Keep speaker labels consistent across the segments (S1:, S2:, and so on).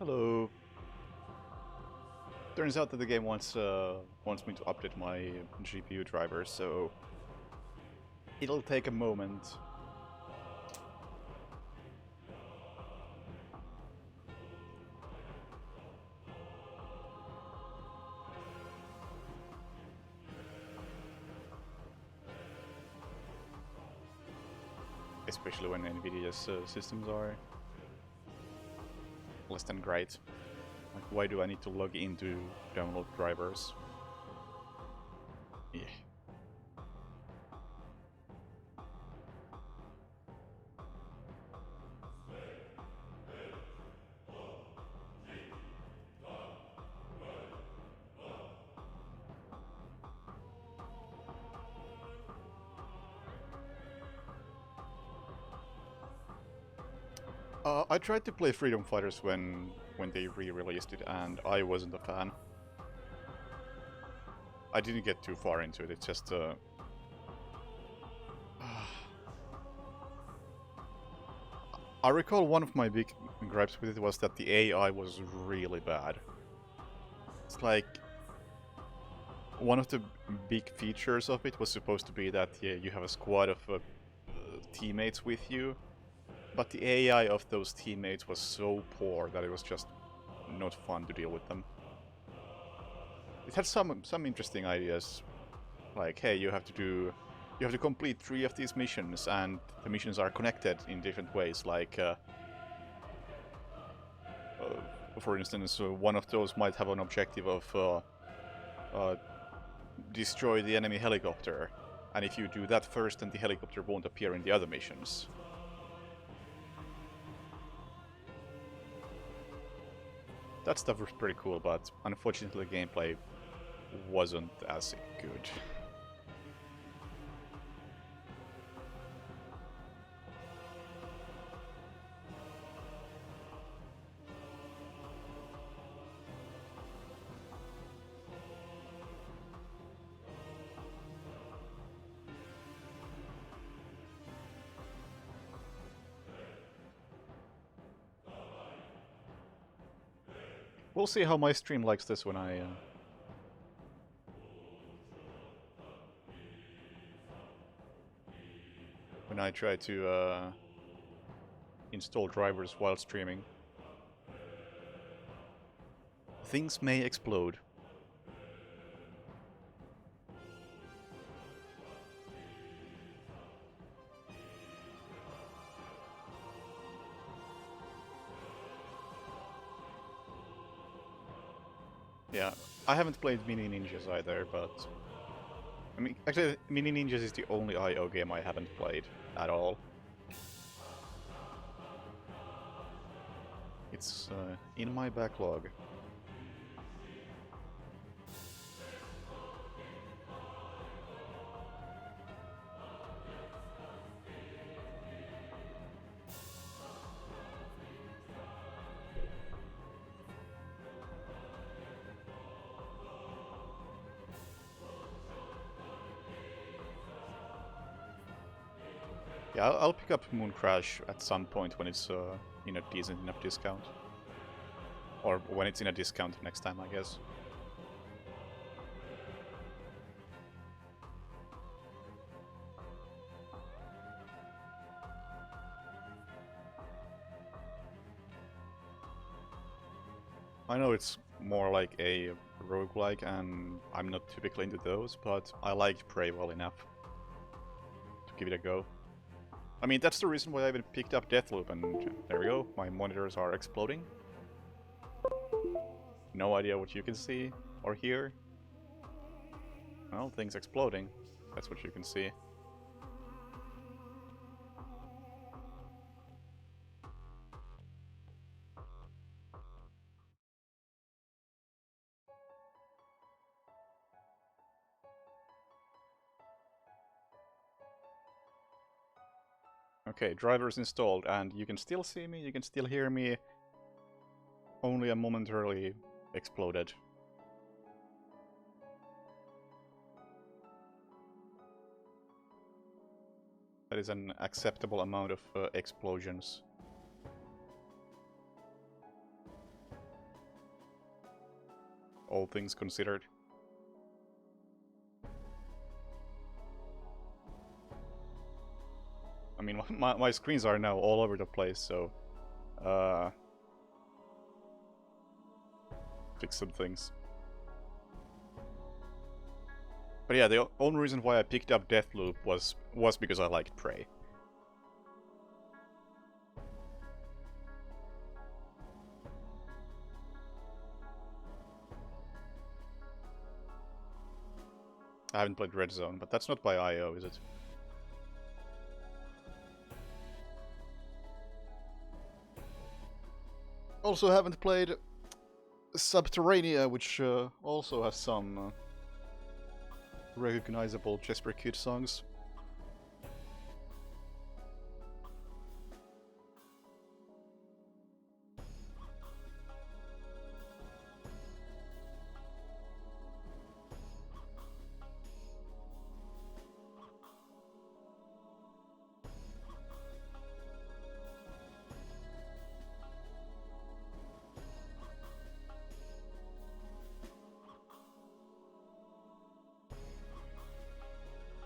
S1: Hello. Turns out that the game wants me to update my GPU driver, so it'll take a moment. Especially when Nvidia's systems are less than great. Like, why do I need to log in to download drivers? Yeah. I tried to play Freedom Fighters when they re-released it, and I wasn't a fan. I didn't get too far into it. It's just I recall one of my big gripes with it was that the AI was really bad. It's like one of the big features of it was supposed to be that you have a squad of teammates with you, but the AI of those teammates was so poor that it was just not fun to deal with them. It had some interesting ideas, like hey, you have to complete 3 of these missions, and the missions are connected in different ways. Like, for instance, one of those might have an objective of destroy the enemy helicopter, and if you do that first, then the helicopter won't appear in the other missions. That stuff was pretty cool, but unfortunately the gameplay wasn't as good. We'll see how my stream likes this when I try to install drivers while streaming. Things may explode. Yeah, I haven't played Mini Ninjas either, but I mean, actually, Mini Ninjas is the only IO game I haven't played at all. It's in my backlog. Yeah, I'll pick up Moon Crash at some point when it's in a decent enough discount. Or when it's in a discount next time, I guess. I know it's more like a roguelike, and I'm not typically into those, but I liked Prey well enough to give it a go. I mean, that's the reason why I even picked up Deathloop, and there we go, my monitors are exploding. No idea what you can see or hear. Well, things exploding, that's what you can see. Okay, drivers installed, and you can still see me, you can still hear me. Only a momentarily exploded. That is an acceptable amount of explosions. all things considered. I mean, my screens are now all over the place, so... fix some things. But yeah, the only reason why I picked up Deathloop was because I liked Prey. I haven't played Red Zone, but that's not by IO, is it? Also haven't played Subterranea, which also has some recognizable Jesper Kid songs.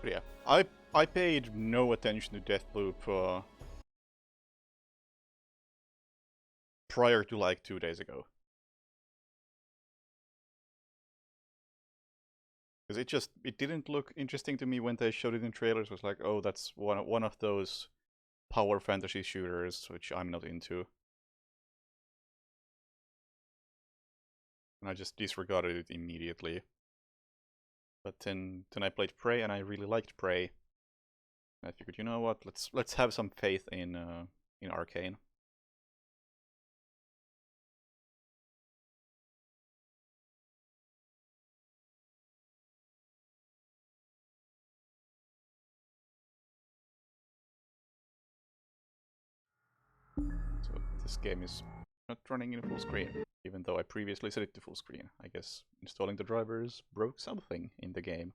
S1: But yeah, I paid no attention to Deathloop prior to like 2 days ago. Because it didn't look interesting to me when they showed it in trailers. It was like, oh, that's one of those power fantasy shooters, which I'm not into. And I just disregarded it immediately. But then I played Prey, and I really liked Prey. And I figured, you know what? Let's have some faith in Arcane. So this game is not running in full screen, even though I previously set it to full screen. I guess installing the drivers broke something in the game.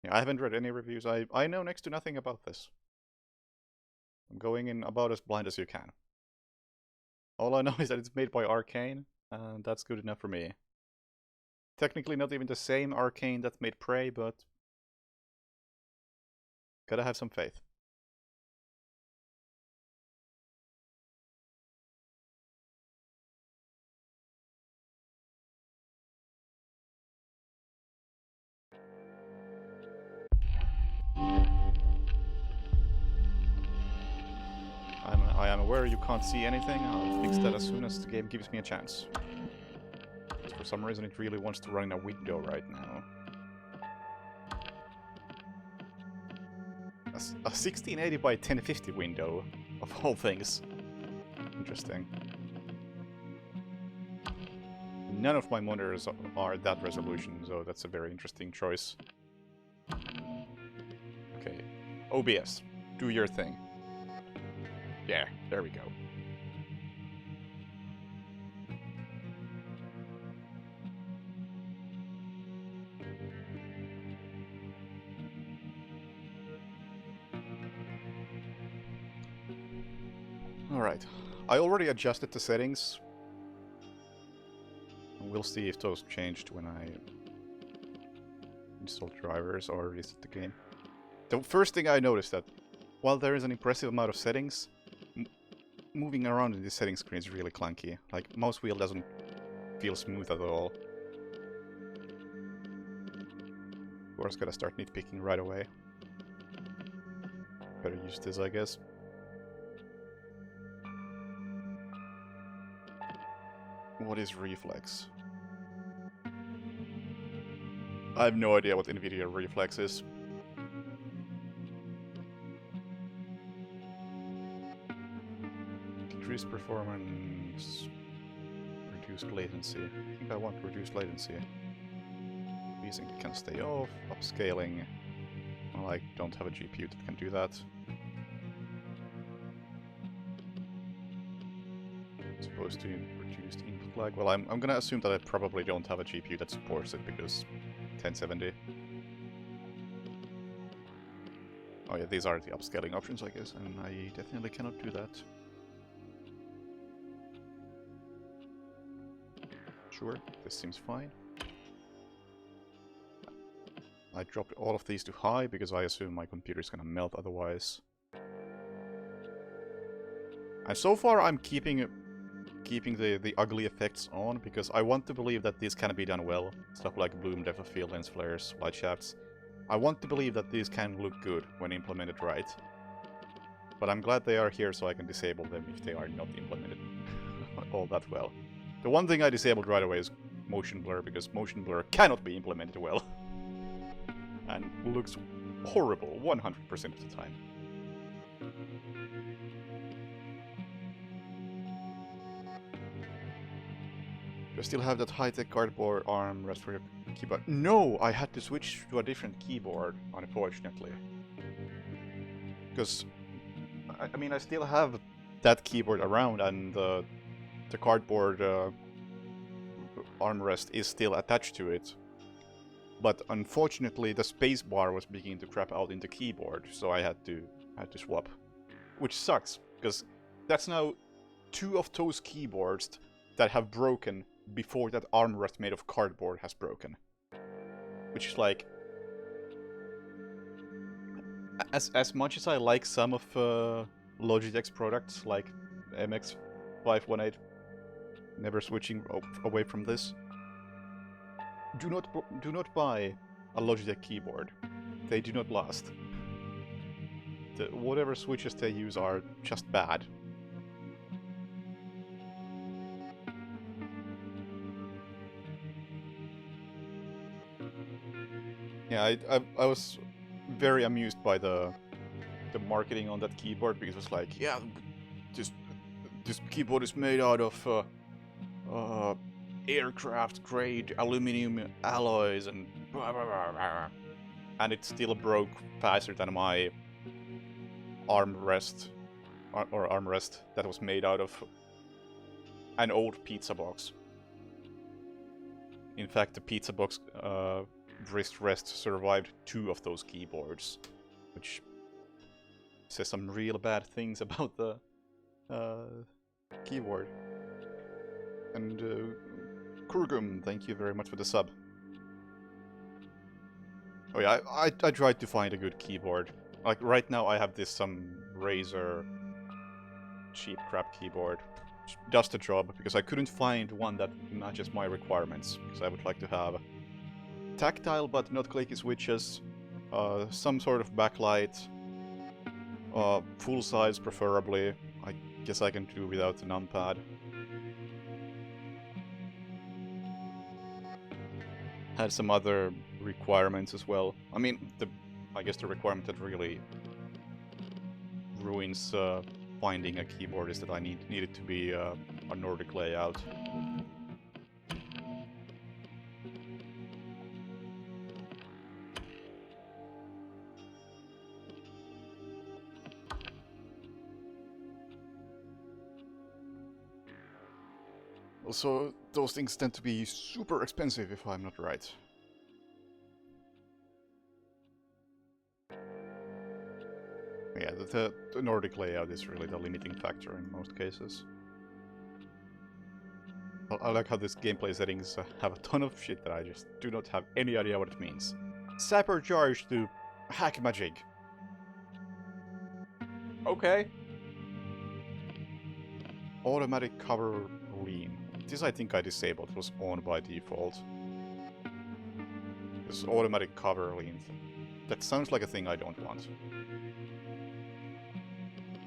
S1: Yeah, I haven't read any reviews. I know next to nothing about this. I'm going in about as blind as you can. All I know is that it's made by Arcane, and that's good enough for me. Technically not even the same Arcane that made Prey, but gotta have some faith. I am aware you can't see anything. I'll fix that as soon as the game gives me a chance. For some reason it really wants to run in a window right now. A 1680 by 1050 window, of all things. Interesting. None of my monitors are that resolution, so that's a very interesting choice. Okay, OBS, do your thing. Yeah, there we go. Alright, I already adjusted the settings. We'll see if those changed when I install drivers or reset the game. The first thing I noticed that while there is an impressive amount of settings, moving around in the settings screen is really clunky. Like, mouse wheel doesn't feel smooth at all. Of course, gotta start nitpicking right away. Better use this, I guess. What is reflex? I have no idea what NVIDIA reflex is. Decreased performance, reduced latency. I think I want reduced latency. Freezing can stay off, upscaling. Well, I don't have a GPU that can do that. Supposed to reduce input lag. Well, I'm gonna assume that I probably don't have a GPU that supports it because 1070. Oh yeah, these are the upscaling options, I guess, and I definitely cannot do that. Sure, this seems fine. I dropped all of these to high because I assume my computer is gonna melt otherwise. And so far I'm keeping the ugly effects on because I want to believe that these can be done well. Stuff like bloom, depth of field, lens flares, light shafts. I want to believe that these can look good when implemented right. But I'm glad they are here so I can disable them if they are not implemented all that well. The one thing I disabled right away is motion blur, because motion blur cannot be implemented well. And looks horrible 100% of the time. Do I still have that high-tech cardboard armrest for your keyboard? No, I had to switch to a different keyboard, unfortunately. Because, I mean, I still have that keyboard around, and the cardboard armrest is still attached to it. But unfortunately, the spacebar was beginning to crap out in the keyboard, so I had to swap. Which sucks, because that's now 2 of those keyboards that have broken before that armrest made of cardboard has broken. Which is like... As much as I like some of Logitech's products, like MX518, never switching away from this, do not buy a Logitech keyboard. They do not last. Whatever switches they use are just bad. Yeah, I was very amused by the marketing on that keyboard, because it was like, yeah, this keyboard is made out of aircraft grade aluminum alloys and blah, blah, blah, blah. And it still broke faster than my armrest that was made out of an old pizza box. In fact, the pizza box wrist rest survived 2 of those keyboards, which says some real bad things about the keyboard. And Kurgum, thank you very much for the sub. Oh yeah, I tried to find a good keyboard. Like right now I have this some Razer cheap crap keyboard. Does the job, because I couldn't find one that matches my requirements. Because I would like to have tactile but not clicky switches, some sort of backlight, full size preferably. I guess I can do without the numpad. Had some other requirements as well. I mean, I guess the requirement that really ruins finding a keyboard is that I need it to be a Nordic layout. Also, those things tend to be super expensive if I'm not right. Yeah, the Nordic layout is really the limiting factor in most cases. I like how this gameplay settings have a ton of shit that I just do not have any idea what it means. Sapper charge to hack magic. Okay. Automatic cover lean. This I think I disabled, it was on by default. This automatic cover lean. That sounds like a thing I don't want.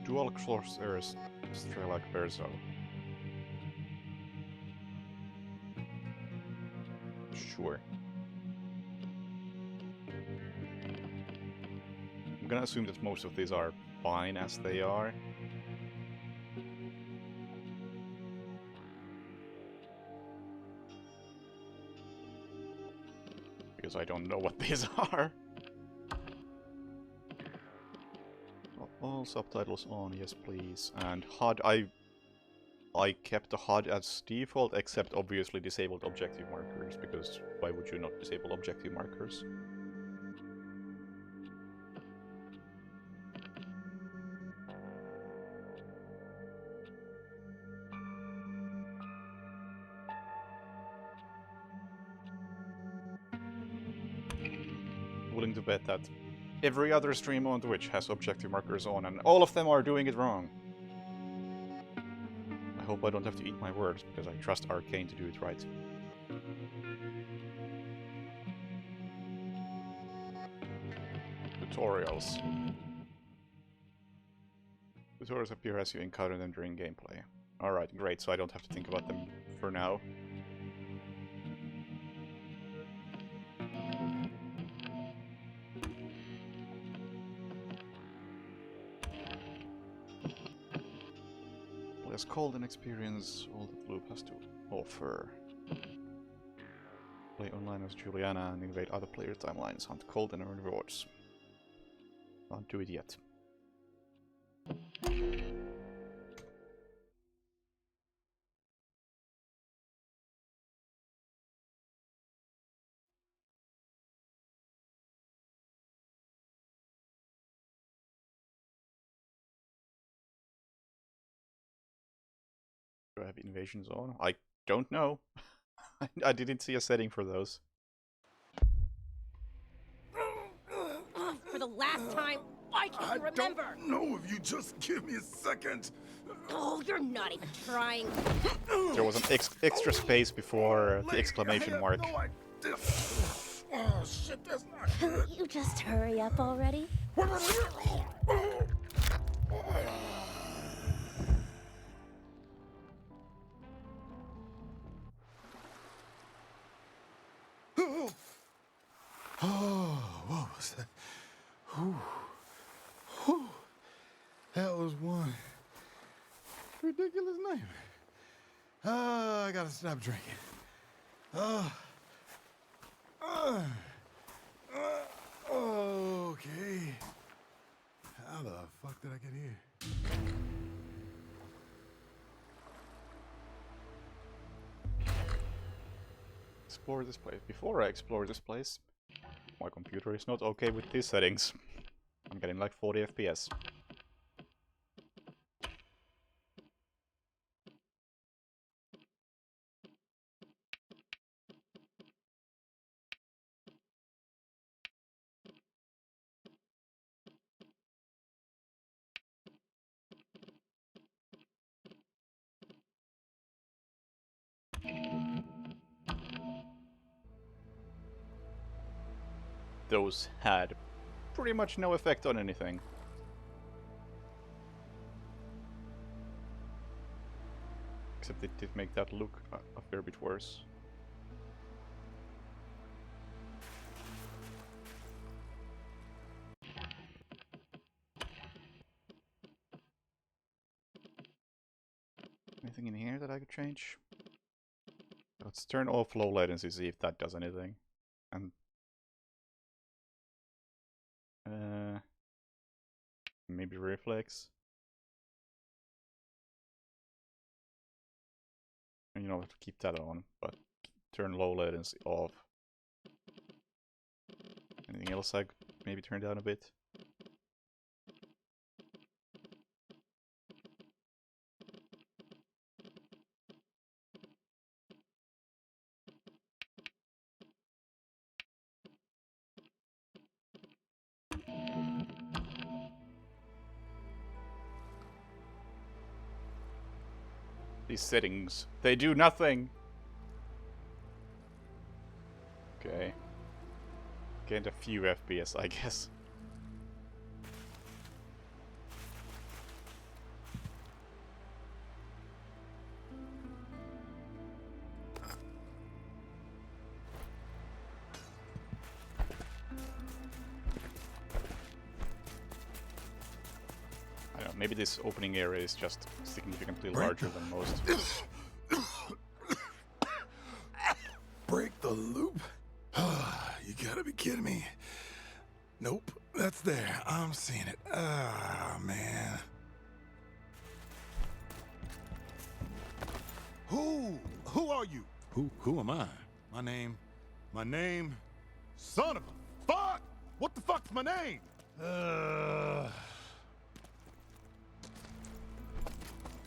S1: Dual crosshairs Strela Verso. Sure. I'm gonna assume that most of these are fine as they are. Because I don't know what these are. All subtitles on, yes please. And HUD, I kept the HUD as default, except obviously disabled objective markers, because why would you not disable objective markers? willing to bet that every other stream on Twitch has objective markers on, and all of them are doing it wrong. I hope I don't have to eat my words, because I trust Arcane to do it right. Tutorials. Tutorials appear as you encounter them during gameplay. Alright, great, so I don't have to think about them for now. Less cold and experience all that Deathloop has to offer. Play online as Juliana and invade other player timelines, hunt cold and earn rewards. Can't do it yet. Do I have invasion zone? I don't know. I didn't see a setting for those.
S2: For the last time, why can't you remember?
S3: I don't know if you just give me a second.
S2: Oh, you're not even trying.
S1: There was an extra space before the exclamation mark.
S3: No idea. Oh shit, that's not good.
S2: You just hurry up already.
S3: Oh, what was that? Whew. Whew. That was one ridiculous nightmare. I gotta stop drinking. Okay. How the fuck did I get here?
S1: Explore this place. Before I explore this place, my computer is not okay with these settings. I'm getting like 40 FPS. Those had pretty much no effect on anything. Except it did make that look a fair bit worse. Anything in here that I could change? Let's turn off low latency, see if that does anything. And maybe reflex. You know, have to keep that on, but turn low latency off. Anything else I could maybe turn down a bit? These settings, they do nothing! Okay. Gained a few FPS, I guess. I don't know, maybe this opening area is just significantly larger than most.
S3: Break the loop? You gotta be kidding me. Nope, that's there. I'm seeing it. Ah, man. Who are you? Who am I? My name, son of a fuck! What the fuck's my name?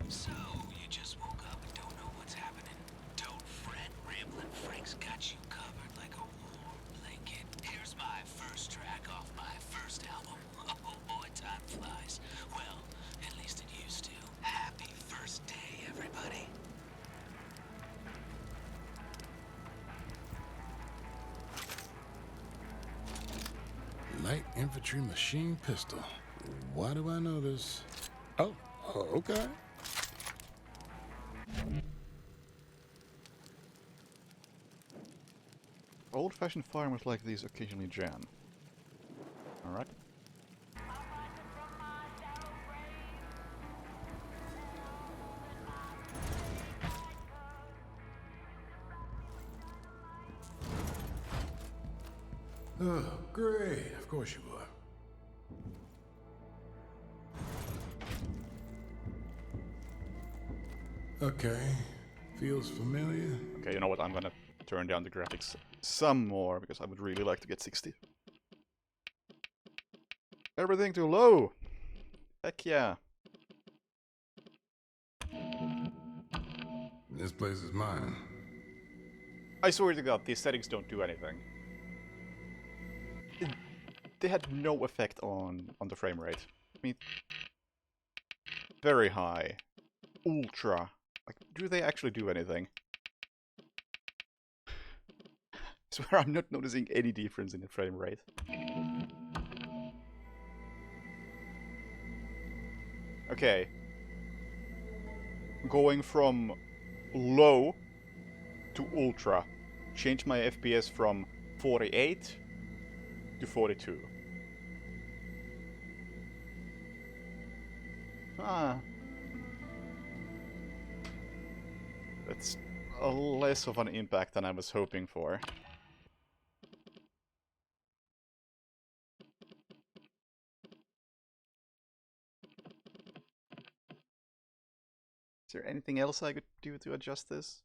S4: So, you just woke up and don't know what's happening. Don't fret, Ramblin' Frank's got you covered like a warm blanket. Here's my first draft.
S3: Infantry machine pistol. Why do I know this? Oh, okay.
S1: Old-fashioned firearms like these occasionally jam. Alright.
S3: Oh, great. Of course you are. Okay. Feels familiar.
S1: Okay, you know what? I'm gonna turn down the graphics some more, because I would really like to get 60. Everything too low! Heck yeah.
S3: This place is mine.
S1: I swear to God, these settings don't do anything. They had no effect on the frame rate. I mean, very high, ultra. Like, do they actually do anything? I swear I'm not noticing any difference in the frame rate. Okay. Going from low to ultra. Change my FPS from 48 to 42. Ah. That's a less of an impact than I was hoping for. Is there anything else I could do to adjust this?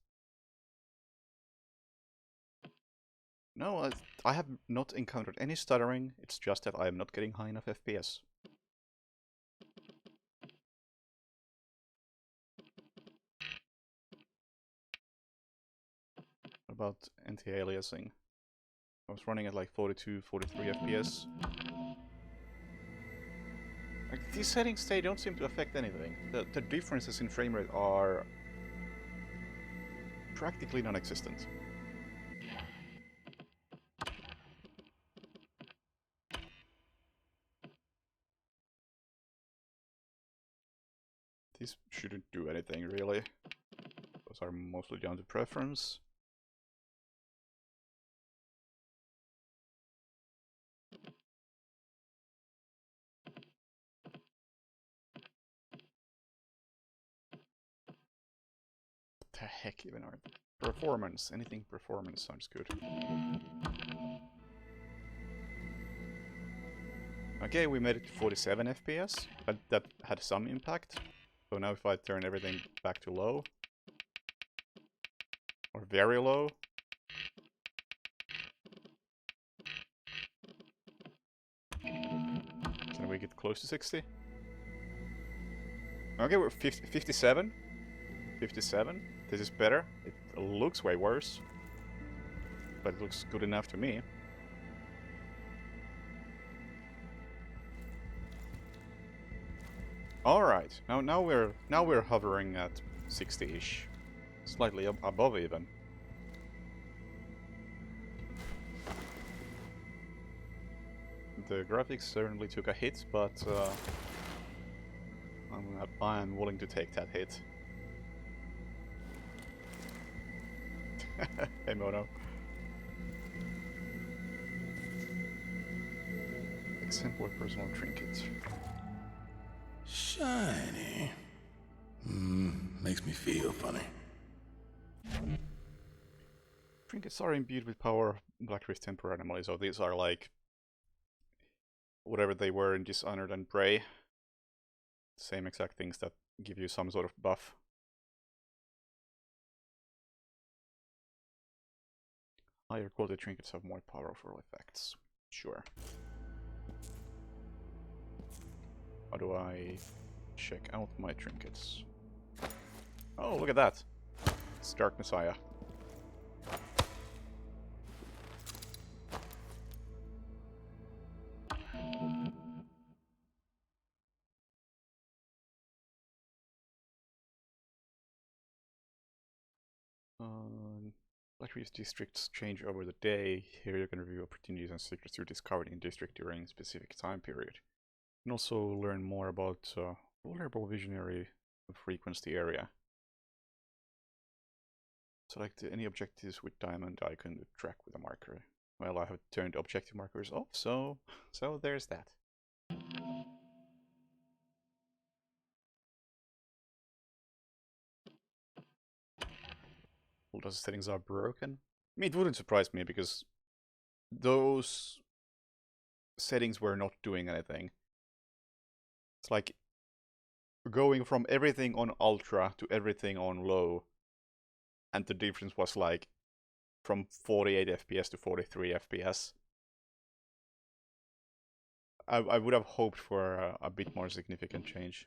S1: No, I have not encountered any stuttering. It's just that I am not getting high enough FPS. What about anti-aliasing? I was running at like 42, 43 FPS. Like, these settings, they don't seem to affect anything. The differences in frame rate are practically non-existent. These shouldn't do anything, really. Those are mostly down to preference. What the heck even are they? Performance. Anything performance sounds good. Okay, we made it to 47 FPS, but that had some impact. So now if I turn everything back to low, or very low, can we get close to 60? Okay, we're 57. 57. This is better. It looks way worse, but it looks good enough to me. All right, now we're hovering at 60-ish, slightly above even. The graphics certainly took a hit, but I'm willing to take that hit. Hey Mono. Exemplar personal trinket.
S3: Shiny. Makes me feel funny.
S1: Trinkets are imbued with power Black Rift temporarily, so these are like whatever they were in Dishonored and Prey. Same exact things that give you some sort of buff. Higher quality trinkets have more powerful effects. Sure. How do I check out my trinkets? Oh, look at that! It's Dark Messiah. Like these districts change over the day. Here you can review opportunities and secrets you discovered in district during a specific time period. You can also learn more about vulnerable visionary who frequents the area. Select any objectives with diamond icon to track with a marker. Well, I have turned objective markers off, so there's that. All those settings are broken. I mean, it wouldn't surprise me because those settings were not doing anything. It's like going from everything on ultra to everything on low, and the difference was like from 48 FPS to 43 FPS. I would have hoped for a bit more significant change.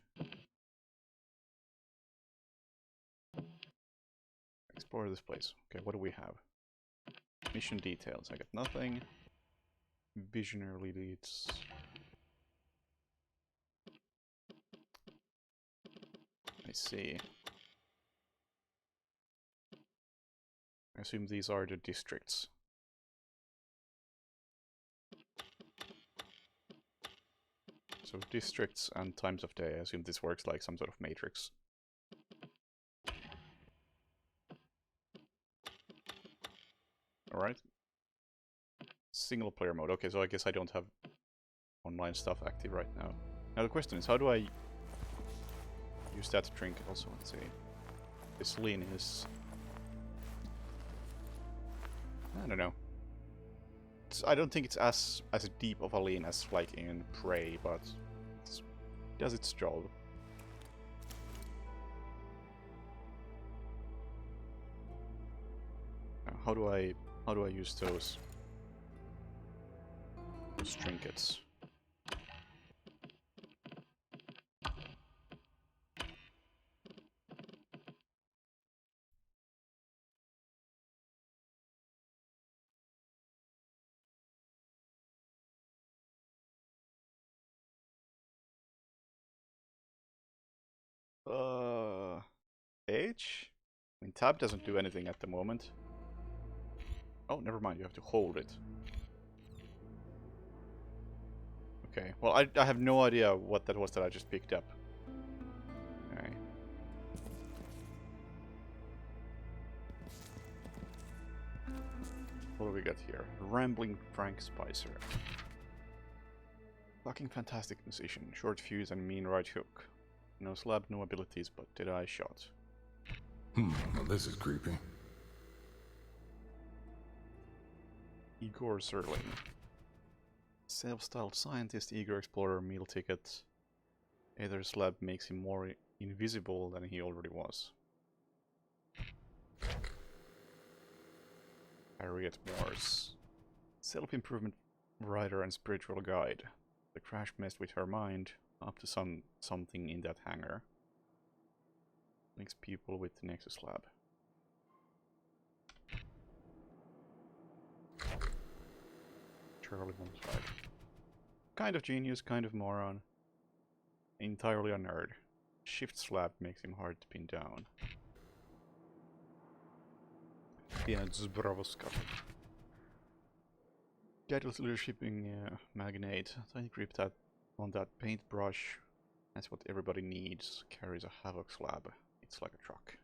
S1: Explore this place. Okay, what do we have? Mission details. I got nothing. Visionary leads. I see. I assume these are the districts. So districts and times of day. I assume this works like some sort of matrix. Alright. Single player mode. Okay, so I guess I don't have online stuff active right now. Now the question is, how do I use that trinket also? Let's see. This lean is... I don't know. I don't think it's as deep of a lean as like in Prey, but it does its job. Now, how do I use those trinkets? H? I mean, tab doesn't do anything at the moment. Oh, never mind, you have to hold it. Okay, well, I have no idea what that was that I just picked up. Okay. What do we got here? Rambling Frank Spicer. Fucking fantastic musician. Short fuse and mean right hook. No slab, no abilities, but did I shot.
S3: Well, this is creepy.
S1: Igor Serling. Self-styled scientist, eager explorer, meal ticket. Either slab makes him more invisible than he already was. Harriet Morse. Self-improvement writer and spiritual guide. The crash messed with her mind, up to something in that hangar. Links people with the Nexus Lab. Charlie 1-5. Kind of genius, kind of moron. Entirely a nerd. Shift slab makes him hard to pin down. Pieniec Zbravoska. Gadget's leadershiping magnate. Tiny grip that on that paintbrush. That's what everybody needs. Carries a Havoc slab. It's like a truck.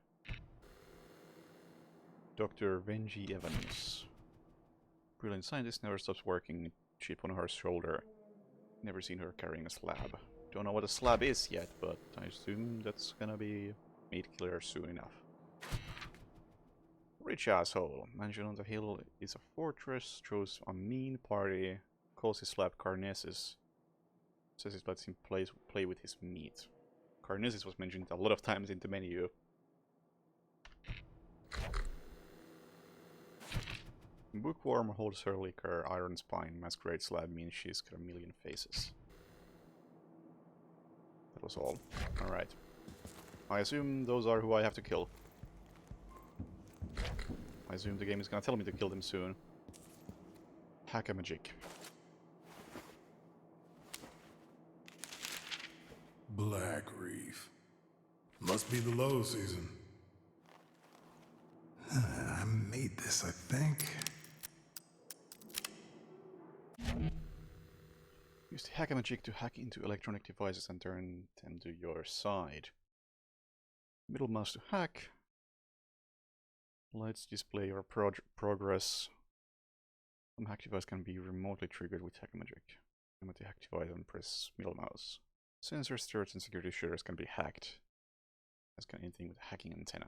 S1: Dr. Venji Evans. Brilliant scientist, never stops working. Chip on her shoulder. Never seen her carrying a slab. Don't know what a slab is yet, but I assume that's gonna be made clear soon enough. Rich asshole. Mansion on the hill is a fortress. Throws a mean party. Calls his slab Carnessus. Says it lets him play with his meat. Carnessus was mentioned a lot of times in the menu. Bookworm holds her liquor. Iron spine. Masquerade slab means she's got a million faces. That was all. Alright. I assume those are who I have to kill. I assume the game is gonna tell me to kill them soon. Hack-a-magic.
S3: Black Reef. Must be the low season. I may made this, I think.
S1: Use the hack magic to hack into electronic devices and turn them to your side. Middle mouse to hack. Lights display your progress. Some hack device can be remotely triggered with hack magic. Remove the hack device and press middle mouse. Sensors, turrets, and security shutters can be hacked. As can anything with a hacking antenna.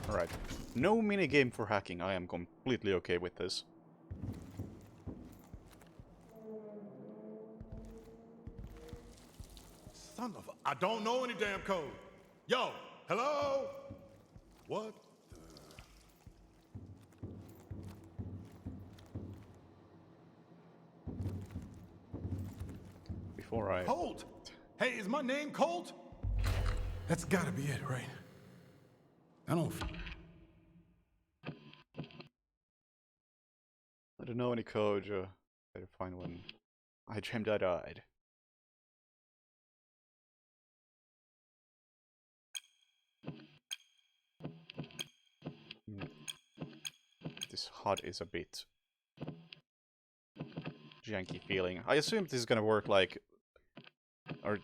S1: Alright. No minigame for hacking. I am completely okay with this.
S3: Son of a... I don't know any damn code. Yo, hello? What
S1: Before I...
S3: Colt! Hey, is my name Colt? That's gotta be it, right? I don't...
S1: I don't know any code. Better find one. I dreamed I died. This HUD is a bit janky feeling. I assume this is gonna work like, or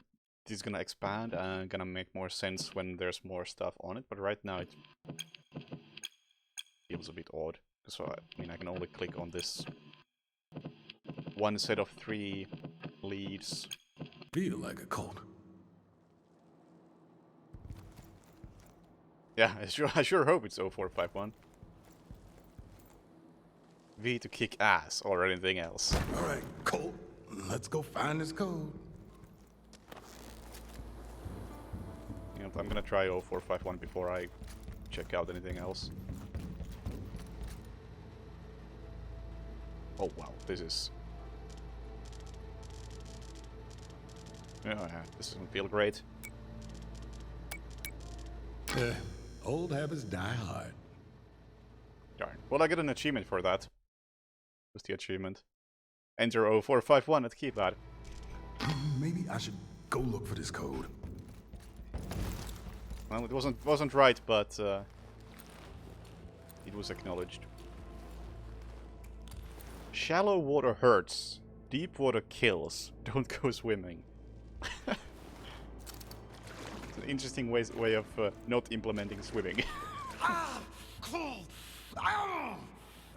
S1: this is gonna expand and gonna make more sense when there's more stuff on it. But right now it feels a bit odd. So I mean, I can only click on this one set of 3 leads.
S3: Feel like a Colt.
S1: Yeah, I sure hope it's 0451. V to kick ass or anything else.
S3: All right, Colt, let's go find this code.
S1: You know, I'm gonna try 0451 before I check out anything else. Oh wow, this is... Oh yeah, this doesn't feel great.
S3: Old habits die hard.
S1: Darn. Well, I get an achievement for that. What's the achievement? Enter 0451 at keypad.
S3: Maybe I should go look for this code.
S1: Well, it wasn't right, but it was acknowledged. Shallow water hurts. Deep water kills. Don't go swimming. It's an interesting way of not implementing swimming.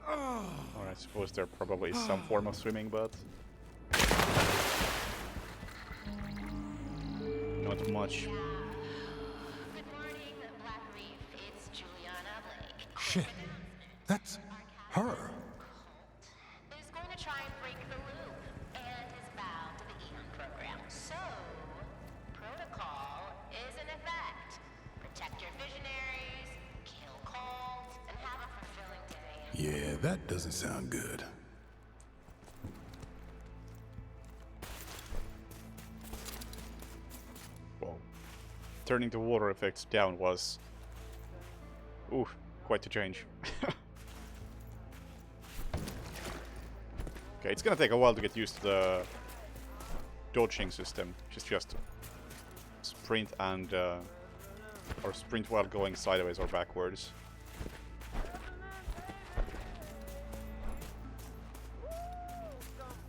S1: Or I suppose there probably is some form of swimming, but not much.
S5: Good morning, Blackleaf. It's Juliana Blake.
S3: Shit, that's her.
S5: Is going to try and break the loop and is bound to the Eon program. So, protocol is in effect. Protect your visionaries, kill Colt, and have a fulfilling day.
S3: Yeah, that doesn't sound good.
S1: Well, turning the water effects down was... ooh, quite a change. Okay, it's gonna take a while to get used to the dodging system, which is just sprint and or sprint while going sideways or backwards.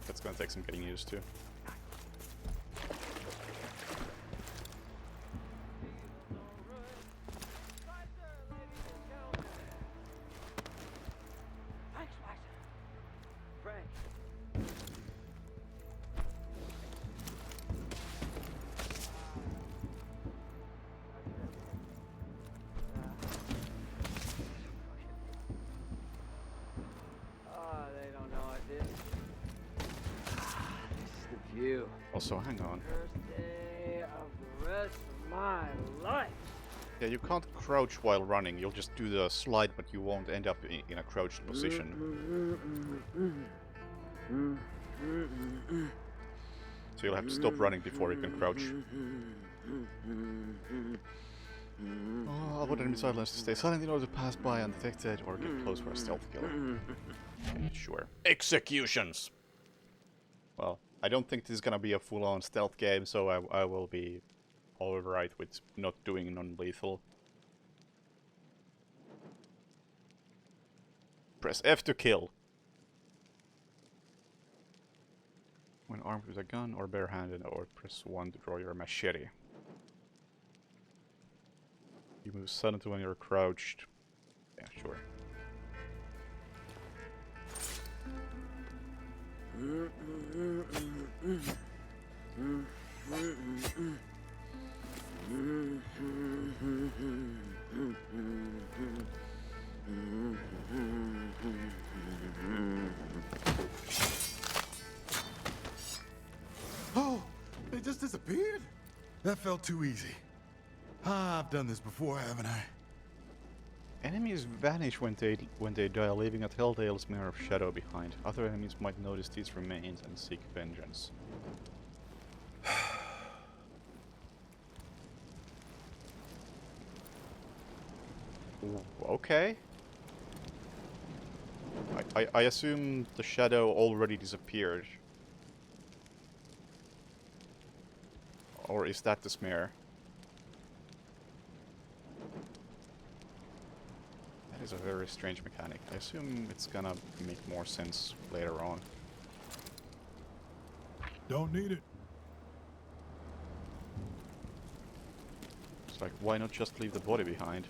S1: That's gonna take some getting used to. Also, hang on.
S6: First day of the rest of my life.
S1: Yeah, you can't crouch while running. You'll just do the slide, but you won't end up in a crouched position. So you'll have to stop running before you can crouch. Oh, avoid enemy silence to stay silent in order to pass by undetected or get close for a stealth kill. Okay, sure. Executions! Well, I don't think this is gonna be a full-on stealth game, so I will be alright with not doing non-lethal. Press F to kill. When armed with a gun or barehanded, or press 1 to draw your machete. You move suddenly when you're crouched. Yeah, sure.
S3: Oh, they just disappeared? That felt too easy. Ah, I've done this before, haven't I?
S1: Enemies vanish when they die, leaving a telltale smear of shadow behind. Other enemies might notice these remains and seek vengeance. Okay. I assume the shadow already disappeared. Or is that the smear? That is a very strange mechanic. I assume it's gonna make more sense later on.
S3: Don't need it.
S1: It's like, why not just leave the body behind?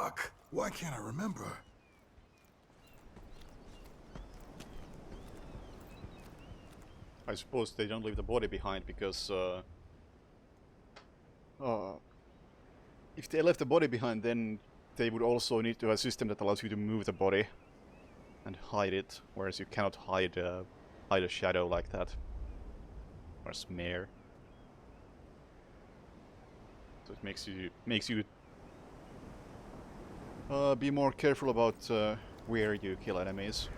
S3: Fuck. Why can't I remember?
S1: I suppose they don't leave the body behind because if they left the body behind, then they would also need to have a system that allows you to move the body and hide it, whereas you cannot hide a shadow like that, or a smear. So it makes you be more careful about where you kill enemies.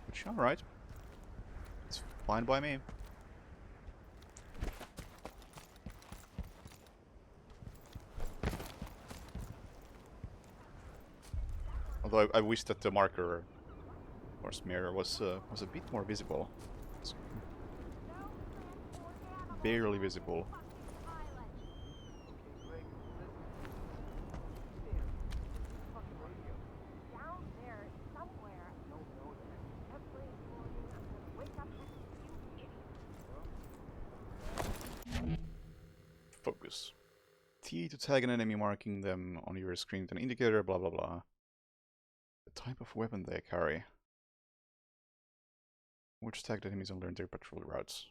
S1: Which, alright, it's fine by me. Although I wish that the marker or smear was a bit more visible. It's barely visible.
S2: Down there somewhere. Every morning I'm gonna wake up next to you, idiot.
S1: Focus. T to tag an enemy, marking them on your screen with an indicator, blah blah blah. The type of weapon they carry. Which tagged enemies and learn their patrol routes.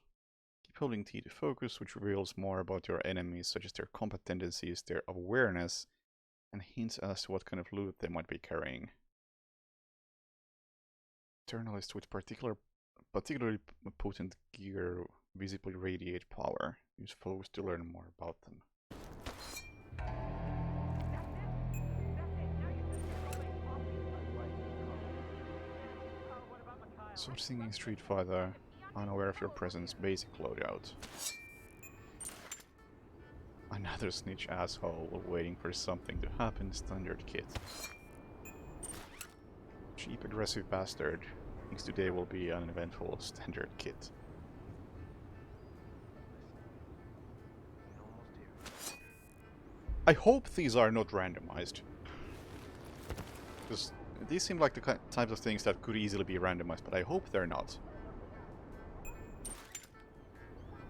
S1: Keep holding T to focus, which reveals more about your enemies, such as their combat tendencies, their awareness, and hints as to what kind of loot they might be carrying. Eternalists with particularly potent gear visibly radiate power. Use focus to learn more about them. Sword singing Street Fighter, unaware of your presence, basic loadout. Another snitch asshole waiting for something to happen, standard kit. Cheap aggressive bastard thinks today will be an eventful, standard kit. I hope these are not randomized. Because these seem like the types of things that could easily be randomized, but I hope they're not.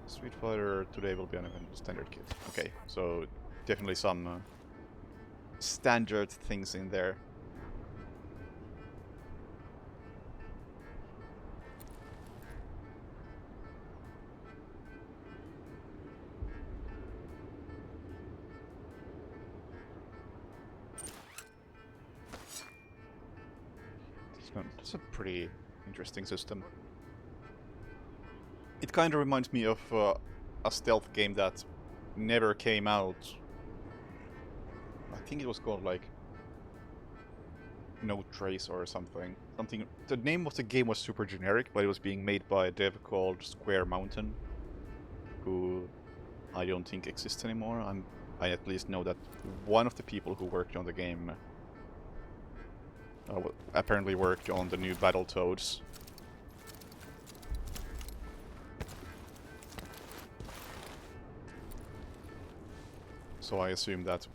S1: Street Fighter today will be an event standard kit. Okay, so definitely some standard things in there. It's a pretty interesting system. It kind of reminds me of a stealth game that never came out I think it was called like No Trace or something. Something. The name of the game was super generic, but it was being made by a dev called Square Mountain, who I don't think exists anymore. I at least know that one of the people who worked on the game apparently worked on the new Battletoads. So I assume that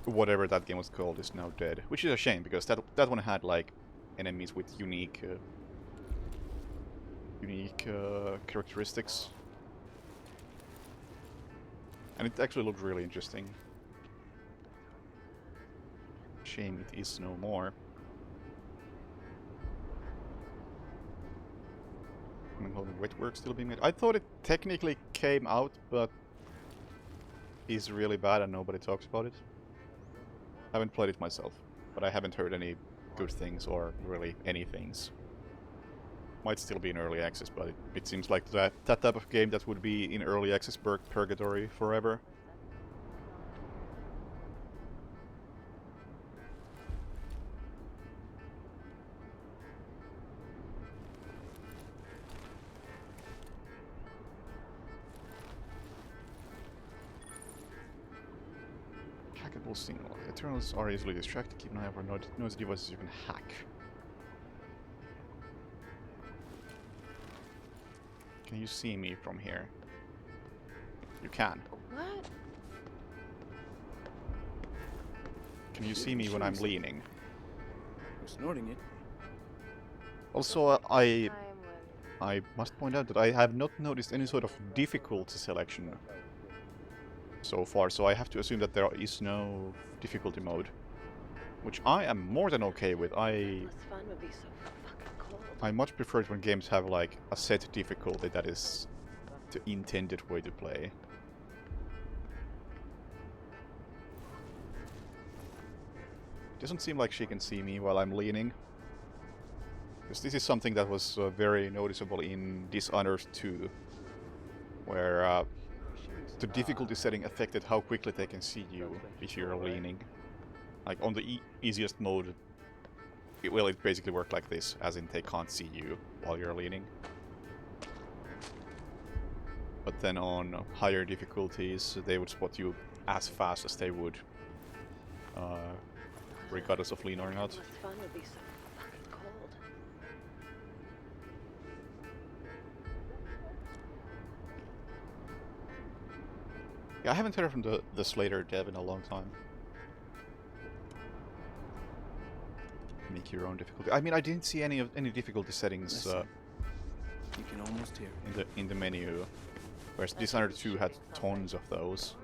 S1: whatever that game was called is now dead, which is a shame because that one had like enemies with unique characteristics, and it actually looked really interesting. Shame it is no more. Wet work still being made. I thought it technically came out, but is really bad and nobody talks about it. I haven't played it myself, but I haven't heard any good things or really any things. Might still be in early access, but it seems like that type of game that would be in early access purgatory forever. Hackable signal. Eternals are easily distracted. Keep an eye out for noise devices you can hack. Can you see me from here? You can.
S2: What?
S1: Can you see me when I'm leaning?
S7: You're snorting it.
S1: Also, I
S2: Time when
S1: must point out that I have not noticed any sort of difficulty selection so far, so I have to assume that there is no difficulty mode, which I am more than okay with.
S2: this fun would be so fucking cold.
S1: I much prefer it when games have like a set difficulty that is the intended way to play. Doesn't seem like she can see me while I'm leaning. Because this is something that was very noticeable in Dishonored 2, where the difficulty setting affected how quickly they can see you if you're leaning. Like on the easiest mode, it basically worked like this, as in they can't see you while you're leaning. But then on higher difficulties, they would spot you as fast as they would, regardless of lean or not.
S2: This fun would be so fucking cold.
S1: Yeah, I haven't heard from the Slater dev in a long time. Make your own difficulty. I mean, I didn't see any difficulty settings
S7: You can almost hear it.
S1: in the menu, whereas Dishonored 2 had tons of those.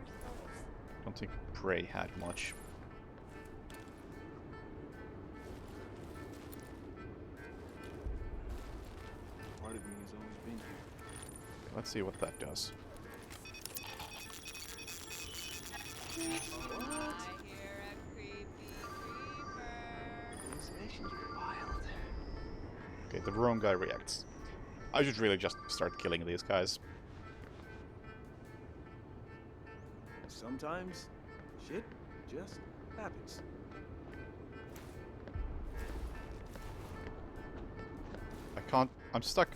S1: I don't think Prey had much.
S7: Part of me has always been here.
S1: Let's see what that does.
S7: Hallucinations are wild.
S1: Okay, the wrong guy reacts. I should really just start killing these guys.
S7: Sometimes shit just happens.
S1: I can't. I'm stuck.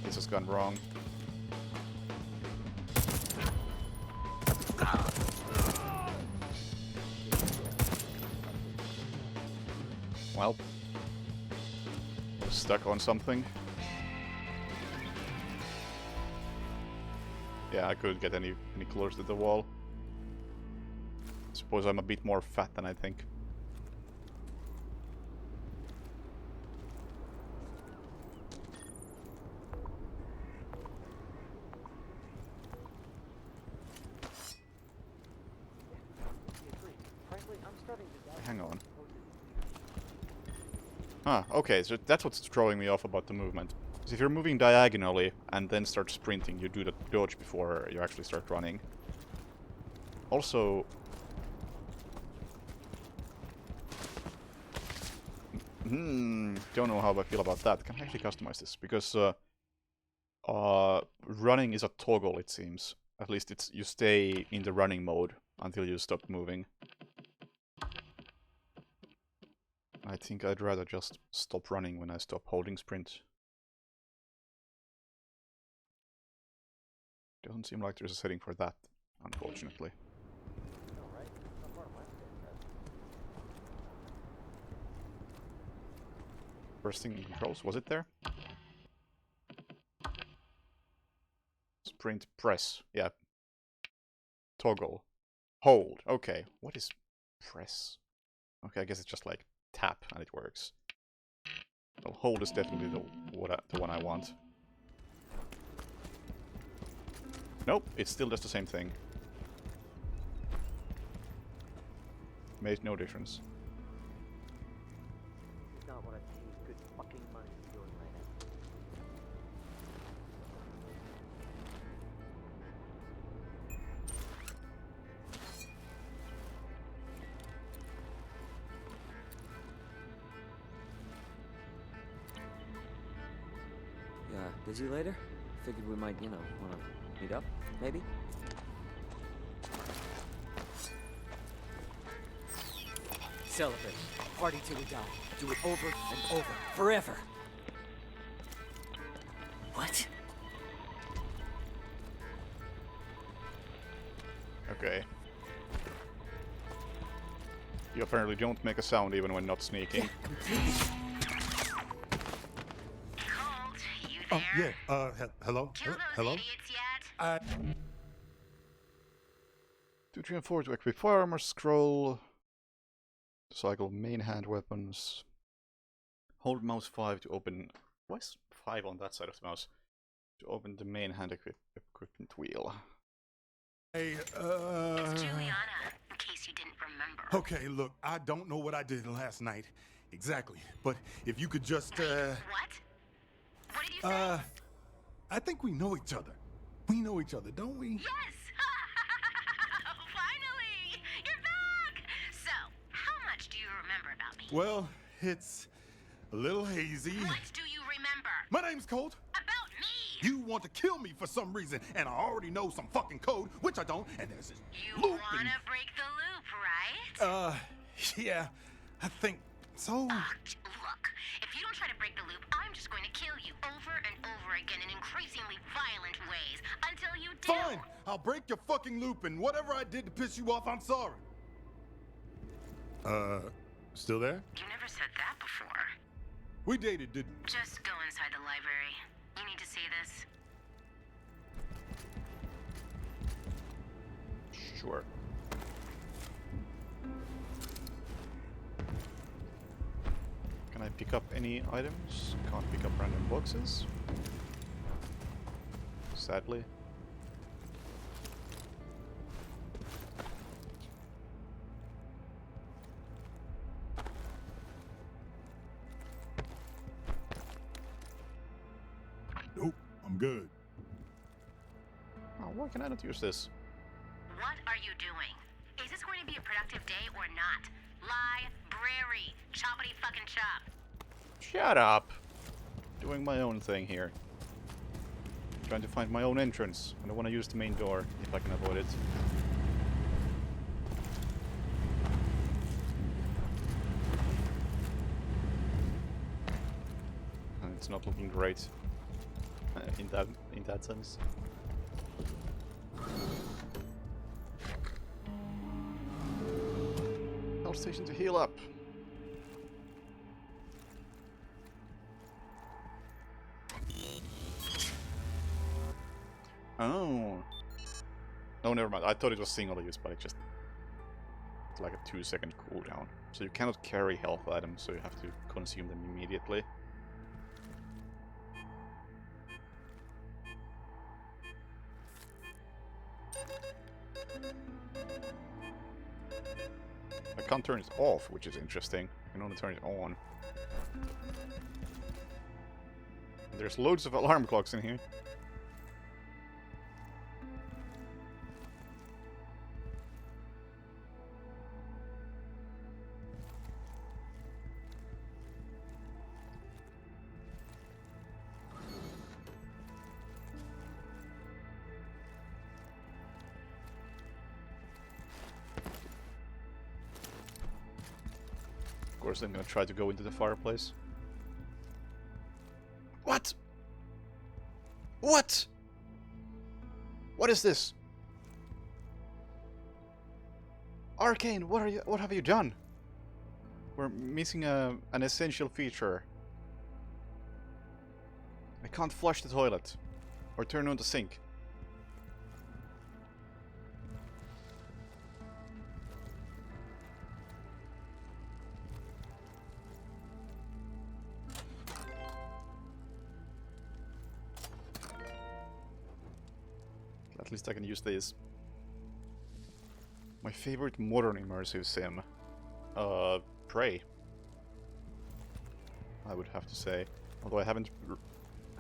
S1: This has gone wrong. Well, stuck on something. Yeah, I couldn't get any closer to the wall. Suppose I'm a bit more fat than I think. Hang on. Ah, okay, so that's what's throwing me off about the movement. So if you're moving diagonally and then start sprinting, you do the dodge before you actually start running. Also... don't know how I feel about that. Can I actually customize this? Because Running is a toggle, it seems. At least it's you stay in the running mode until you stop moving. I think I'd rather just stop running when I stop holding sprint. Doesn't seem like there's a setting for that, unfortunately. First thing in controls, was it there? Sprint, press, yeah. Toggle. Hold, okay. What is press? Okay, I guess it's just like tap and it works. Well, hold is definitely the one I want. Nope, it's still just the same thing. Made no difference.
S6: It's not what I paid good fucking money for doing right now.
S8: Yeah, busy later? Figured we might, you know, wanna meet up, maybe? Celebrate. Party till we die. Do it over and over. Forever. What?
S1: Okay. You apparently don't make a sound even when not sneaking.
S8: Yeah, completely.
S5: Colt, you
S3: Oh,
S5: there?
S3: yeah. Hello?
S5: Kill those
S3: Hello?
S5: idiots yet?
S1: 2, 3, and 4 to equip firearmor, scroll. Cycle main hand weapons. Hold mouse 5 to open. Why is 5 on that side of the mouse? To open the main hand equipment wheel.
S3: Hey,
S5: It's Juliana, in case you didn't remember.
S3: Okay, look, I don't know what I did last night. Exactly. But if you could just,
S5: What? What did you say?
S3: I think we know each other. We know each other, don't we?
S5: Yes! Finally! You're back! So, how much do you remember about me?
S3: Well, it's a little hazy.
S5: What do you remember?
S3: My name's Colt.
S5: About me!
S3: You want to kill me for some reason, and I already know some fucking code, which I don't, and there's this
S5: You
S3: loop
S5: wanna break the loop, right?
S3: yeah, I think so.
S5: Look, if you don't try to break the loop, I'm just going to kill you over and over again in increasingly violent ways until you do.
S3: Fine, I'll break your fucking loop, and whatever I did to piss you off, I'm sorry. Still there?
S5: You never said that before.
S3: We dated, didn't we?
S5: Just go inside the library. You need to see this.
S1: Sure. Can I pick up any items? Can't pick up random boxes. Sadly.
S3: Nope, I'm good.
S1: Oh, why can I not use this?
S5: What are you doing? Is this going to be a productive day or not? Library. Choppity fucking chop.
S1: Shut up! Doing my own thing here. Trying to find my own entrance. I don't want to use the main door if I can avoid it. And it's not looking great in that sense. Health station to heal up. Oh. Oh, never mind. I thought it was single use, but it's like a 2-second cooldown. So you cannot carry health items, so you have to consume them immediately. I can't turn it off, which is interesting. I can only turn it on. There's loads of alarm clocks in here. Of course, I'm gonna try to go into the fireplace. What? What? What is this? Arcane, what have you done? We're missing an essential feature. I can't flush the toilet or turn on the sink. At least I can use this. My favorite modern immersive sim. Prey. I would have to say. Although I haven't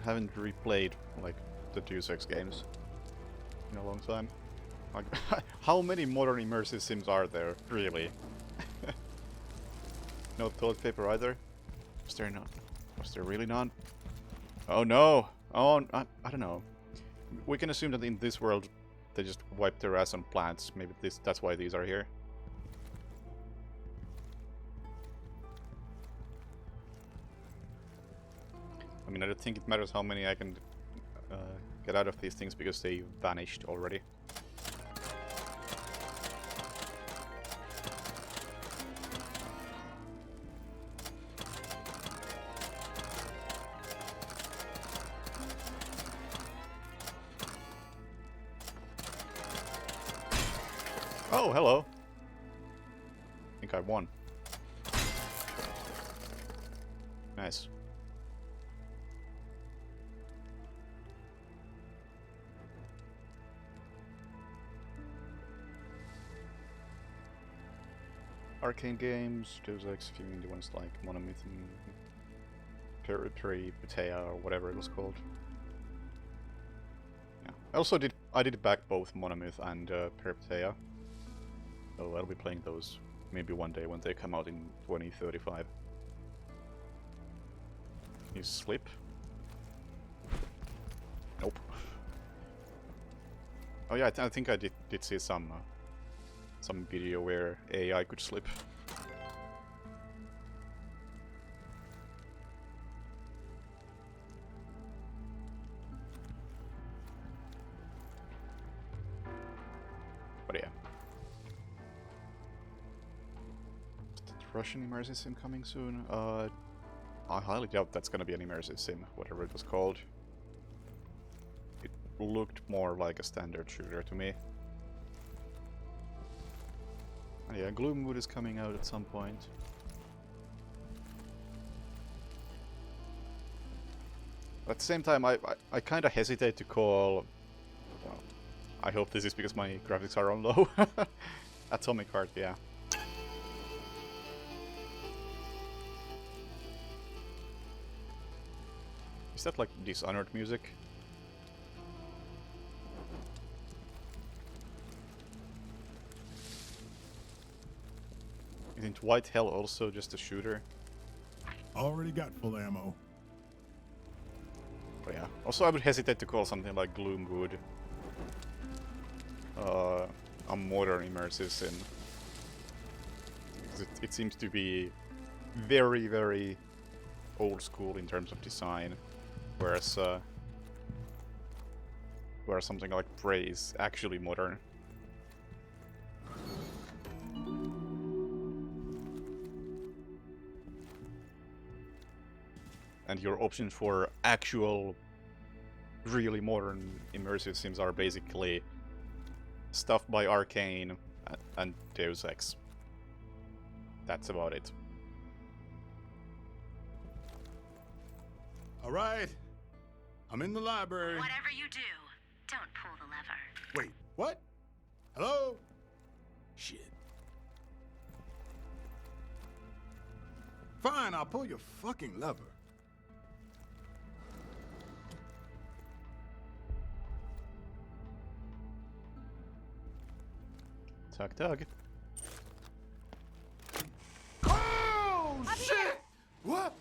S1: replayed like the Deus Ex games in a long time. Like, how many modern immersive sims are there, really? No toilet paper either. Was there none? Was there really none? Oh no! Oh, I don't know. We can assume that in this world they just wipe their ass on plants. Maybe that's why these are here. I mean, I don't think it matters how many I can get out of these things because they vanished already. Oh, hello. I think I won. Nice. Arcane games, Deus Ex, if you mean the ones like Monomyth and Peripetea or whatever it was called. Yeah. I did back both Monomyth and Peripetea. So I'll be playing those maybe one day when they come out in 2035. You slip? Nope. Oh yeah, I think I did see some video where AI could slip. But yeah. Is the Russian immersive sim coming soon? I highly doubt that's gonna be an immersive sim, whatever it was called. It looked more like a standard shooter to me. And yeah, Gloomwood is coming out at some point. At the same time, I kind of hesitate to call... Well, I hope this is because my graphics are on low. Atomic Heart, yeah. Is that like Dishonored music? Isn't White Hell also just a shooter?
S3: Already got full ammo.
S1: But yeah. Also, I would hesitate to call something like Gloomwood a modern immersive sim. It seems to be very, very old school in terms of design, whereas something like Prey is actually modern. And your options for actual, really modern immersive sims are basically stuff by Arcane and Deus Ex. That's about it.
S3: All right. I'm in the library.
S5: Whatever you do, don't pull the lever.
S3: Wait, what? Hello? Shit. Fine, I'll pull your fucking lever.
S1: Tug tug.
S3: Oh, shit! What?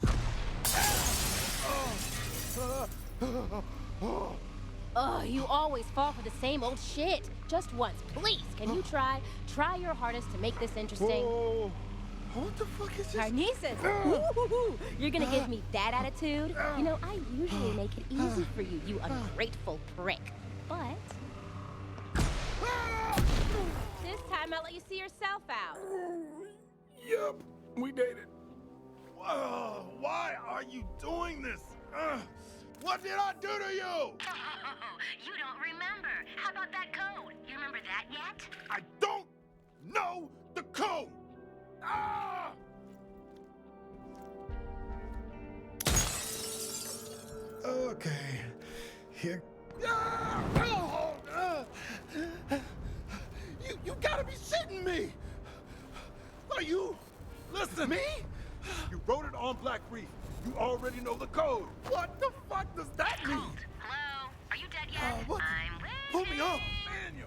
S2: Ugh, you always fall for the same old shit. Just once, please. Can you try your hardest to make this interesting?
S3: Whoa. What the fuck is this?
S2: Carnices! Woo-hoo-hoo. You're gonna give me that attitude? You know, I usually make it easy for you, you ungrateful prick. But this time I'll let you see yourself out.
S3: Yup, we dated. Why are you doing this? What did I do to you?
S5: Oh, you don't remember. How about that code? You remember that yet?
S3: I don't know the code. Ah! Okay, here. You gotta be shitting me! Are you? Listen, me? You wrote it on Black Reef. You already know the code. What the fuck does that mean?
S5: Colt, hello? Are you dead yet?
S3: What?
S5: I'm waiting.
S3: Pull me up! Man, you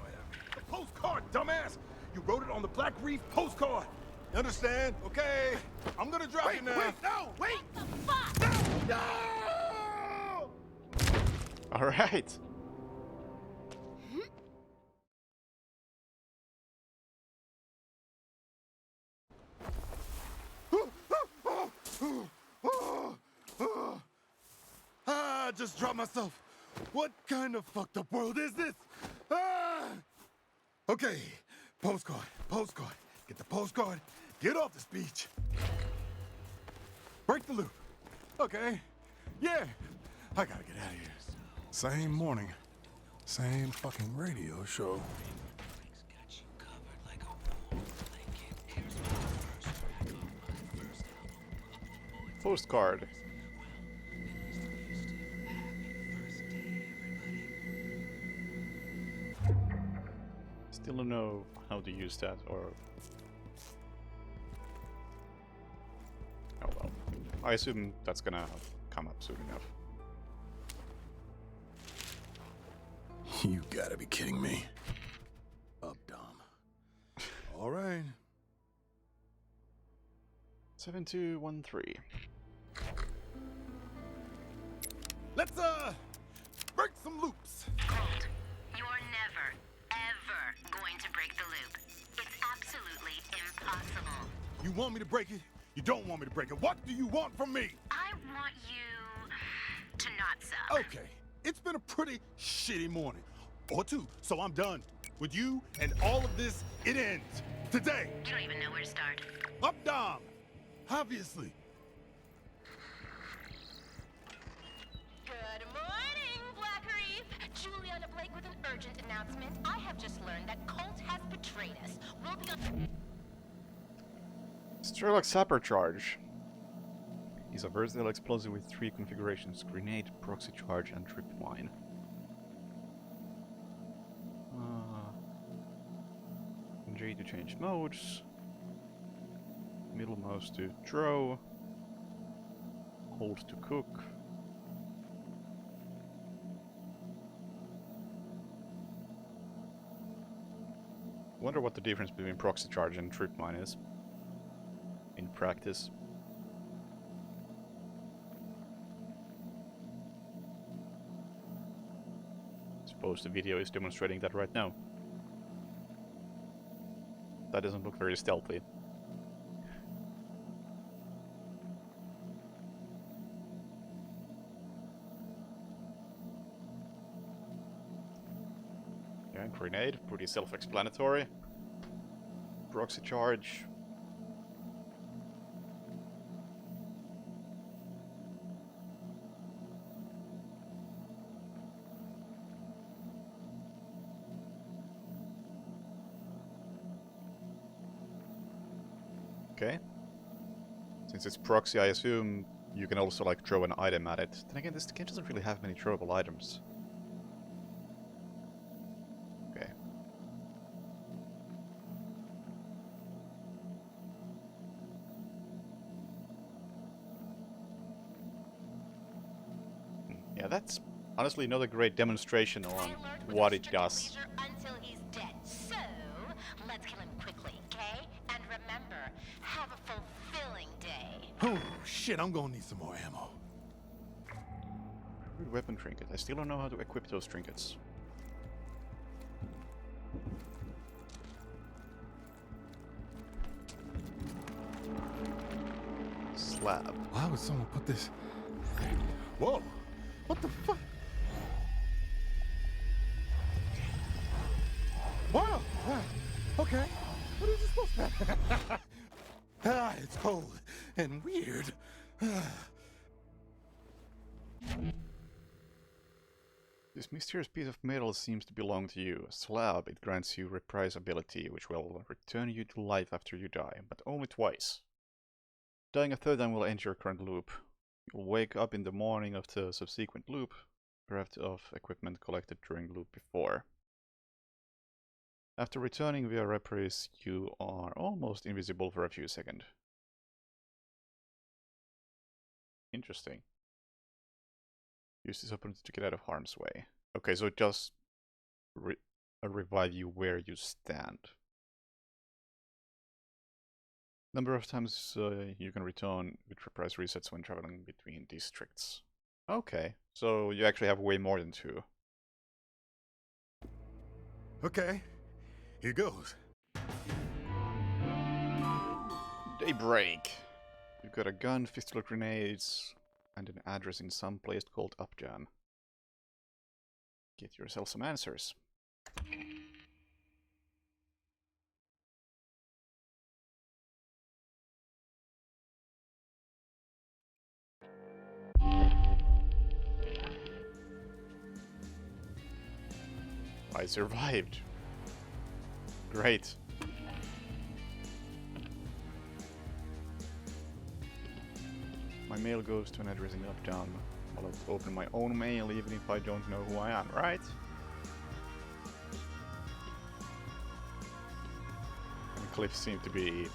S3: the postcard, dumbass! You wrote it on the Black Reef postcard. You understand? Okay. I'm gonna drop you now. Wait, no! Wait!
S5: What the fuck?
S3: No!
S1: All right.
S3: I just dropped myself. What kind of fucked up world is this? Okay, postcard. Get the postcard. Get off this beach. Break the loop. Okay. Yeah. I gotta get out of here. Same morning. Same fucking radio show.
S4: Got you covered like a warm blanket. Here's my first track on my first album.
S1: Postcard. Still don't know how to use that, or... Oh well. I assume that's gonna come up soon enough.
S3: You gotta be kidding me. Up, Dom. All right.
S1: 7213.
S3: Let's, break some loops.
S5: Colt, you're never, ever going to break the loop. It's absolutely impossible.
S3: You want me to break it? You don't want me to break it. What do you want from me?
S5: I want you to not suck.
S3: Okay, it's been a pretty shitty morning. Or two, so I'm done. With you and all of this, it ends. Today.
S5: You don't even know where to start.
S3: Up, Dom. Obviously.
S5: Good morning, Black Reef. Juliana Blake with an urgent announcement. I have just learned that Colt has betrayed us. We'll be on...
S1: Strelok Sapper Charge is a versatile explosive with 3 configurations: grenade, proxy charge, and tripwire. J to change modes, middle mouse to throw, hold to cook. Wonder what the difference between proxy charge and tripwire is in practice. Suppose the video is demonstrating that right now. That doesn't look very stealthy. Yeah, grenade, pretty self-explanatory. Proxy charge. Okay. Since it's proxy, I assume you can also like throw an item at it. Then again, this game doesn't really have many throwable items. Okay. Yeah, that's honestly not a great demonstration on what it does.
S5: Until he's dead. So, let's kill him quickly, okay? And remember, have a fulfilling day.
S3: Oh, shit, I'm gonna need some more ammo.
S1: Good weapon trinket. I still don't know how to equip those trinkets.
S3: would someone put this? Whoa! What the fuck? Wow! Okay. What is this supposed to be? It's cold and weird.
S1: This mysterious piece of metal seems to belong to you. A slab, it grants you reprise ability, which will return you to life after you die, but only twice. Dying a third time will end your current loop. You'll wake up in the morning of the subsequent loop, bereft of equipment collected during the loop before. After returning via reprise, you are almost invisible for a few seconds. Interesting. Use this opportunity to get out of harm's way. Okay, so it does revive you where you stand. Number of times you can return with reprise resets when traveling between districts. Okay, so you actually have way more than 2.
S3: Okay, here goes.
S1: Daybreak. You've got a gun, fistula grenades, and an address in some place called Uptown. Get yourself some answers. I survived. Great. My mail goes to an address in Uptown. I'll open my own mail even if I don't know who I am, right? And cliffs seem to be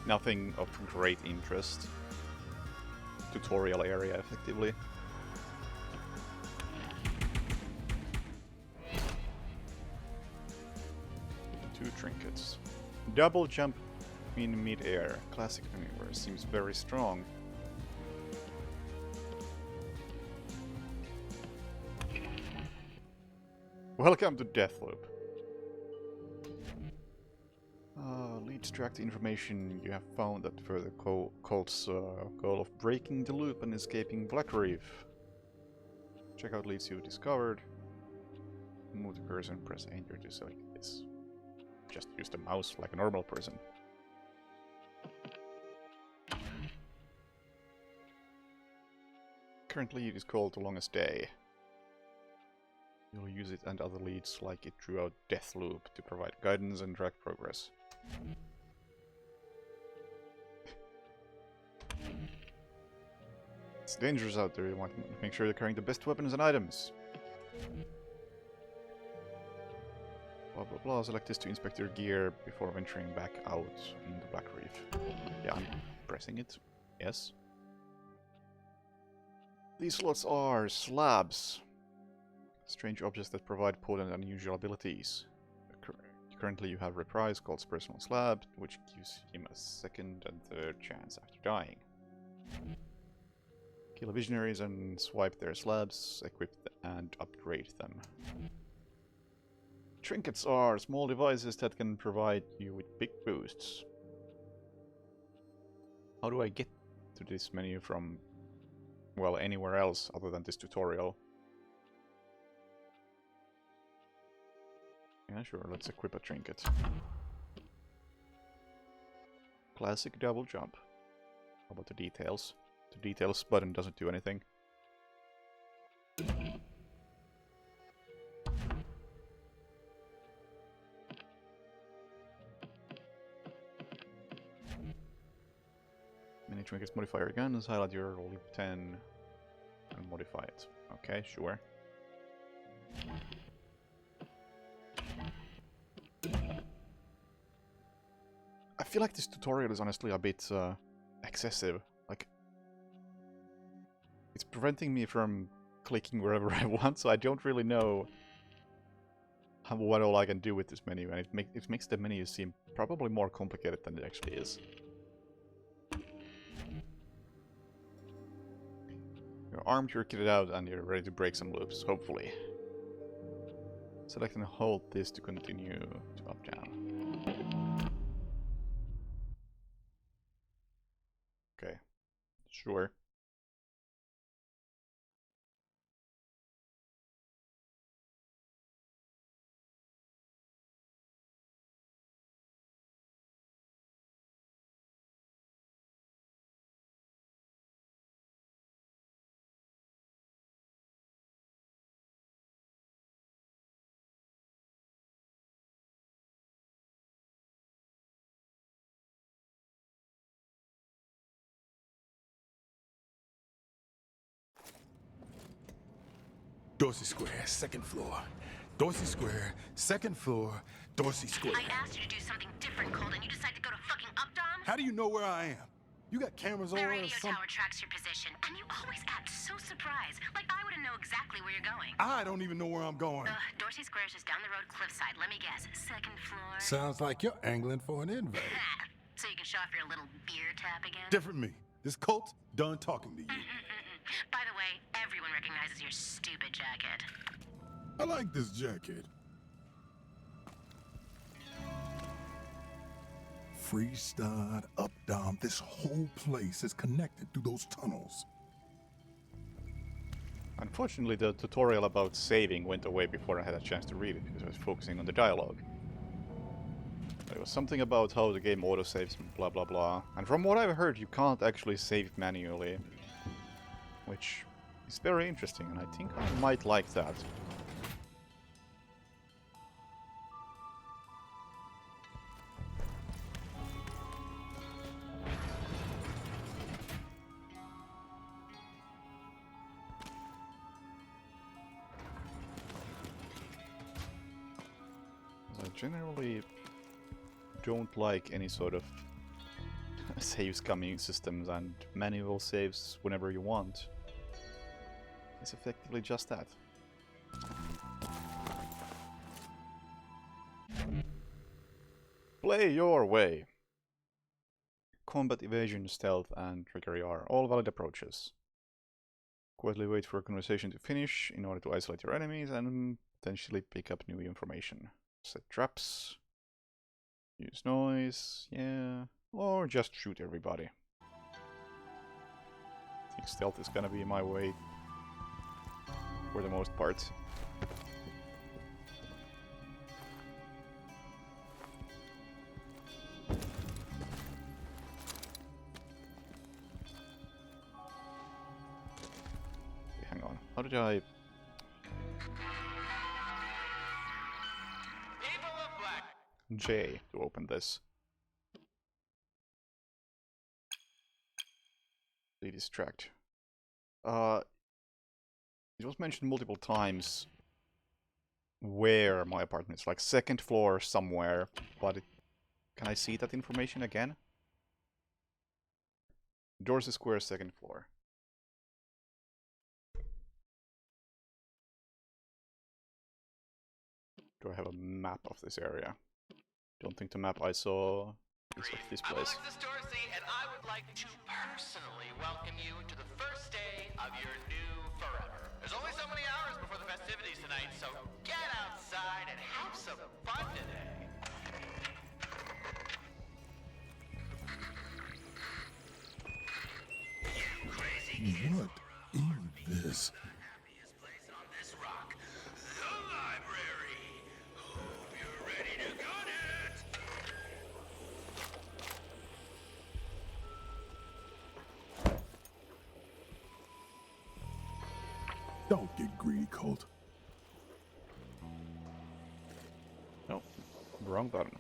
S1: nothing of great interest. Tutorial area, effectively. Two trinkets. Double jump in mid-air. Classic maneuver. Seems very strong. Welcome to Deathloop. Leads track the information you have found that further Colt's goal of breaking the loop and escaping Black Reef. Check out leads you've discovered. Move the cursor and press enter to select this. Just use the mouse like a normal person. Current lead is called The Longest Day. You'll use it and other leads like it throughout Deathloop to provide guidance and track progress. It's dangerous out there, you want to make sure you're carrying the best weapons and items. Blah blah blah, select this to inspect your gear before venturing back out in the Black Reef. Yeah, I'm pressing it. Yes. These slots are slabs. Strange objects that provide potent and unusual abilities. Currently you have Reprise, Colt's personal slab, which gives him a second and third chance after dying. Kill visionaries and swipe their slabs, equip and upgrade them. Trinkets are small devices that can provide you with big boosts. How do I get to this menu from, well, anywhere else other than this tutorial? Yeah, sure, let's equip a trinket. Classic double jump. How about the details? The details button doesn't do anything. Mini trinkets modify your guns, highlight your leap 10 and modify it. Okay, sure. I feel like this tutorial is honestly a bit excessive. Like, it's preventing me from clicking wherever I want, so I don't really know what all I can do with this menu, and it makes the menu seem probably more complicated than it actually is. You're armed, you're kitted out, and you're ready to break some loops, hopefully. Select and hold this to continue to up down. Sure.
S3: Dorsey Square, second floor. Dorsey Square, second floor, Dorsey Square.
S5: I asked you to do something different, Colt, and you decide to go to fucking Updom?
S3: How do you know where I am? You got cameras
S5: The
S3: over or
S5: radio
S3: something?
S5: tower tracks your position, and you always act so surprised. Like I wouldn't know exactly where you're going.
S3: I don't even know where I'm going.
S5: Dorsey Square's just down the road, cliffside. Let me guess, second floor?
S3: Sounds like you're angling for an invite.
S5: So you can show off your little beer tap again?
S3: Different me. This Colt done talking to you.
S5: By the way, everyone recognizes your stupid jacket.
S3: I like this jacket. Freestyle, up, down. This whole place is connected through those tunnels.
S1: Unfortunately, the tutorial about saving went away before I had a chance to read it, because I was focusing on the dialogue. But it was something about how the game autosaves and blah blah blah. And from what I've heard, you can't actually save manually. Which is very interesting, and I think I might like that. I generally don't like any sort of save scumming systems, and manual saves whenever you want. It's effectively just that. Play your way. Combat, evasion, stealth, and trickery are all valid approaches. Quietly wait for a conversation to finish in order to isolate your enemies and potentially pick up new information. Set traps. Use noise, yeah. Or just shoot everybody. I think stealth is gonna be my way for the most part. Hang on, how did I... J to open this. Distract. It was mentioned multiple times where my apartment is, like second floor somewhere, but can I see that information again? Dorsey Square, second floor. Do I have a map of this area? Don't think the map I saw is of this place.
S9: I'm Alexis Dorsey, and I would like to personally welcome you to the first day of your new forever. There's only so many hours before the festivities tonight, so get outside and have some fun today. You crazy kids.
S3: What is this?
S9: Happiest place on this rock, the library. Hope you're ready to gun it.
S3: Don't get greedy, Colt.
S1: No, wrong button.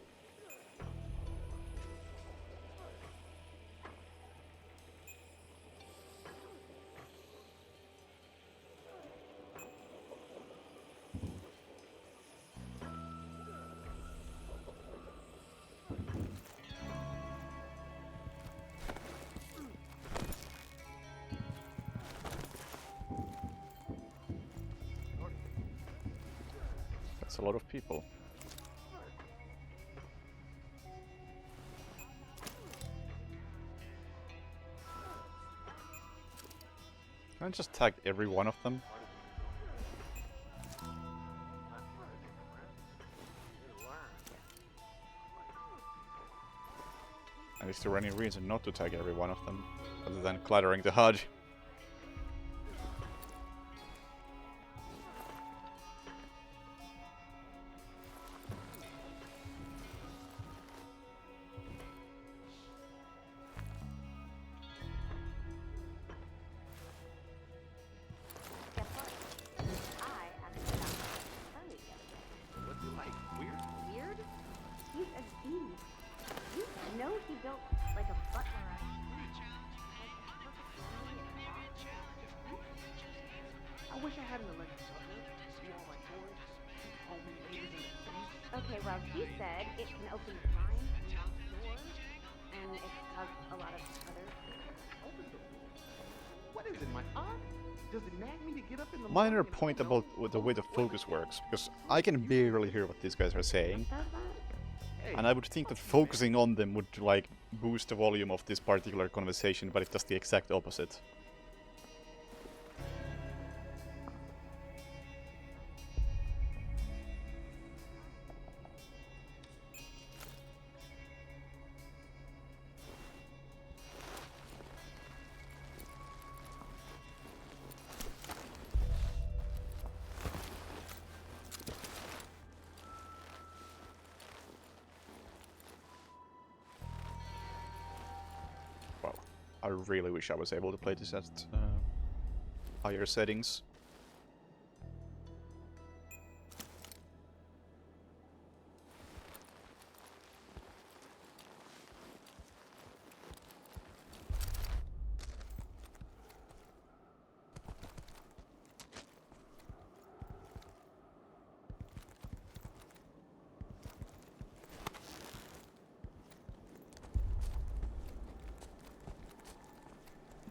S1: That's a lot of people. Can I just tag every one of them? And is there any reason not to tag every one of them, other than cluttering the HUD?
S5: Guess what? I actually found Charlie the other day.
S3: What's it like? Weird?
S5: Weird? He's a genius. You know he built like a butler out of wood.
S3: I wish I had an electric butler. See all my toys? All my neighbors in the streets.
S5: Okay, well, he said it can open blinds and lock doors, and it has a lot of other.
S3: Open the door. What is it, my arm? Does it nag me to get up in the
S1: Minor
S3: morning and
S1: point
S3: go,
S1: about the way the focus works, because I can barely hear what these guys are saying,
S5: Does that?
S3: Hey,
S1: and I would think that focusing on them would like boost the volume of this particular conversation, but it does the exact opposite. Wow, I really wish I was able to play this at higher settings.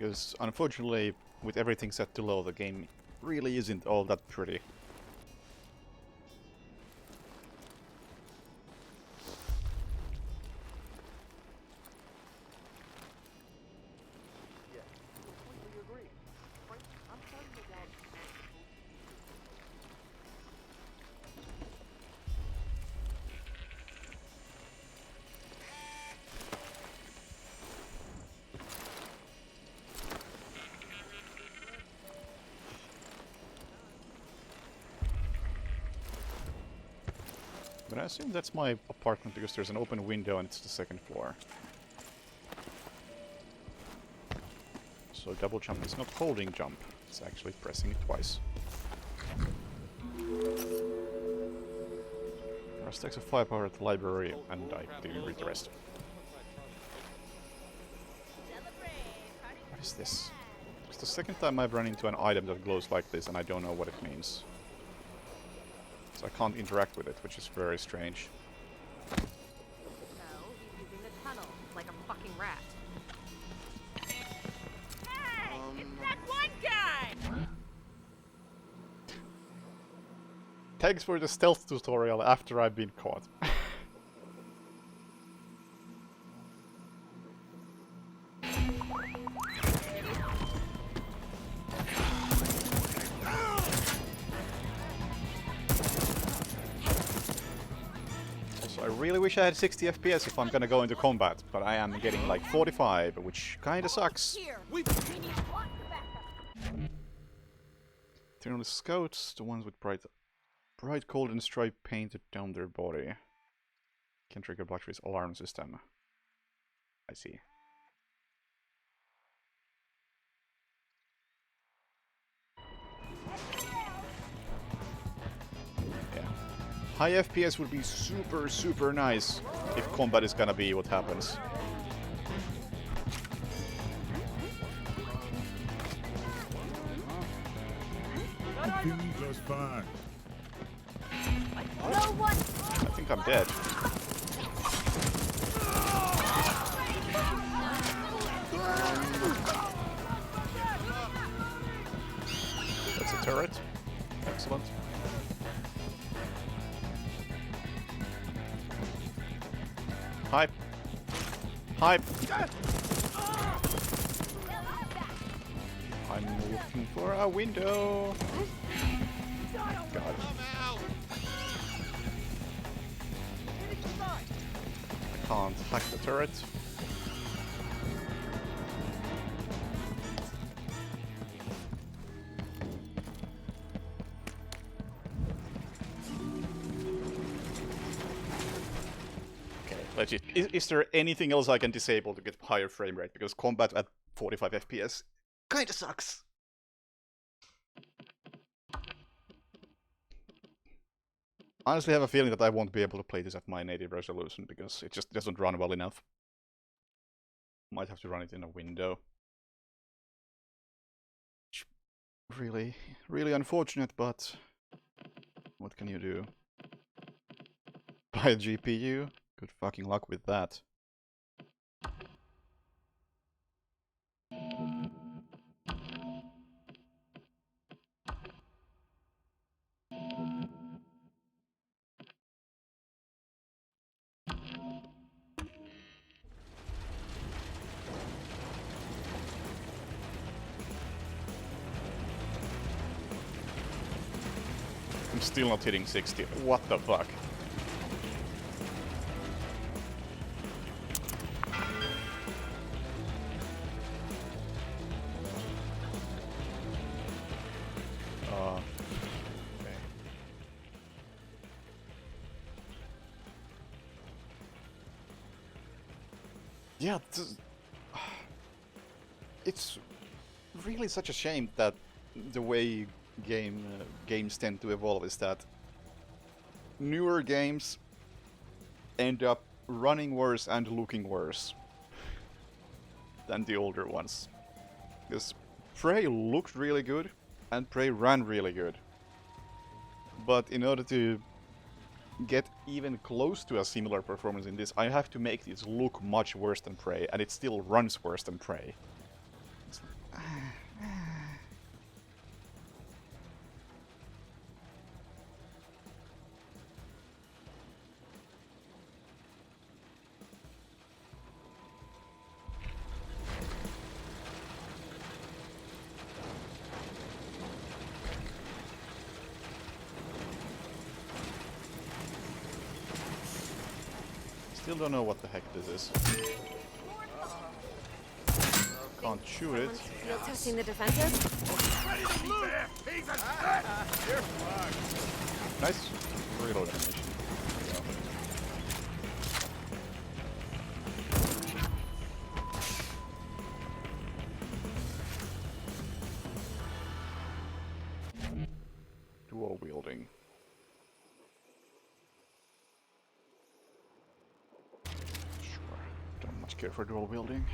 S1: Because unfortunately, with everything set to low, the game really isn't all that pretty.
S3: Yeah, completely agree. Frank, I'm starting to doubt
S1: But I assume that's my apartment because there's an open window and it's the second floor. So double jump is not holding jump, it's actually pressing it twice. There are stacks of firepower at the library and I didn't read the rest. What is this? It's the second time I've run into an item that glows like this and I don't know what it means. So I can't interact with it, which is very strange.
S2: No, he's using the tunnel like a fucking rat. Hey! It's that one guy!
S1: Thanks for the stealth tutorial after I've been caught. I really wish I had 60 FPS if I'm gonna go into combat, but I am getting like 45, which kinda sucks. Turn on the scouts, the ones with bright golden stripe painted down their body. Can trigger Blacktree alarm system. I see. High FPS would be super nice if combat is gonna be what happens.
S3: just fine.
S1: I think I'm dead. That's a turret. Excellent. Hype. Hype. I'm looking for a window. God. I can't hack the turret. legit. Is there anything else I can disable to get higher frame rate? Because combat at 45 FPS kinda sucks. Honestly, I have a feeling that I won't be able to play this at my native resolution because it just doesn't run well enough. Might have to run it in a window. Really, really unfortunate, but what can you do? Buy a GPU? Good fucking luck with that. I'm still not hitting 60. What the fuck? Okay. Yeah, it's really such a shame that the way games tend to evolve is that newer games end up running worse and looking worse than the older ones. Because Prey looked really good and Prey ran really good. But in order to get even close to a similar performance in this, I have to make this look much worse than Prey, and it still runs worse than Prey. Still don't know what the heck this is. Can't shoot it.
S10: Field testing the defenses?
S1: Nice reload animation. Dual wielding. Sure. Don't much care for dual wielding.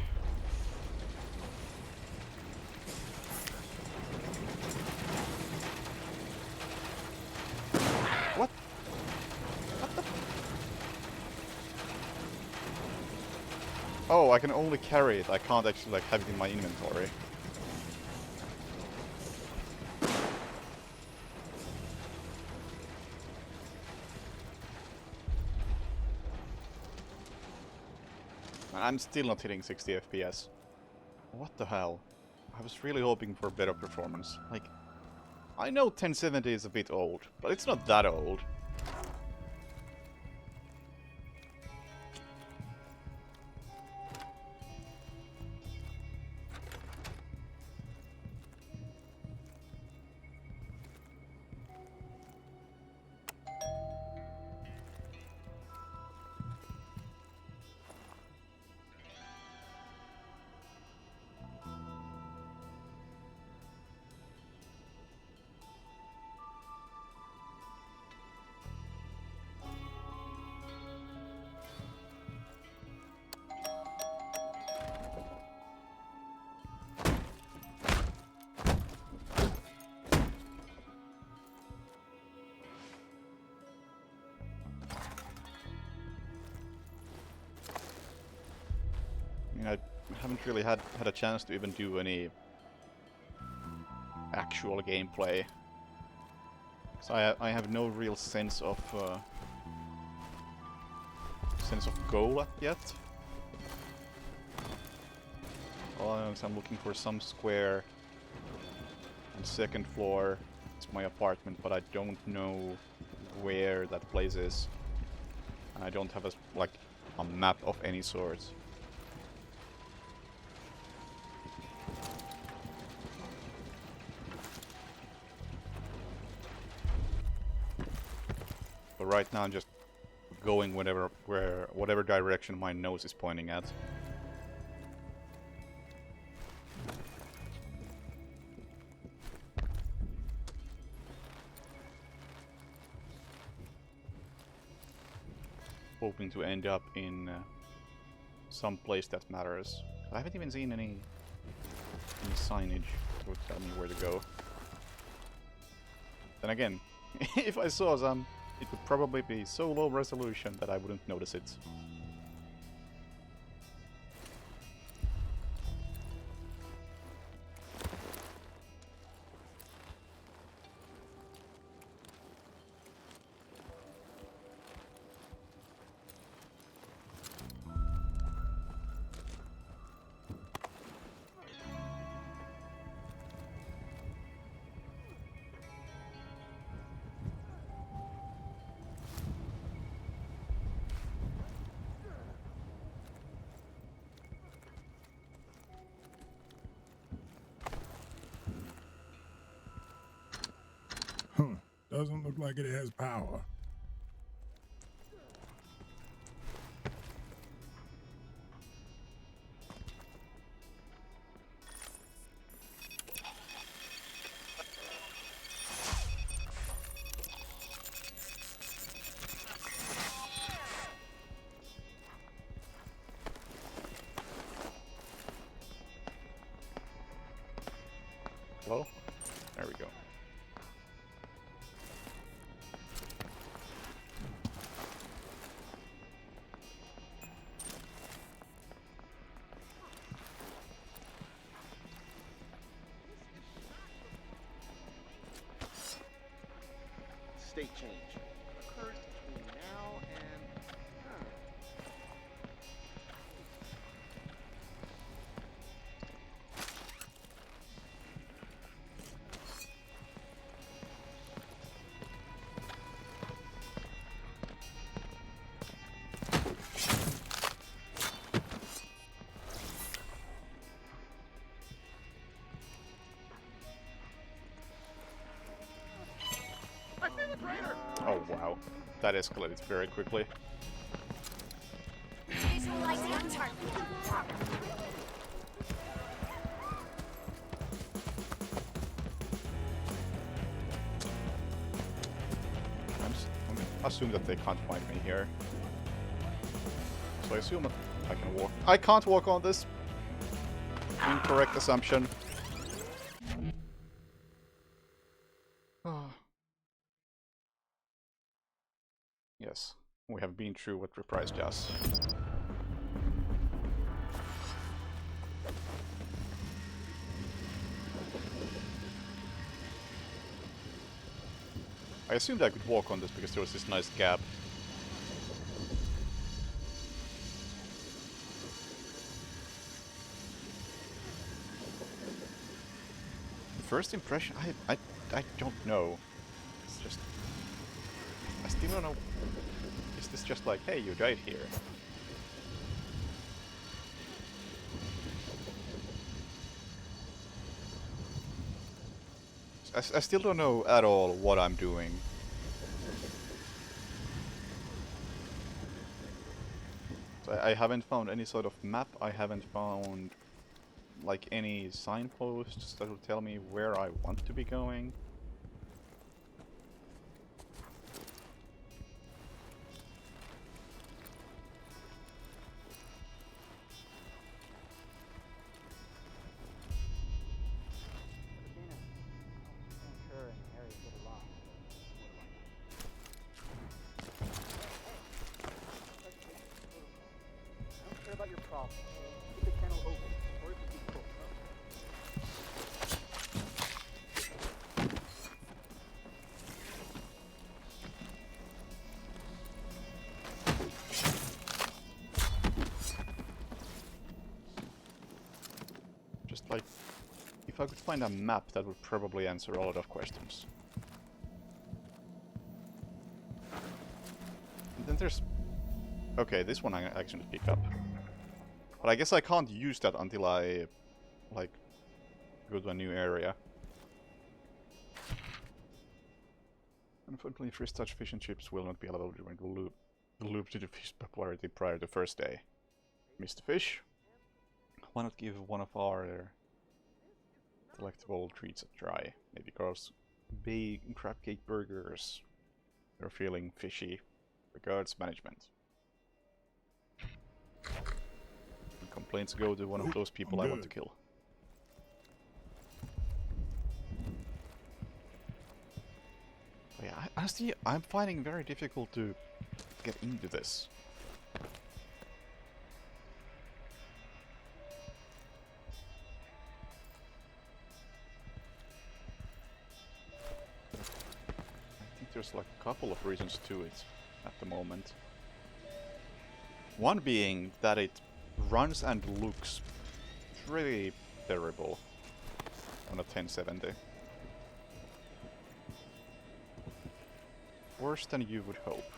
S1: What? What the? Oh, I can only carry it. I can't actually like have it in my inventory. I'm still not hitting 60 FPS. What the hell? I was really hoping for better performance. Like, I know 1070 is a bit old, but it's not that old. I haven't really had a chance to even do any actual gameplay. So I have no real sense of goal yet. All I'm looking for some square on second floor. It's my apartment, but I don't know where that place is. And I don't have a map of any sort. But right now I'm just going whatever direction my nose is pointing at. Hoping to end up in some place that matters. I haven't even seen any signage that would tell me where to go. Then again, if I saw some, it would probably be so low resolution that I wouldn't notice it.
S10: Doesn't look like it has power.
S1: Hello? There we go.
S3: State change occurs between now and...
S1: Oh wow, that escalated very quickly.
S5: Visualizing a target.
S1: I assume that they can't find me here. So I assume that I can walk. I can't walk on this. Incorrect assumption. Yes, we have been through what Reprise does. I assumed I could walk on this because there was this nice gap. First impression, I don't know. It's just... I still don't know. Is this just like, hey, you died here? I still don't know at all what I'm doing. So I haven't found any sort of map, I haven't found like any signposts that will tell me where I want to be going.
S6: About your problem. Keep the kennel open, or it could be cooked.
S1: Just like, if I could find a map, that would probably answer a lot of questions. And then there's... Okay, this one I actually pick up. But I guess I can't use that until I, like, go to a new area. Unfortunately, fresh touch fish and chips will not be allowed during the loop. loop to the fish popularity prior to first day. Mr. Fish, why not give one of our delectable treats a try? Maybe Carl's big crab cake burgers. You're feeling fishy. Regards, management. And complaints go to one of those people I want to kill. But yeah, honestly, I'm finding it very difficult to get into this. I think there's like a couple of reasons to it at the moment. One being that it runs and looks pretty terrible on a 1070. Worse than you would hope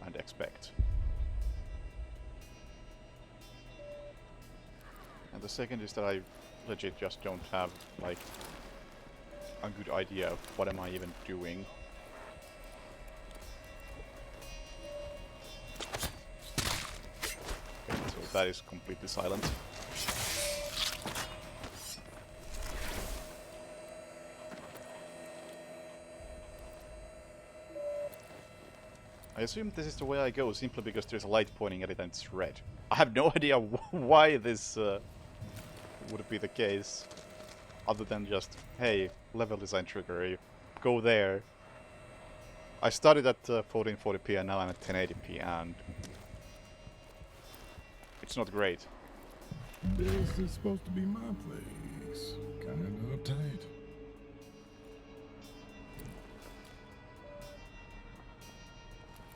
S1: and expect. And the second is that I legit just don't have like a good idea of what am I even doing. Okay, so that is completely silent. I assume this is the way I go simply because there's a light pointing at it and it's red. I have no idea why this would be the case, other than just, hey, level design trigger, you go there. I started at 1440p and now I'm at 1080p and it's not great.
S10: This is supposed to be my place. Kinda uptight.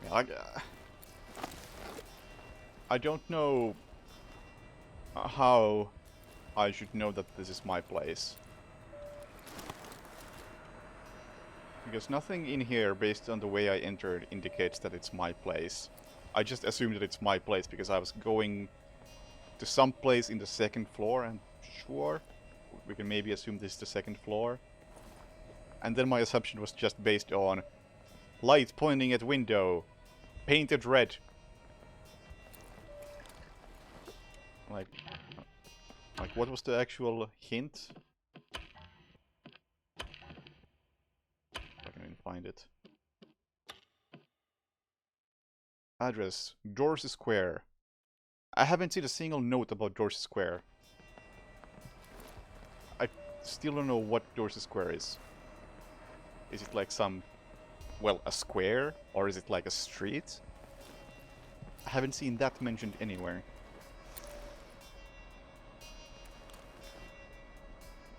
S1: Yeah, I don't know how I should know that this is my place. Because nothing in here, based on the way I entered, indicates that it's my place. I just assumed that it's my place because I was going to some place in the second floor, and sure, we can maybe assume this is the second floor. And then my assumption was just based on light pointing at window, painted red. Like what was the actual hint? I can even find it. Address, Dorsey Square. I haven't seen a single note about Dorsey Square. I still don't know what Dorsey Square is. Is it like some, well, a square? Or is it like a street? I haven't seen that mentioned anywhere.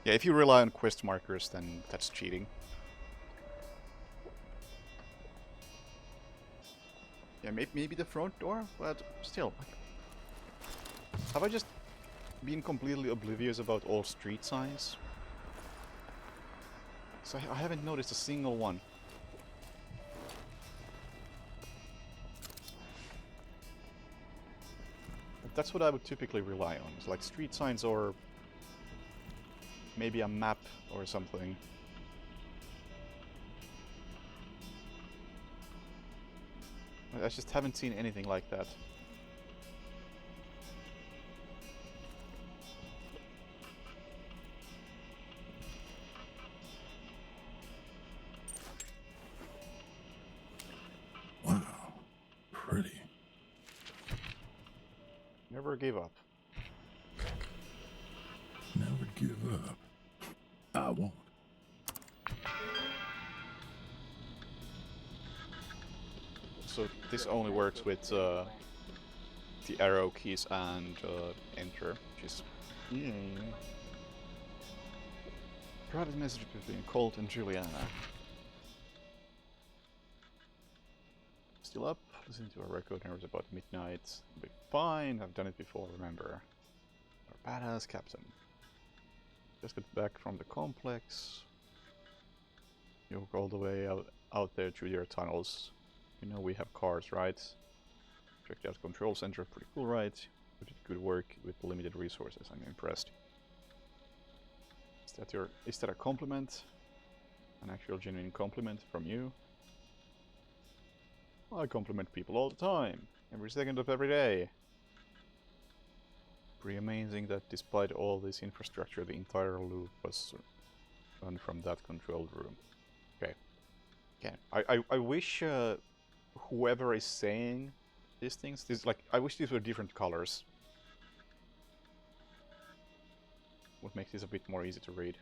S1: Yeah, if you rely on quest markers, then that's cheating. Yeah, maybe the front door, but still. Have I just been completely oblivious about all street signs? So I haven't noticed a single one. But that's what I would typically rely on. It's like street signs or maybe a map or something. I just haven't seen anything like that.
S10: Wow. Pretty.
S1: Never give up.
S10: Never give up. I won't.
S1: So this only works with the arrow keys and enter, which is private message between Colt and Juliana. Still up, listening to a record and it was about midnight. I'll be fine, I've done it before, remember. Our badass captain. Just got back from the complex. You walk all the way out there through your tunnels. You know we have cars, right? Checked out control center, pretty cool, right? You did good work with limited resources, I'm impressed. Is that a compliment? An actual genuine compliment from you? I compliment people all the time, every second of every day. Pretty amazing that despite all this infrastructure, the entire loop was run from that control room. Okay. I wish whoever is saying these things, I wish these were different colors. Would make this a bit more easy to read.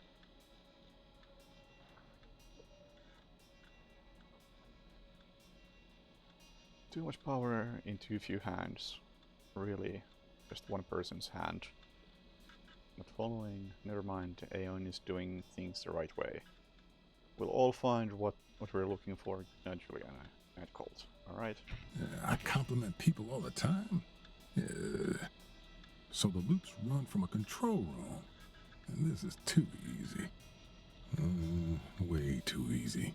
S1: Too much power in too few hands. Really, just one person's hand. Not following, never mind, Aeon is doing things the right way. We'll all find what we're looking for, Juliana and Colt. Alright?
S10: I compliment people all the time. So the loops run from a control room. And this is too easy. Way too easy.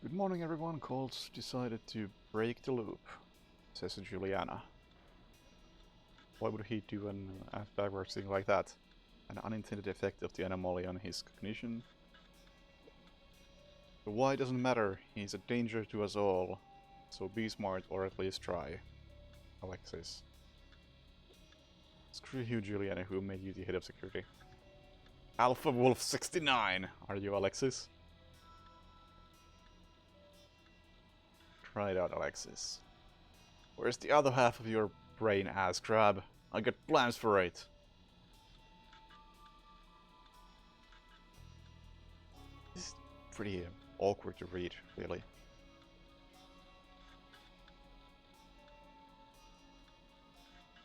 S1: Good morning, everyone. Colt decided to break the loop, says Juliana. Why would he do an backwards thing like that? An unintended effect of the anomaly on his cognition? The why doesn't matter. He's a danger to us all. So be smart, or at least try. Alexis. Screw you, Juliana, who made you the head of security. Alpha Wolf 69! Are you Alexis? Try it out, Alexis. Where's the other half of your brain, ass crab? I got plans for it. This is pretty awkward to read, really.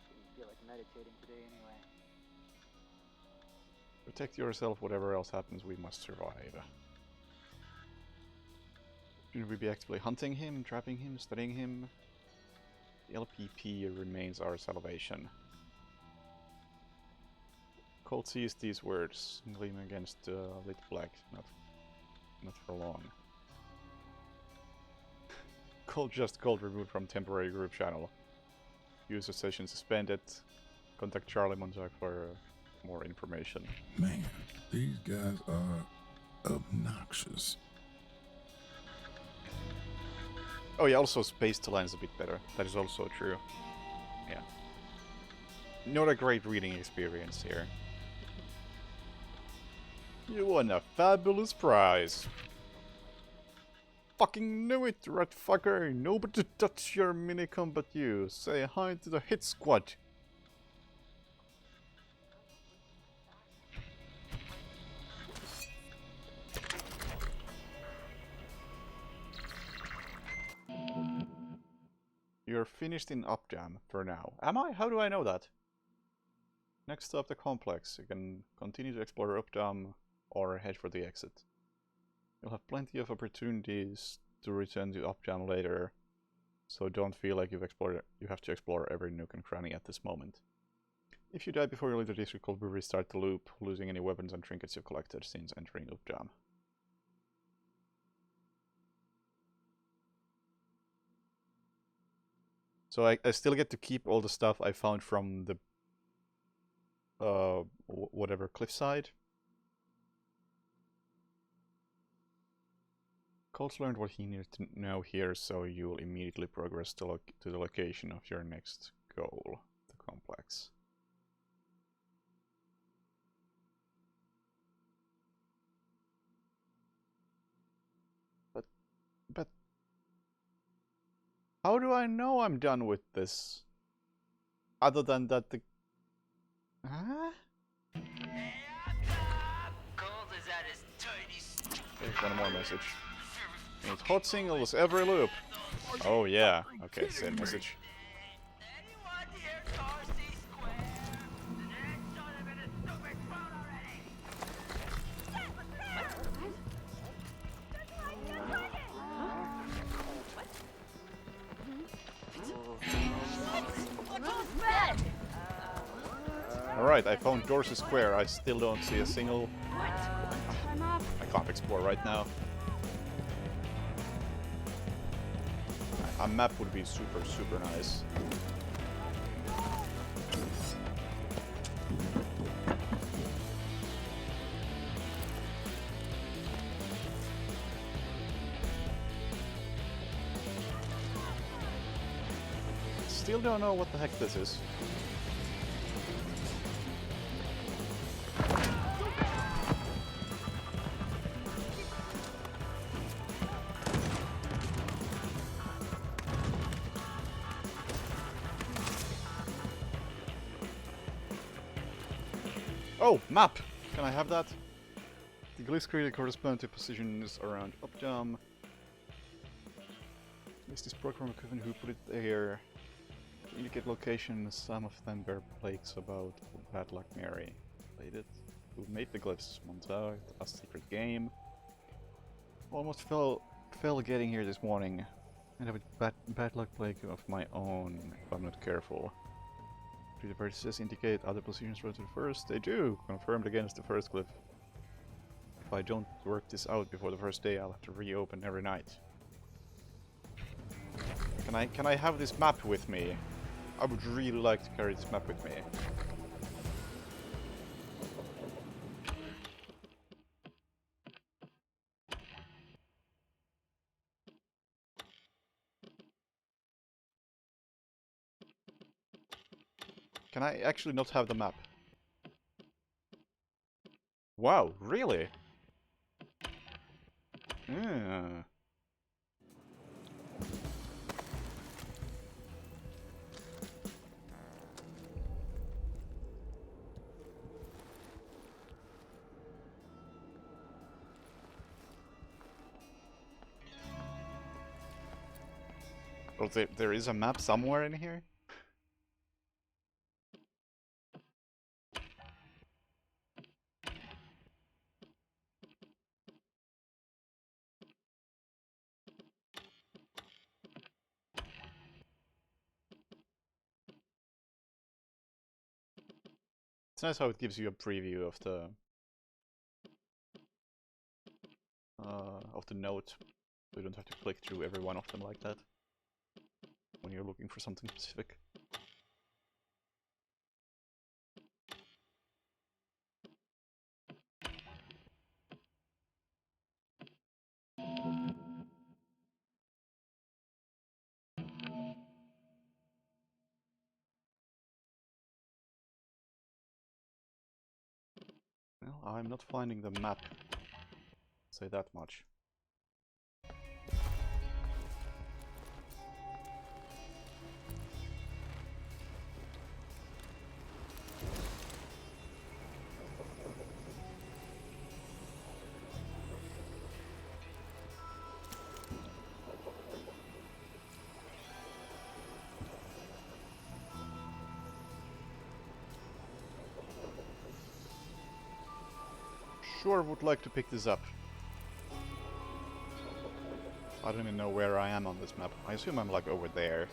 S6: Didn't feel like meditating today anyway.
S1: Protect yourself, whatever else happens, we must survive. Shouldn't we be actively hunting him, trapping him, studying him? The LPP remains our salvation. Colt sees these words, gleam against lit black, not for long. Colt removed from temporary group channel. User session suspended. Contact Charlie Montag for more information.
S10: Man, these guys are obnoxious.
S1: Oh yeah, also space to land is a bit better. That is also true. Yeah. Not a great reading experience here. You won a fabulous prize. Fucking knew it, rat fucker. Nobody to touch your minicom but you. Say hi to the hit squad. You're finished in Upjam for now. Am I? How do I know that? Next stop, the complex. You can continue to explore Upjam or head for the exit. You'll have plenty of opportunities to return to Upjam later, so don't feel like you have to explore every nook and cranny at this moment. If you die before you leave the district, Colt will restart the loop, losing any weapons and trinkets you've collected since entering Upjam. So I still get to keep all the stuff I found from the whatever cliffside. Colt learned what he needed to know here, so you will immediately progress to the location of your next goal, the complex. But how do I know I'm done with this? Other than that the... Huh? There's one more message. Need hot singles every loop. Oh yeah. Okay, same message. Alright, I found Dorsey Square. I still don't see a single... I can't explore right now. A map would be super, super nice. still don't know what the heck this is. Oh, map! Can I have that? The glyphs created correspond to positions around Opdam. Is this program equipment who put it there? To indicate locations, some of them bear plaques about bad luck Mary. Played it. Who made the glyphs? Montauk, a secret game. Almost fell getting here this morning. And have a bad luck plague of my own if I'm not careful. Do the vertices indicate other positions relative to the first? They do! Confirmed against the first glyph. If I don't work this out before the first day, I'll have to reopen every night. Can I have this map with me? I would really like to carry this map with me. Can I actually not have the map? Wow, really? Hmm. Well, there is a map somewhere in here? It's nice how it gives you a preview of the note. So you don't have to click through every one of them like that when you're looking for something specific. Well, I'm not finding the map. Say that much. Sure would like to pick this up. I don't even know where I am on this map. I assume I'm like over there.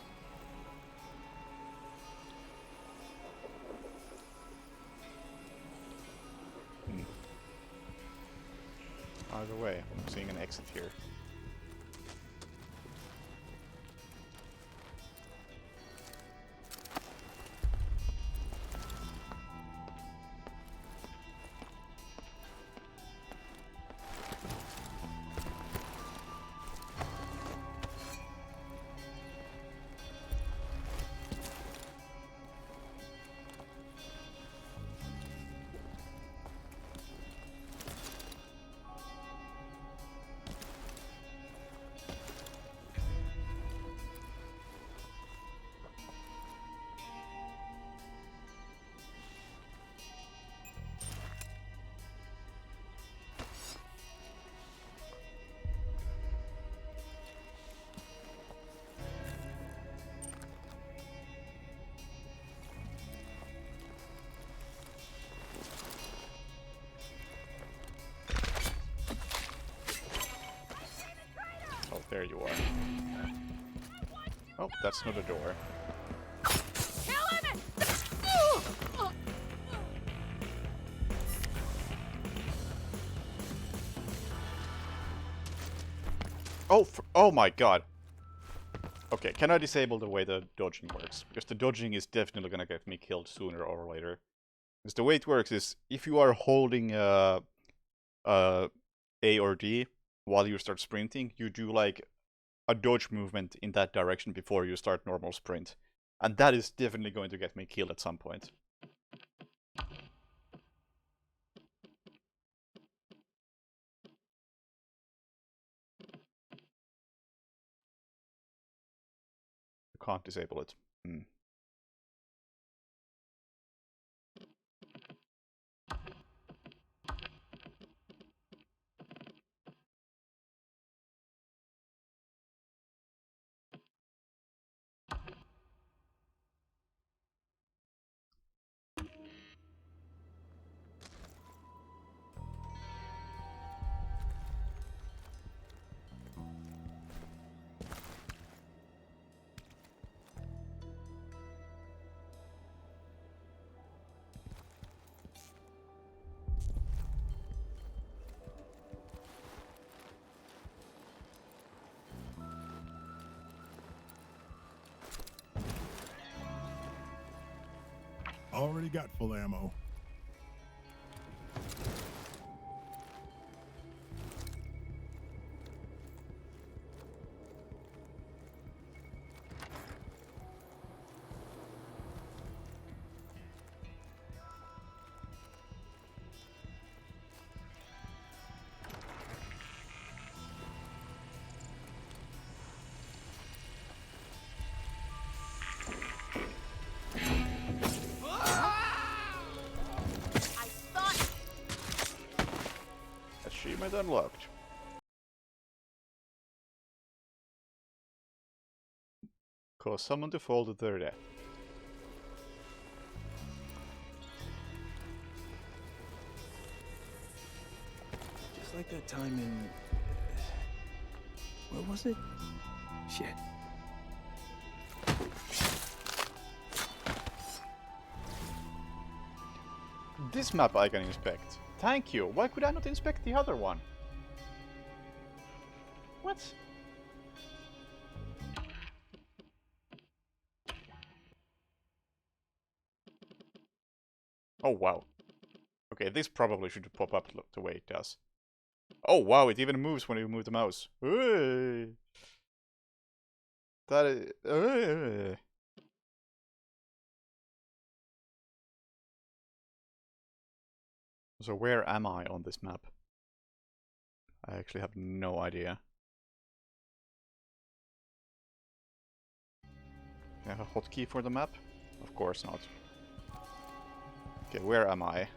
S1: Either way, I'm seeing an exit here. Oh, there you are. Oh, that's not a door. Oh, oh my god. Okay, can I disable the way the dodging works? Because the dodging is definitely gonna get me killed sooner or later. Because the way it works is, if you are holding A or D while you start sprinting, you do like a dodge movement in that direction before you start normal sprint. And that is definitely going to get me killed at some point. You can't disable it.
S10: Already got full ammo.
S1: Achievement unlocked. Cause someone to fall to their death.
S7: Just like that time in... Where was it? Shit.
S1: This map I can inspect. Thank you. Why could I not inspect the other one? What? Oh wow. Okay, this probably should pop up the way it does. Oh wow, it even moves when you move the mouse. Hey. That is... So where am I on this map? I actually have no idea. I have a hotkey for the map? Of course not. Okay, where am I?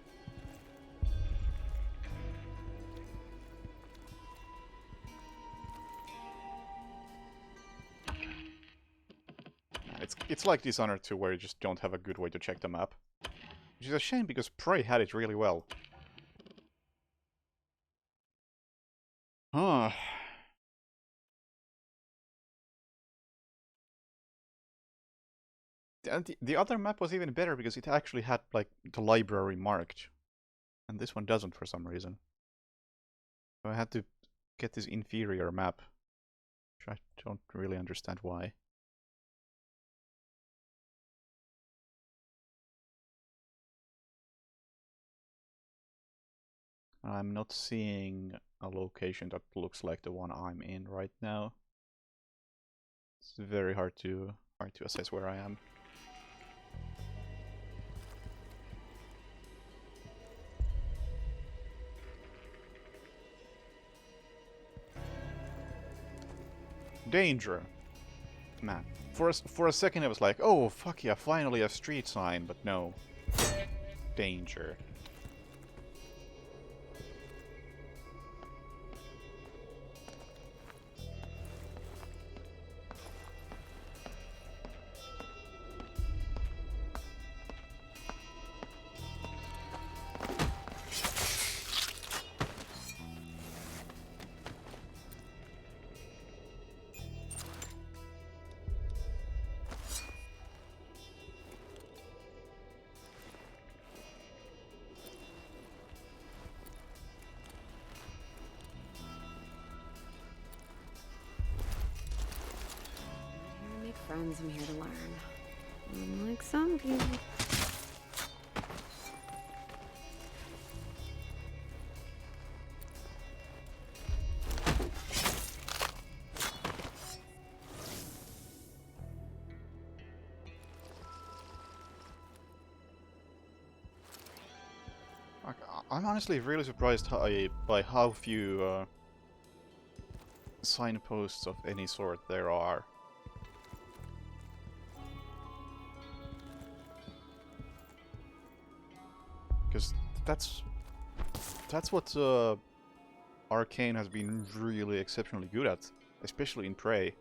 S1: It's like Dishonored 2 where you just don't have a good way to check the map. Which is a shame because Prey had it really well. Huh. And the other map was even better because it actually had like the library marked. And this one doesn't for some reason. So I had to get this inferior map. Which I don't really understand why. I'm not seeing a location that looks like the one I'm in right now. It's very hard to assess where I am. Danger. Man, for a second I was like, oh fuck yeah, finally a street sign, but no. Danger.
S11: Friends, I'm here to learn. Unlike some people.
S1: I'm honestly really surprised by how few signposts of any sort there are. Because that's what Arcane has been really exceptionally good at, especially in Prey.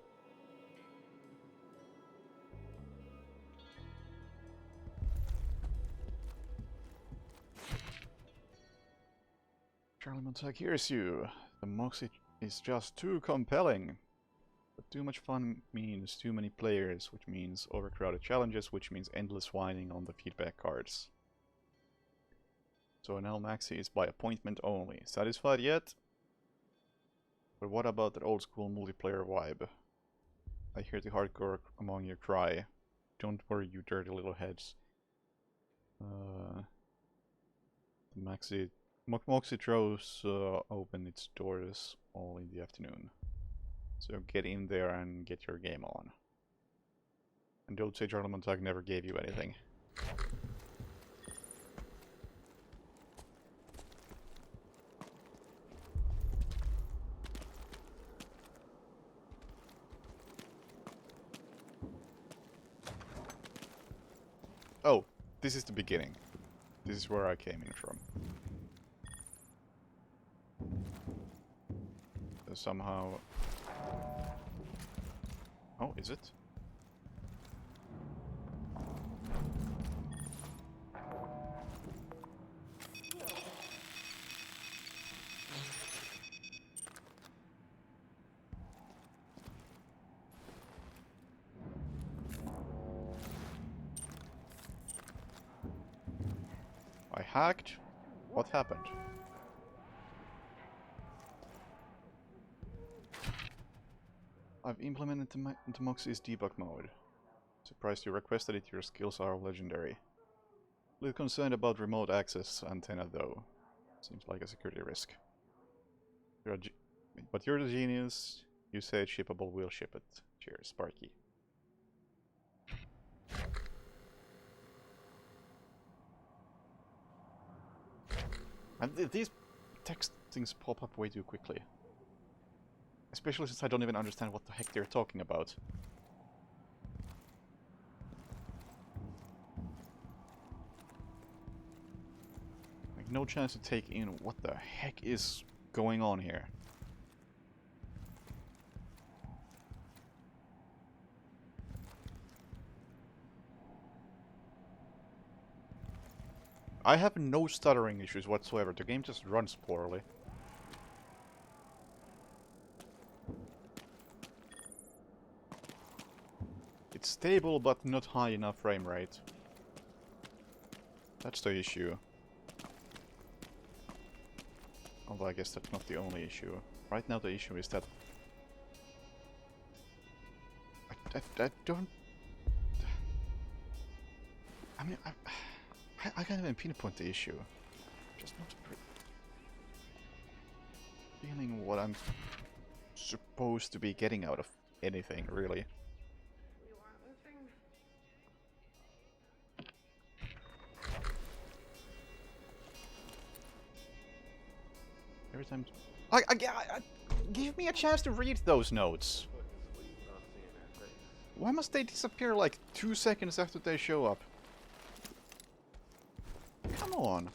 S1: Charlie Montag hears you. The Moxie is just too compelling. But too much fun means too many players, which means overcrowded challenges, which means endless whining on the feedback cards. So now Maxi is by appointment only. Satisfied yet? But what about that old school multiplayer vibe? I hear the hardcore among you cry. Don't worry, you dirty little heads. The Moxie throws open its doors all in the afternoon. So get in there and get your game on. And don't say Charlie Montag never gave you anything. Oh, this is the beginning. This is where I came in from. So somehow... Oh, is it? I hacked? What happened? I've implemented the Moxie's debug mode. Surprised you requested it, your skills are legendary. A little concerned about remote access antenna though. Seems like a security risk. But you're the genius. You say it's shippable, we'll ship it. Cheers, Sparky. And these text things pop up way too quickly. Especially since I don't even understand what the heck they're talking about. Like, no chance to take in what the heck is going on here. I have no stuttering issues whatsoever. The game just runs poorly. It's stable, but not high enough frame rate. That's the issue. Although I guess that's not the only issue. Right now the issue is that... I don't... I mean, I can't even pinpoint the issue. Just not feeling what I'm supposed to be getting out of anything, really. Every time... give me a chance to read those notes! Why must they disappear like 2 seconds after they show up? Come on!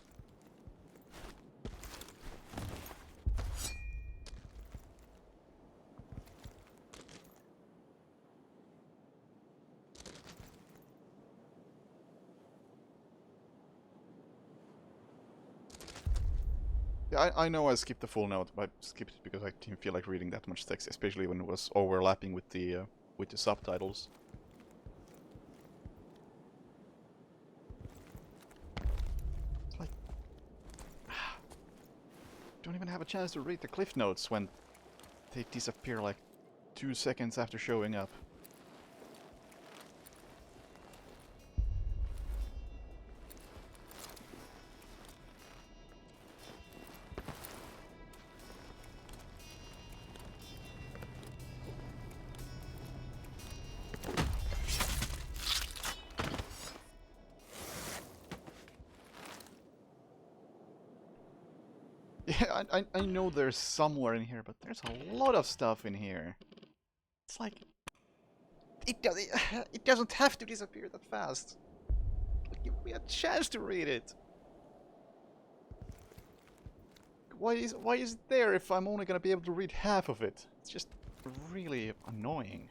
S1: Yeah, I know I skipped the full note, but I skipped it because I didn't feel like reading that much text, especially when it was overlapping with the subtitles. It's like... don't even have a chance to read the cliff notes when they disappear like 2 seconds after showing up. Yeah, I know there's somewhere in here, but there's a lot of stuff in here. It's like it doesn't have to disappear that fast. Give me a chance to read it. Why is it there if I'm only gonna be able to read half of it? It's just really annoying.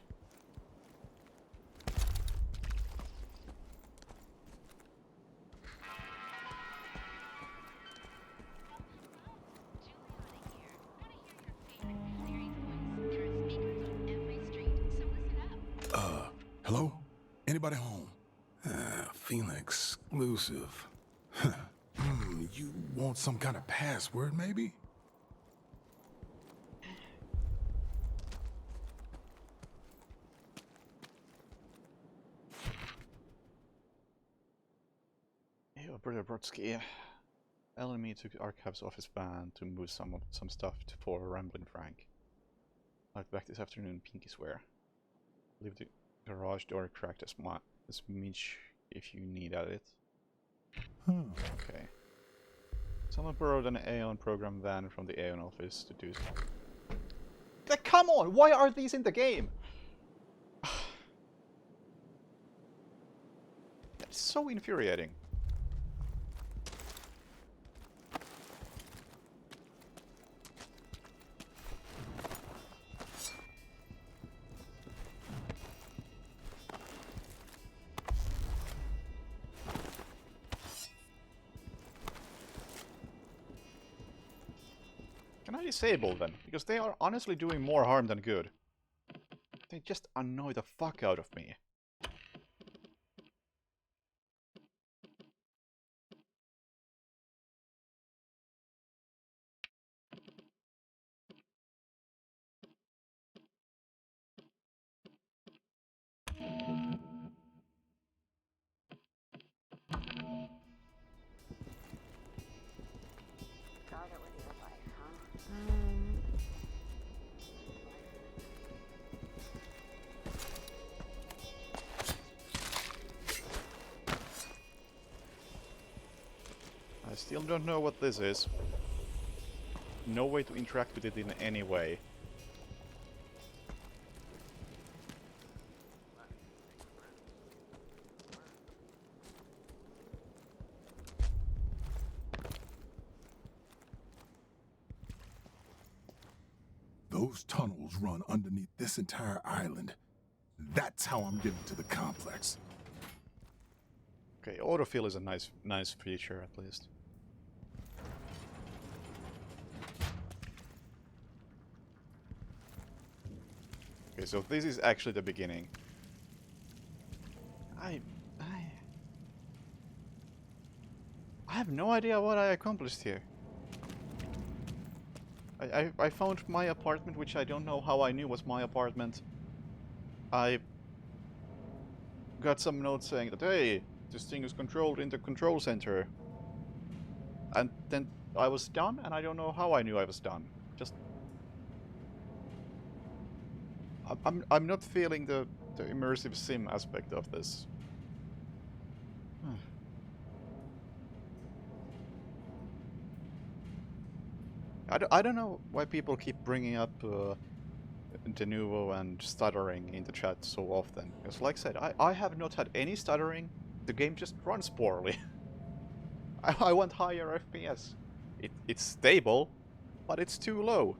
S10: Hello? Anybody home? Feeling exclusive. You want some kind of password, maybe?
S1: Hey, Brother Brodsky. Ellen me took Archives office van to move some stuff for Ramblin' Frank. I'll be back this afternoon, pinky swear. Leave the garage door cracked as much if you need at it. Okay. Someone borrowed an Aeon program van from the Aeon office to do so. Come on! Why are these in the game? That's so infuriating. Can I disable them? Because they are honestly doing more harm than good. They just annoy the fuck out of me. I still don't know what this is. No way to interact with it in any way.
S10: Those tunnels run underneath this entire island. That's how I'm getting to the complex.
S1: Okay, autofill is a nice feature at least. Okay, so this is actually the beginning. I have no idea what I accomplished here. I found my apartment, which I don't know how I knew was my apartment. I got some notes saying that, hey, this thing is controlled in the control center. And then I was done, and I don't know how I knew I was done. Just... I'm not feeling the immersive sim aspect of this. I don't know why people keep bringing up de novo and stuttering in the chat so often. Because like I said, I have not had any stuttering. The game just runs poorly. I want higher FPS. It's stable, but it's too low.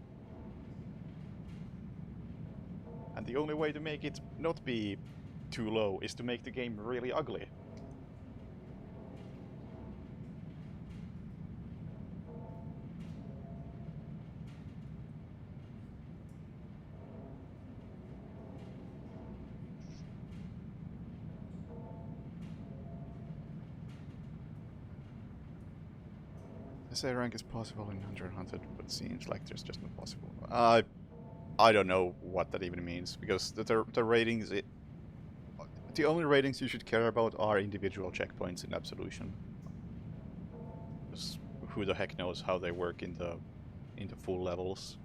S1: And the only way to make it not be too low is to make the game really ugly. SA rank is possible in Hunter x Hunter, but seems like there's just no possible. I don't know what that even means, because the ratings... the only ratings you should care about are individual checkpoints in Absolution. Because who the heck knows how they work in the full levels.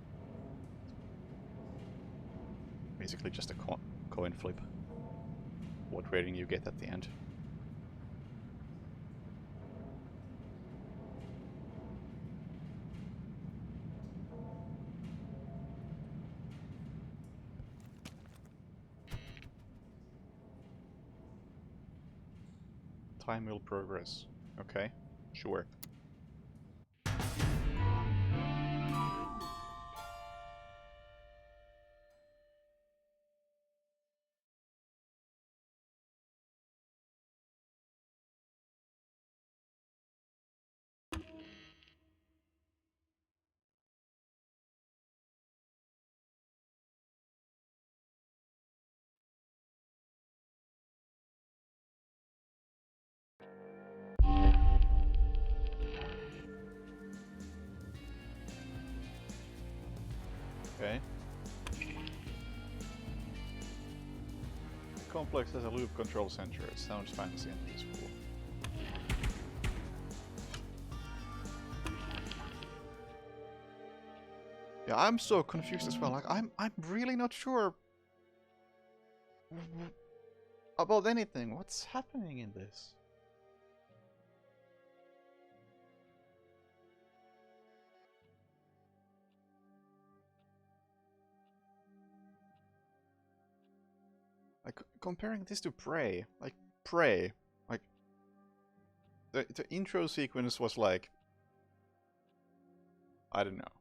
S1: Basically just a coin flip. What rating you get at the end. time will progress. Okay, sure. Okay. The complex has a loop control center. It sounds fancy and peaceful. Yeah, I'm so confused as well. Like, I'm really not sure about anything. What's happening in this? Like, comparing this to Prey, like, the intro sequence was like, I don't know,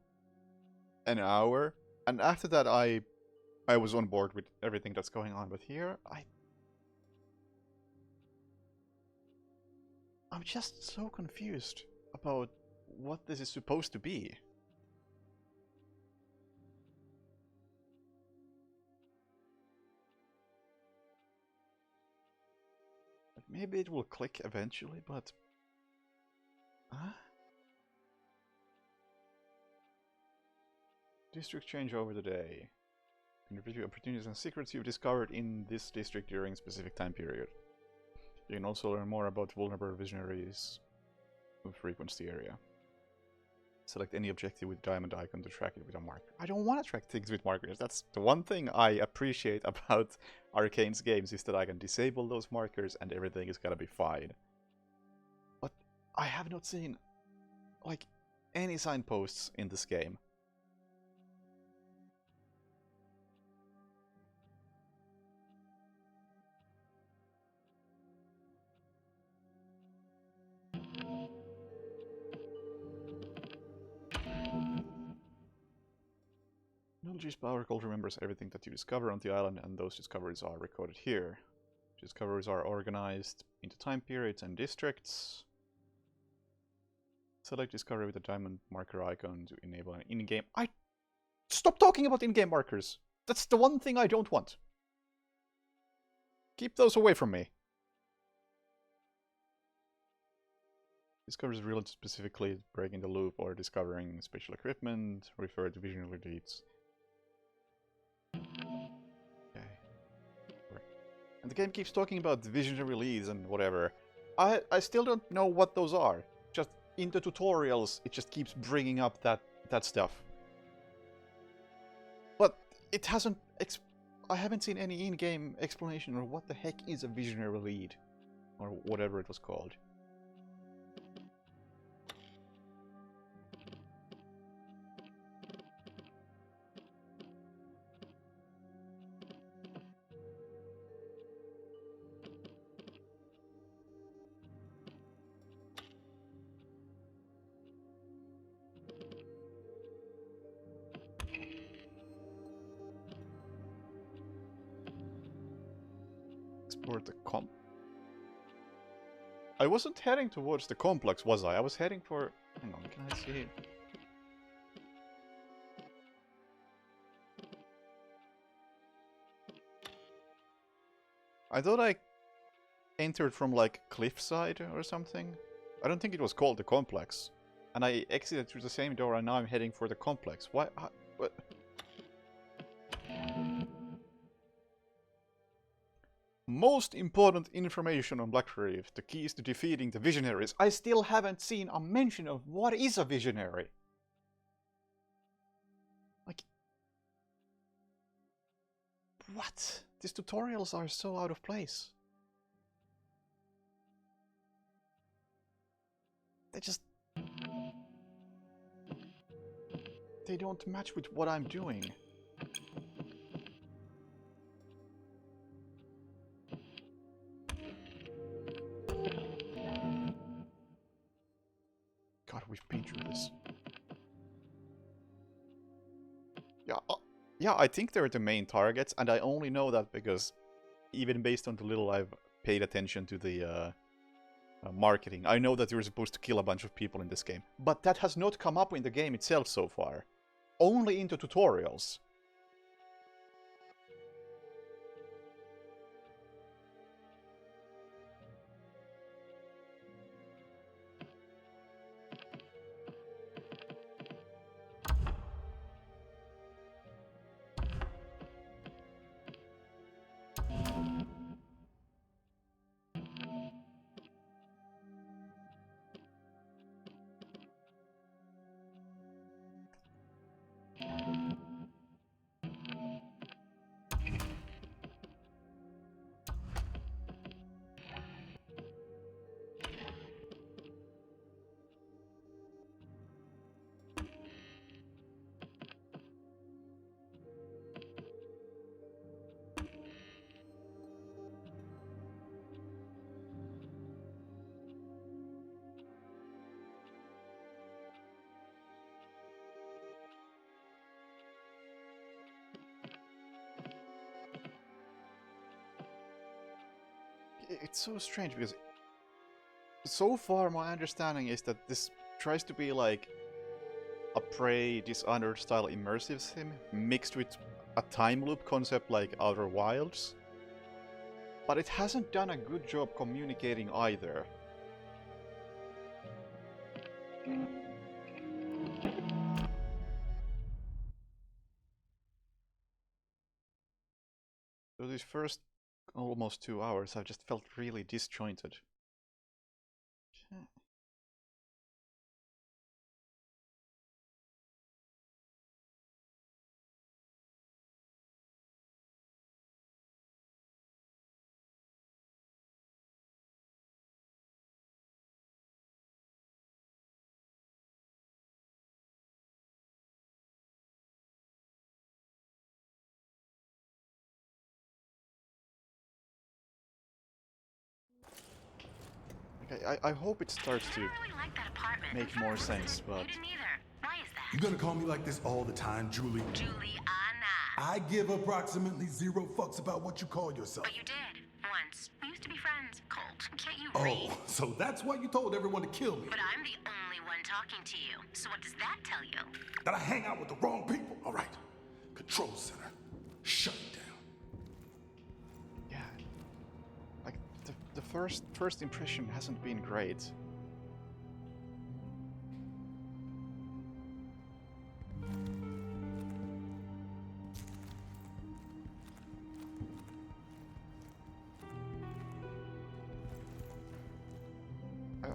S1: an hour, and after that I was on board with everything that's going on, but here, I'm just so confused about what this is supposed to be. Maybe it will click eventually, but... Huh? District change over the day. Can review opportunities and secrets you've discovered in this district during a specific time period. You can also learn more about vulnerable visionaries who frequent the area. Select any objective with diamond icon to track it with a marker. I don't want to track things with markers. That's the one thing I appreciate about Arcane's games, is that I can disable those markers and everything is gonna be fine. But I have not seen, like, any signposts in this game. Knowledge's power code remembers everything that you discover on the island, and those discoveries are recorded here. Discoveries are organized into time periods and districts. Select discovery with a diamond marker icon to enable an in-game... Stop talking about in-game markers! That's the one thing I don't want. Keep those away from me. Discovers related specifically breaking the loop or discovering special equipment, refer to visionary deeds. Okay. And the game keeps talking about visionary leads and whatever. I still don't know what those are. Just in the tutorials, it just keeps bringing up that stuff. But it hasn't... I haven't seen any in-game explanation of what the heck is a visionary lead. Or whatever it was called. Explore the I wasn't heading towards the complex, was I? I was heading for... Hang on, can I see? I thought I entered from, like, cliffside or something. I don't think it was called the complex. And I exited through the same door and now I'm heading for the complex. Why? What? Most important information on Black Reef, the keys to defeating the visionaries. I still haven't seen a mention of what is a visionary. Like... What? These tutorials are so out of place. They just... They don't match with what I'm doing. been through this. Yeah, I think they're the main targets, and I only know that because even based on the little I've paid attention to the marketing, I know that you're supposed to kill a bunch of people in this game. But that has not come up in the game itself so far. Only in the tutorials. It's so strange because so far my understanding is that this tries to be like a Prey Dishonored style immersive sim mixed with a time loop concept like Outer Wilds. But it hasn't done a good job communicating either. So these first almost 2 hours I've just felt really disjointed. Okay, I hope it starts to make more sense, but...
S10: You gonna call me like this all the time, Julie?
S5: Juliana.
S10: I give approximately 0 fucks about what you call yourself.
S5: But you did. Once. We used to be friends. Colt, can't you read?
S10: Oh, so that's why you told everyone to kill me.
S5: But I'm the only one talking to you. So what does that tell you?
S10: That I hang out with the wrong people. All right. Control center. Shut it down.
S1: Yeah. Like, the first impression hasn't been great.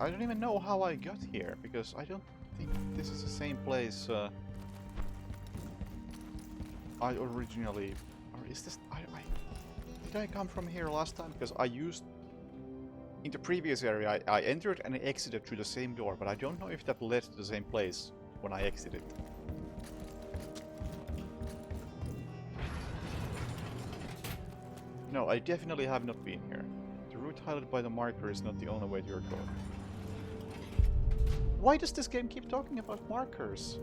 S1: I don't even know how I got here, because I don't think this is the same place I originally... Or is this... did I come from here last time? Because I used... In the previous area, I entered and I exited through the same door, but I don't know if that led to the same place when I exited. No, I definitely have not been here. The route highlighted by the marker is not the only way to your door. Why does this game keep talking about markers?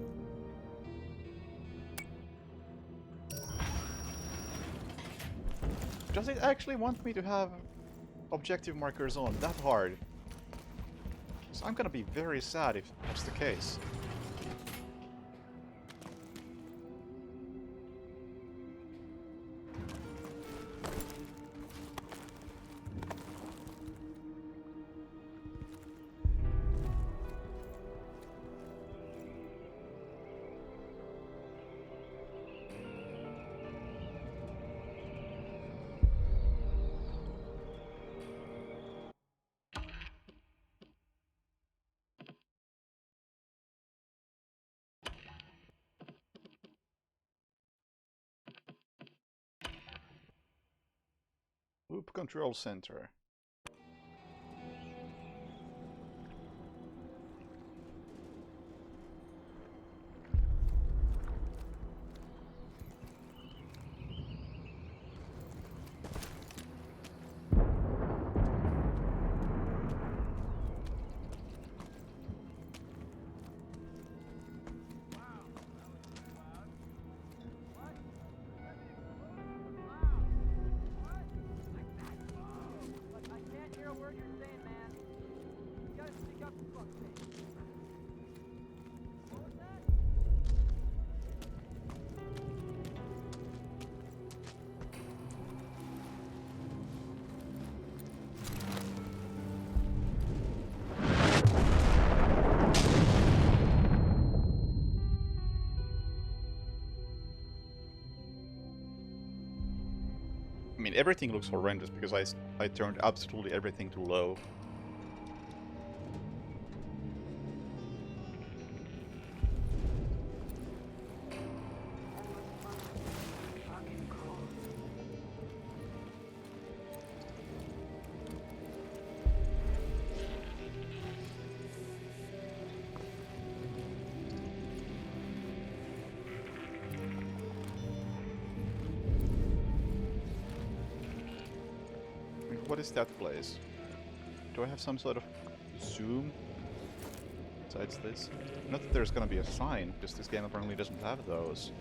S1: Does it actually want me to have objective markers on that hard? Because I'm gonna be very sad if that's the case. Loop Control Center. mean, everything looks horrendous because I turned absolutely everything to low. What is that place? Do I have some sort of zoom besides this? Not that there's gonna be a sign, because this game apparently doesn't have those.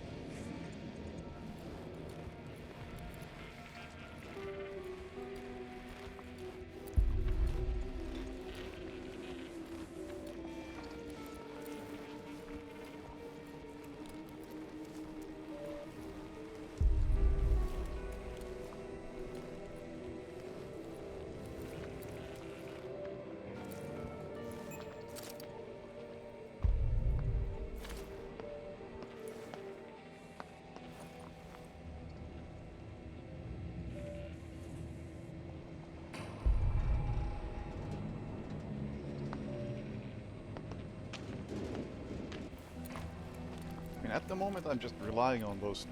S1: At the moment, I'm just relying on those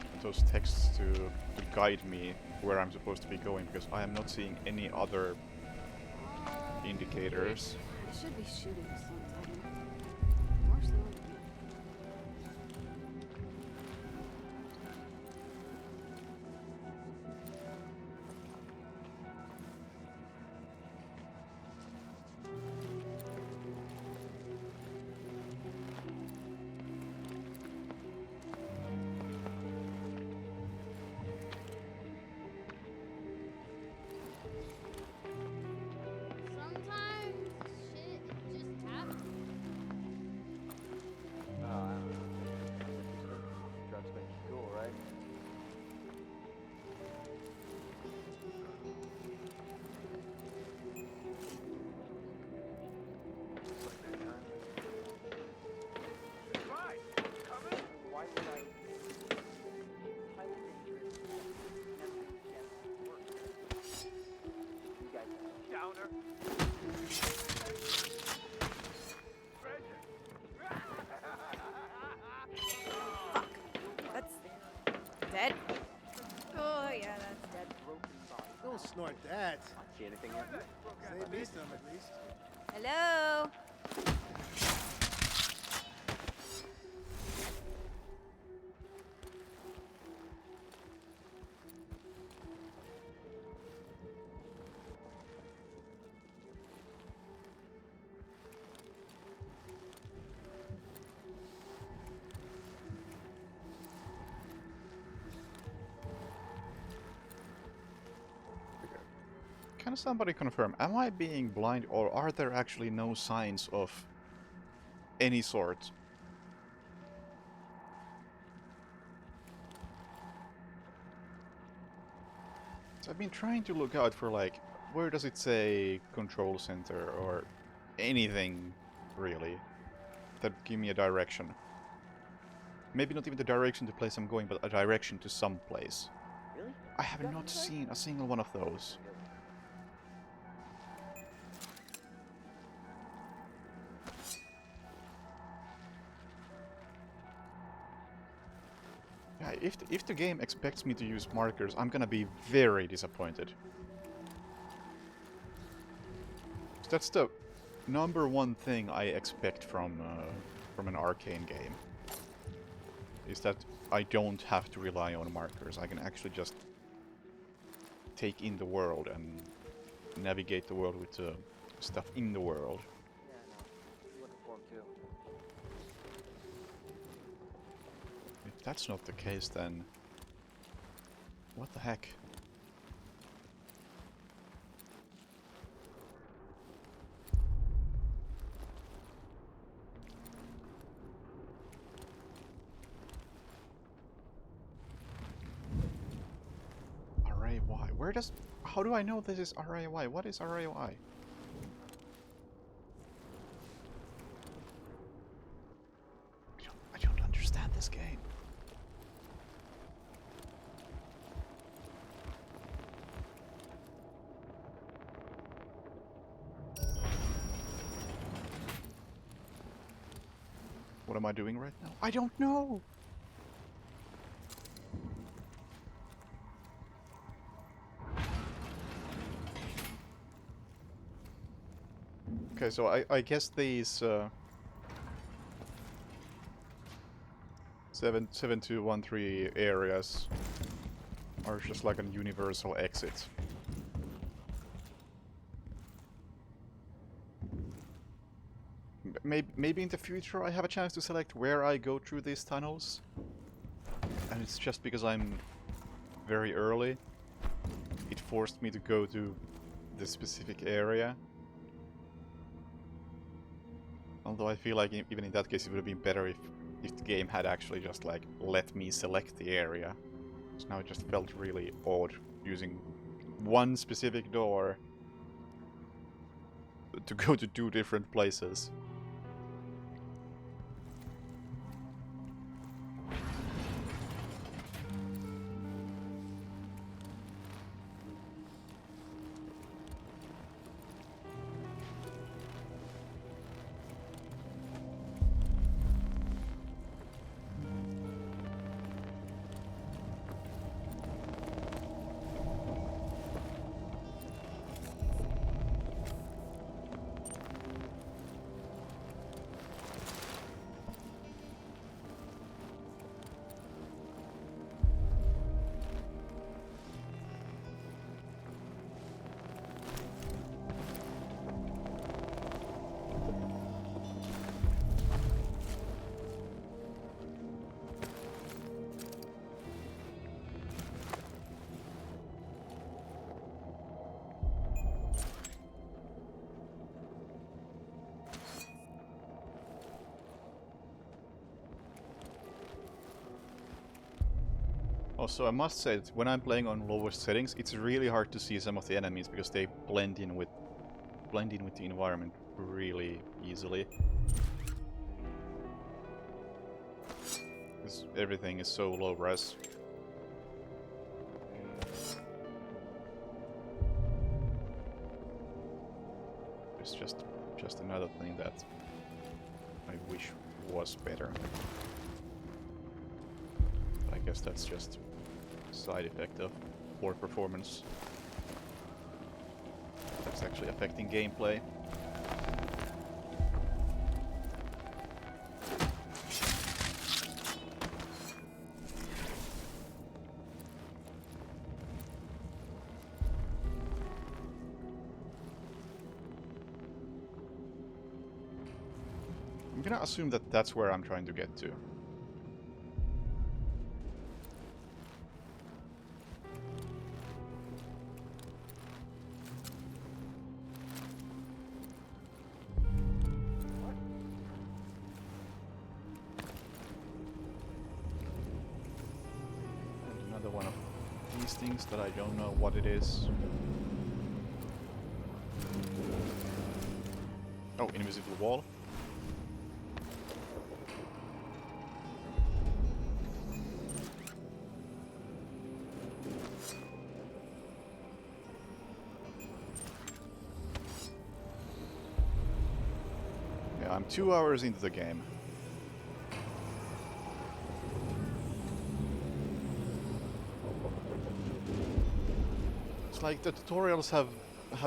S1: texts to guide me where I'm supposed to be going, because I am not seeing any other indicators.
S11: I should be shooting sometime. More slowly.
S12: Dead? Oh, yeah, that's dead.
S13: Don't snort that.
S6: See anything yet?
S13: Save me some at least.
S12: Hello?
S1: Can somebody confirm, am I being blind, or are there actually no signs of any sort? So I've been trying to look out for, like, where does it say control center or anything, really, that give me a direction. Maybe not even the direction to place I'm going, but a direction to some place.
S6: Really?
S1: I have not seen a single one of those. Yeah, if the game expects me to use markers, I'm gonna be very disappointed. That's the #1 thing I expect from an arcane game. Is that I don't have to rely on markers. I can actually just take in the world and navigate the world with the stuff in the world.
S6: Yeah, no. Looking for him too.
S1: If that's not the case, then what the heck? RAY. Where does... How do I know this is RAY? What is RAY? I don't understand this game. What am I doing right now? I don't know! Okay, so I guess these 7213 areas are just like a universal exit. Maybe in the future I have a chance to select where I go through these tunnels. And it's just because I'm very early. It forced me to go to this specific area. Although I feel like even in that case it would have been better if the game had actually just like let me select the area. So now it just felt really odd using one specific door to go to 2 different places. Also, I must say that when I'm playing on lower settings, it's really hard to see some of the enemies because they blend in with the environment really easily. Because everything is so low res. It's just another thing that I wish was better. I guess that's just a side effect of poor performance. That's actually affecting gameplay. I'm gonna assume that that's where I'm trying to get to. Another one of these things that I don't know what it is. Oh, invisible wall. Yeah, I'm 2 hours into the game. It's like the tutorials have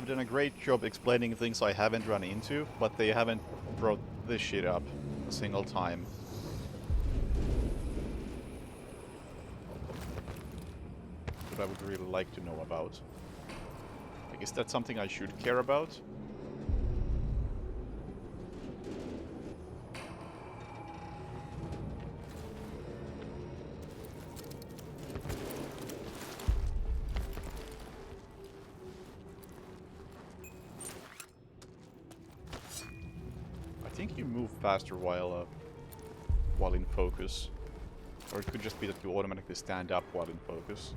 S1: done a great job explaining things I haven't run into, but they haven't brought this shit up a single time. That I would really like to know about. Like, is that something I should care about? I think you move faster while in focus. Or it could just be that you automatically stand up while in focus.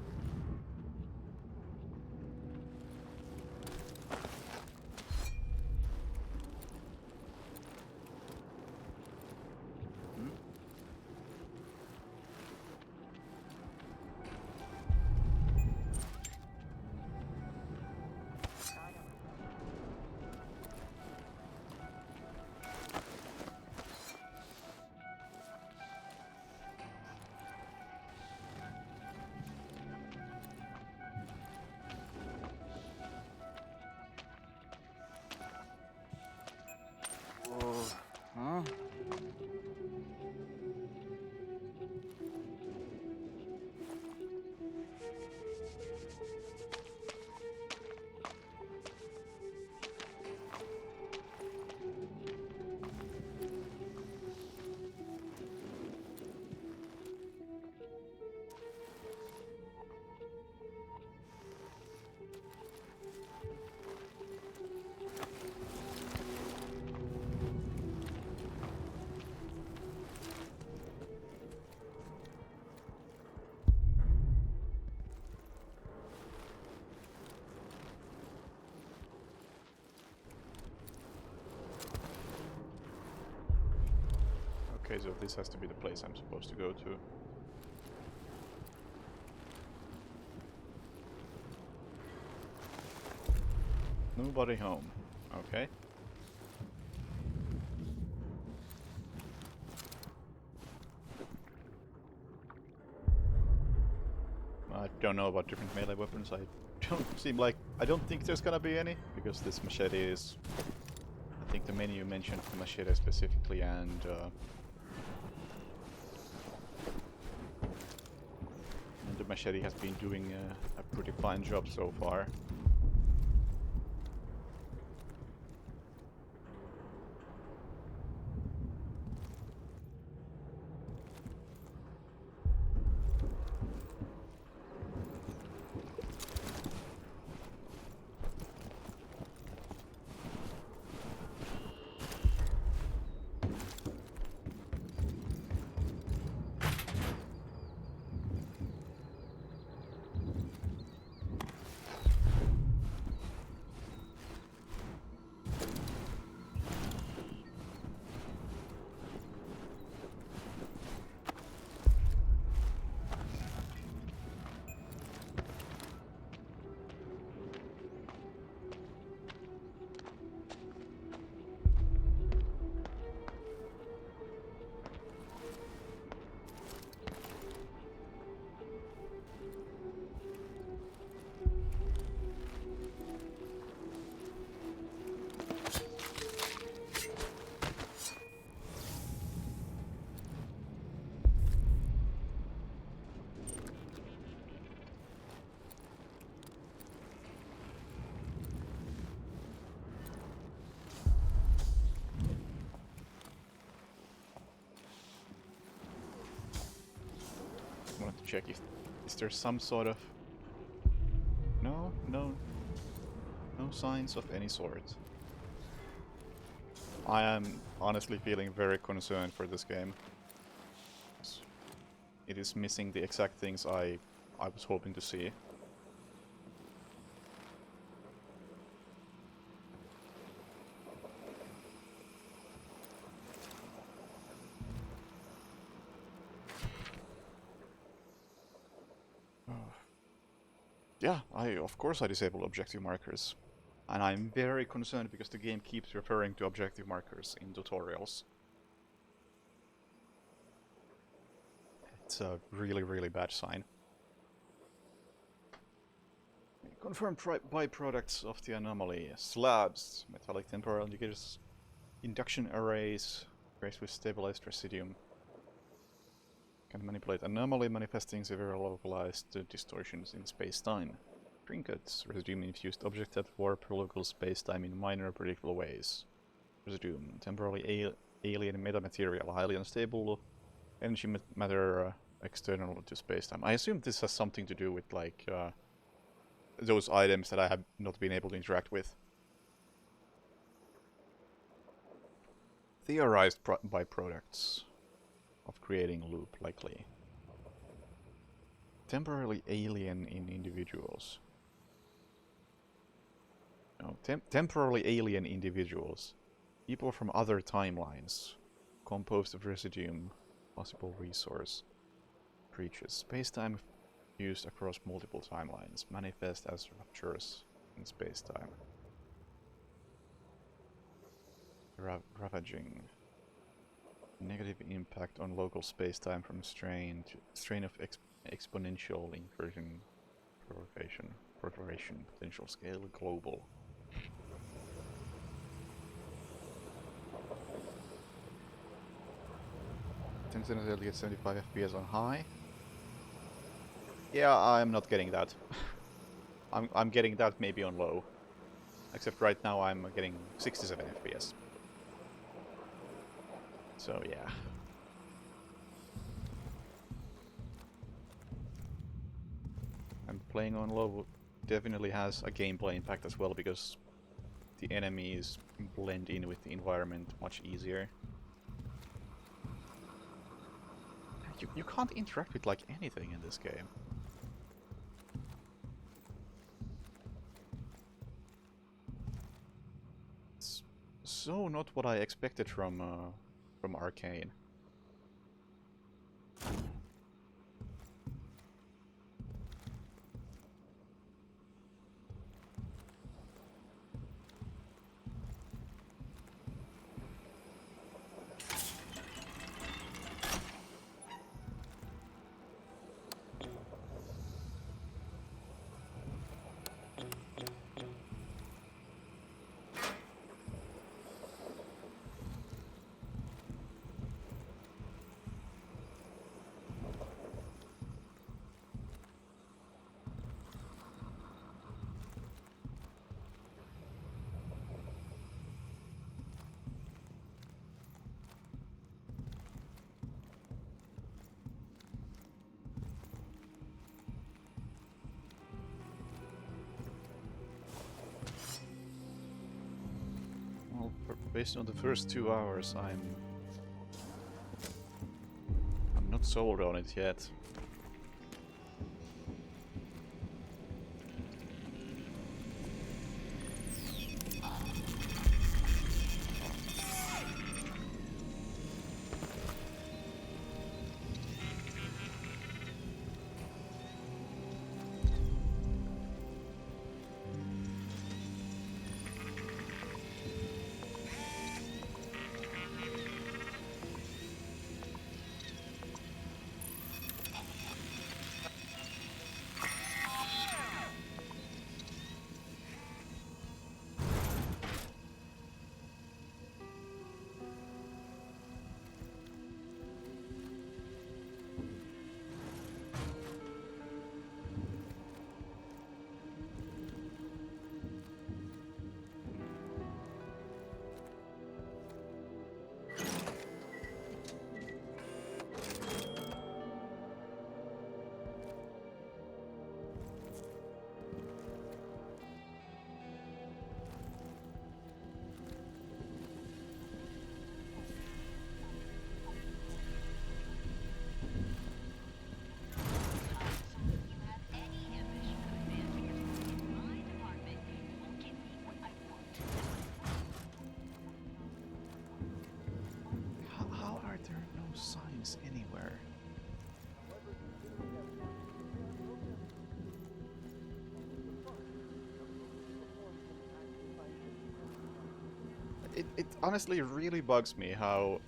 S1: Okay, so this has to be the place I'm supposed to go to. Nobody home. Okay. I don't know about different melee weapons. I don't think there's gonna be any, because this machete is... I think the menu mentioned the machete specifically, and the machete has been doing a pretty fine job so far. I wanted to check if is there some sort of... No signs of any sort. I am honestly feeling very concerned for this game. It is missing the exact things I was hoping to see. Yeah, of course I disable objective markers. And I'm very concerned because the game keeps referring to objective markers in tutorials. It's a really, really bad sign. Confirmed byproducts of the anomaly. Slabs, metallic temporal indicators, induction arrays, arrays with stabilized residuum. Can manipulate anomaly manifesting severe localized distortions in space-time. Trinkets, residuum-infused objects that warp local space-time in minor predictable ways. Residuum, temporarily alien metamaterial, highly unstable energy matter external to space-time. I assume this has something to do with like those items that I have not been able to interact with. Theorized byproducts of creating loop, likely. Temporarily alien in individuals. No, temporarily alien individuals. People from other timelines. Composed of residuum. Possible resource. Breaches. Space-time used across multiple timelines. Manifest as ruptures in space-time. Ravaging. Negative impact on local space-time from strain of exponential incursion, proliferation, potential scale, global. Sensitivity at 75 FPS on high. Yeah, I'm not getting that. I'm getting that maybe on low. Except right now I'm getting 67 FPS. So yeah. And playing on low definitely has a gameplay impact as well, because the enemies blend in with the environment much easier. You can't interact with like anything in this game. It's so not what I expected from Arcane. based on the first 2 hours, I'm not sold on it yet. How are there no signs anywhere? It honestly really bugs me how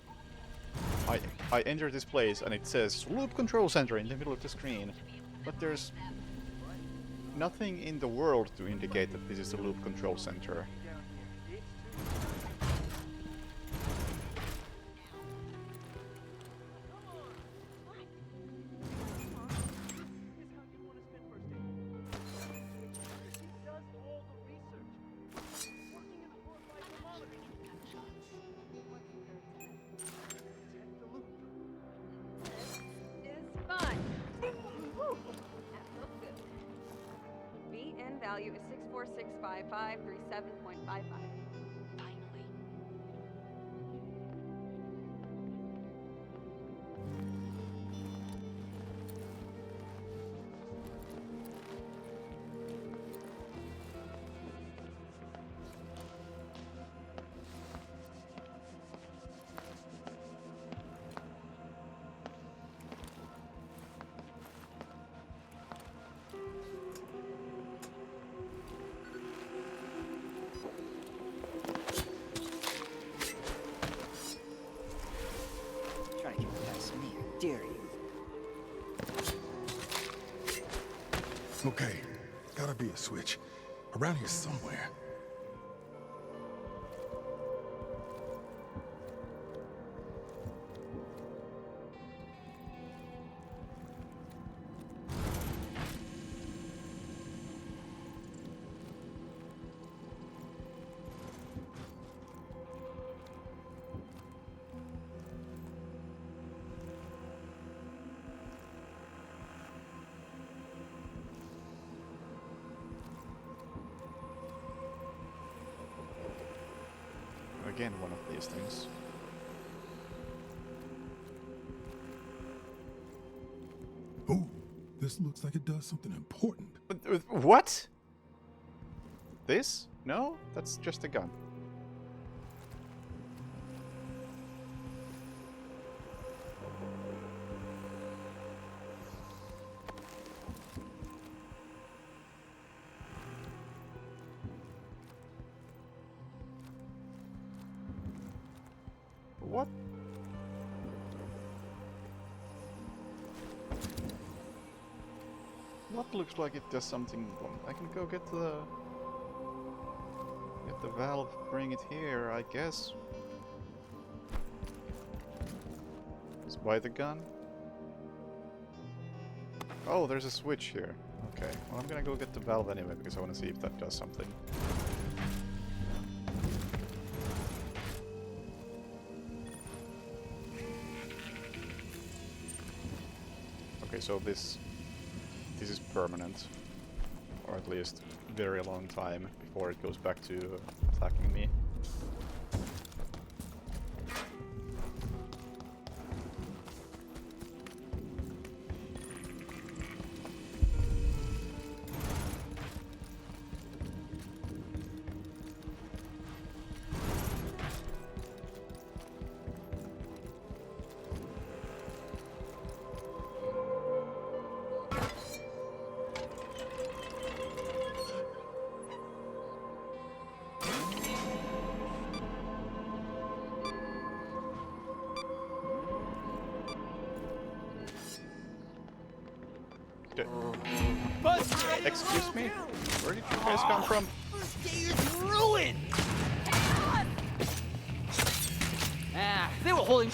S1: I enter this place and it says Loop Control Center in the middle of the screen, but there's nothing in the world to indicate that this is the Loop Control Center.
S11: Value is 6465537.55. Finally.
S8: Try to get past me, I dare you.
S10: Okay, gotta be a switch. Around here somewhere.
S1: Again, one of these things.
S10: Ooh, this looks like it does something important.
S1: What? This? No, that's just a gun. What? What looks like it does something? I can go get the valve, bring it here, I guess. Just buy the gun. Oh, there's a switch here. Okay, well I'm gonna go get the valve anyway because I want to see if that does something. Okay, so this is permanent, or at least very long time before it goes back to attacking me. Excuse me? Where did you guys come from?
S8: First day is ruined! Ah, they were holding...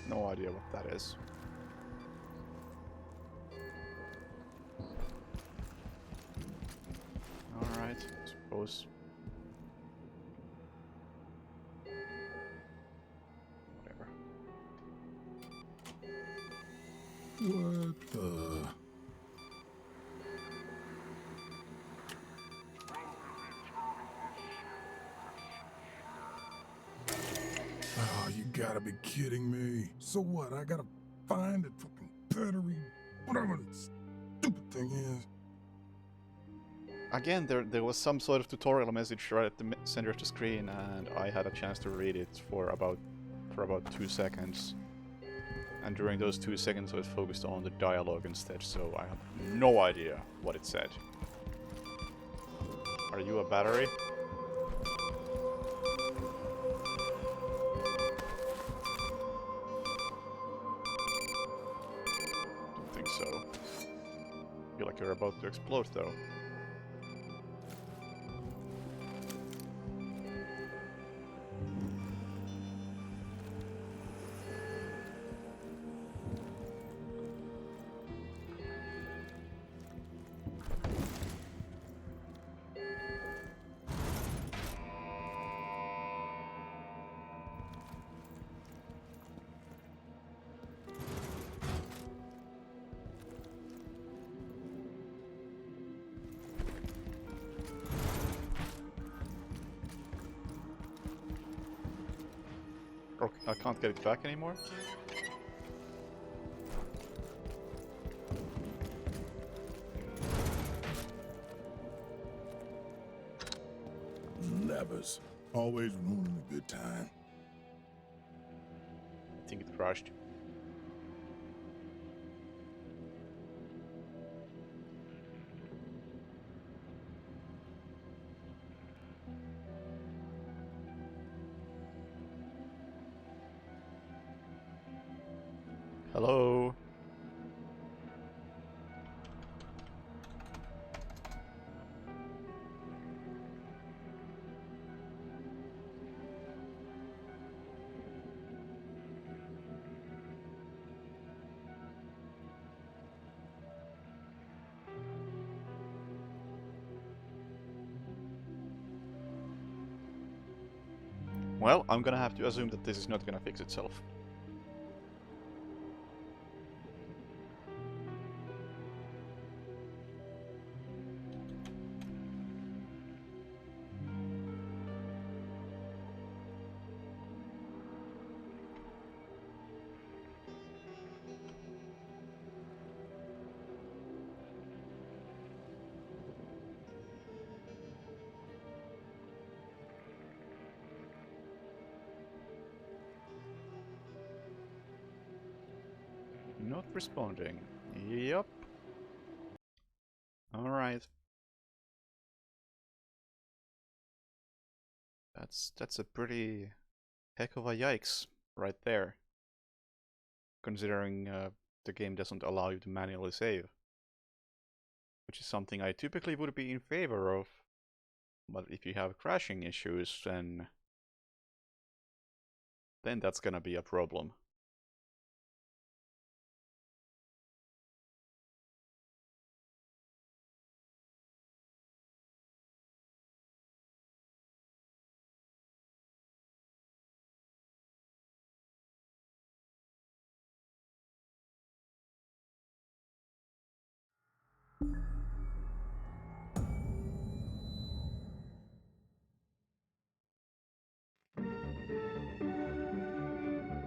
S1: No idea what that is. Alright, suppose. Whatever.
S10: What the? Oh, you gotta be kidding me. So what? I gotta find the fucking battery, whatever this stupid thing is.
S1: Again, there was some sort of tutorial message right at the center of the screen, and I had a chance to read it for about 2 seconds. And during those 2 seconds, I was focused on the dialogue instead, so I have no idea what it said. Are you a battery? Don't think so. Feel like you're about to explode, though. Okay, I can't get it back anymore?
S10: Levers. Always ruining a good time.
S1: I think it crashed. Hello? Well, I'm gonna have to assume that this is not gonna fix itself. Not responding. Yup. Alright. That's a pretty heck of a yikes right there. Considering the game doesn't allow you to manually save. Which is something I typically would be in favor of. But if you have crashing issues, then that's gonna be a problem.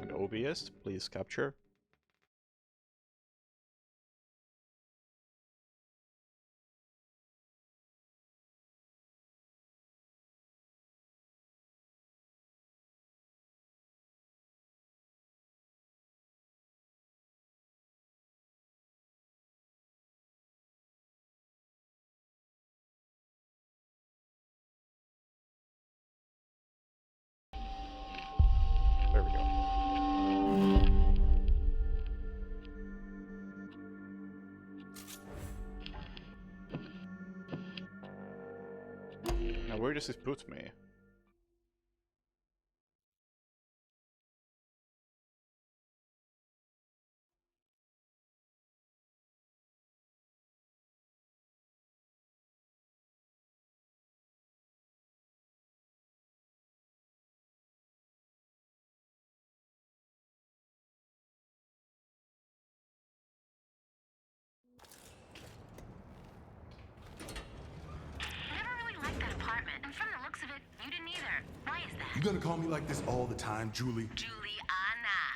S1: And OBS, please capture. Now, where does this put me?
S5: Never really liked that apartment, and from the looks of it, you didn't either. Why is that?
S3: You gonna call me like this all the time, Julie?
S5: Juliana.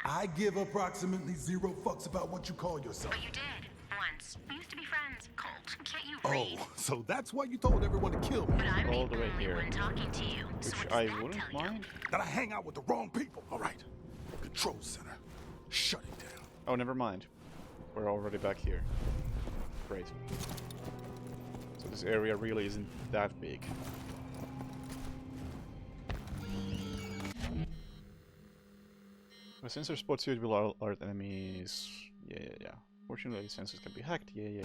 S3: I give approximately 0 fucks about what you call yourself.
S5: But you did. Once. We used to be friends. Colt, can't you
S3: Oh,
S5: read?
S3: so that's why you told everyone to kill me.
S5: But I'm
S1: All
S5: the
S1: the way
S5: only
S1: here.
S5: one talking to you. So
S1: Which
S5: what does
S1: I
S5: that
S1: wouldn't
S5: tell you?
S1: mind.
S3: That I hang out with the wrong people. All right. Control center. Shut it down.
S1: Oh, never mind. We're already back here. Great. So this area really isn't that big. The sensor spots you will alert enemies. Yeah. Fortunately, sensors can be hacked. Yeah.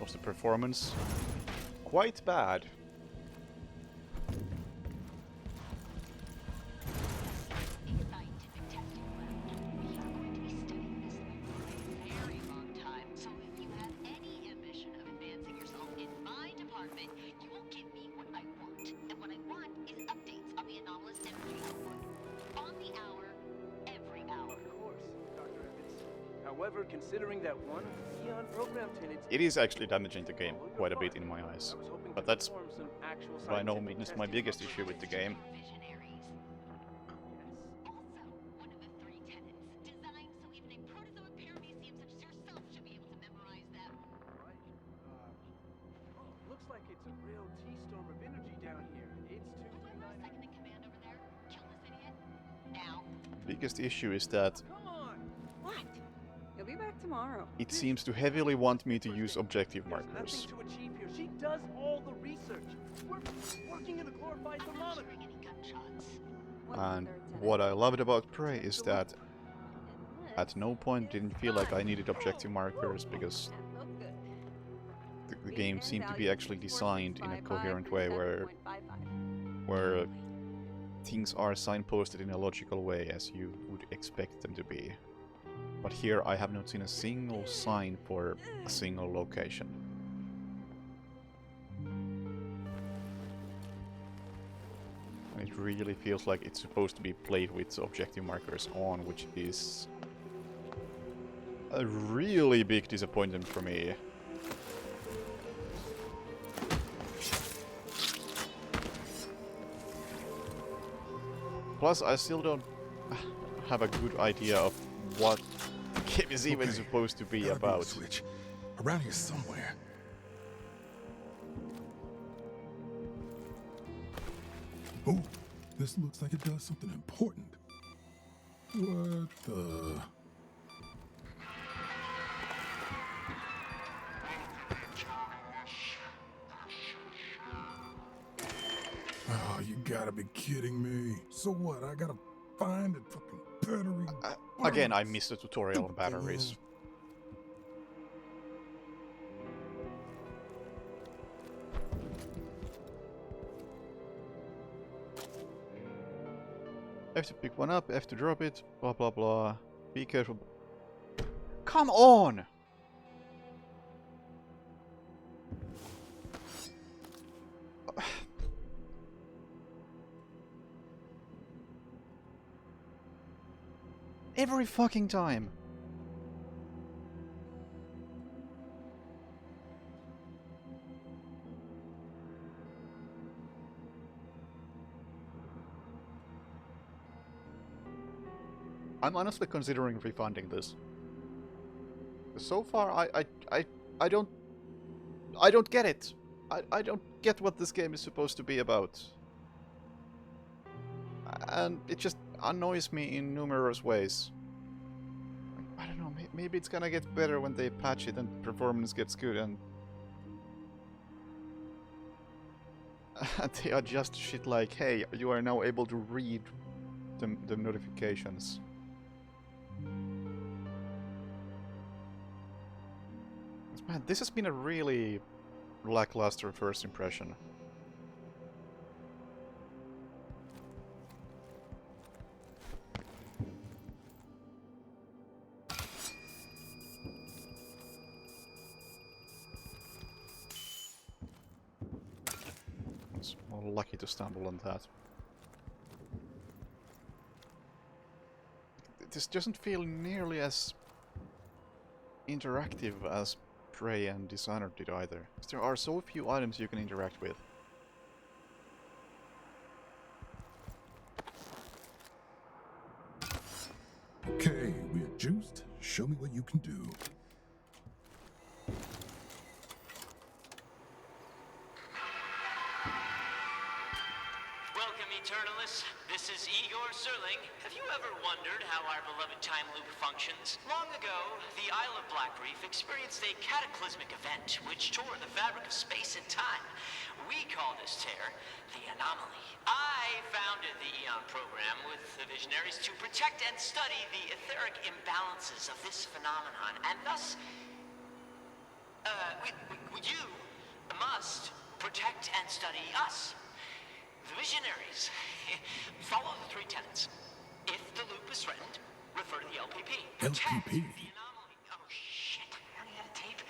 S1: Was the performance quite bad?
S5: Very long time. So if you have any ambition of advancing yourself in my department, you will give me what I want. And what I want is updates on the anomalous energy output. On the hour, every hour.
S7: Of course, Dr. Evans. However, considering that one Eon program tenant...
S1: It is actually damaging the game quite a bit in my eyes. But that's by no means my biggest issue with the game.
S7: Looks like it's a real T-storm of energy down here. It's 239.
S1: Biggest issue is that
S11: What? You'll be back tomorrow.
S1: it seems to heavily want me to use objective markers.
S7: Nothing to achieve here. She does all the research. We're working in a glorified thermometer.
S1: And what I loved about Prey is that at no point didn't feel like I needed objective markers because the game seemed to be actually designed in a coherent way where things are signposted in a logical way as you would expect them to be. But here I have not seen a single sign for a single location. And it really feels like it's supposed to be played with objective markers on, which is a really big disappointment for me. Plus, I still don't have a good idea of what the game is even supposed to be about.
S3: Switch around here somewhere. Oh, this looks like it does something important. What the? Oh, you gotta be kidding me. So what? I gotta find a fucking battery.
S1: Again, I missed the tutorial on batteries. I have to pick one up, I have to drop it, blah blah blah. Be careful. Come on! Every fucking time. I'm honestly considering refunding this. So far, I don't get it. I don't get what this game is supposed to be about. And it just annoys me in numerous ways. I don't know, maybe it's gonna get better when they patch it and performance gets good and they adjust shit like, hey, you are now able to read the notifications. Man, this has been a really lackluster first impression. I was lucky to stumble on that. This doesn't feel nearly as interactive as Prey and Dishonored did either. There are so few items you can interact with.
S10: Okay, we're juiced. Show me what you can do.
S9: Welcome, Eternalists. This is Igor Serling. Have you ever wondered how our beloved time loop functions? Long ago, the Isle of Black Reef experienced a cataclysmic event which tore the fabric of space and time. We call this tear the anomaly. I founded the Eon program with the visionaries to protect and study the etheric imbalances of this phenomenon, and thus, you must protect and study us. The visionaries follow the three tenets. If the loop is threatened, refer to the LPP.
S10: LPP?
S9: The anomaly. Oh shit, I only had a tape.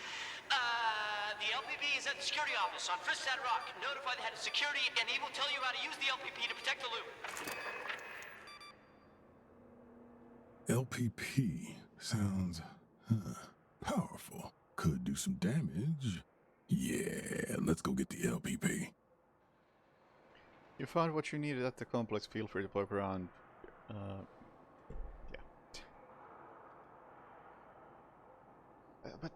S9: The LPP is at the security office on Fristat Rock. Notify the head of security and he will tell you how to use the LPP to protect the loop.
S10: LPP sounds powerful. Could do some damage. Yeah, let's go get the LPP.
S1: You found what you needed at the complex, feel free to poke around. Yeah. But...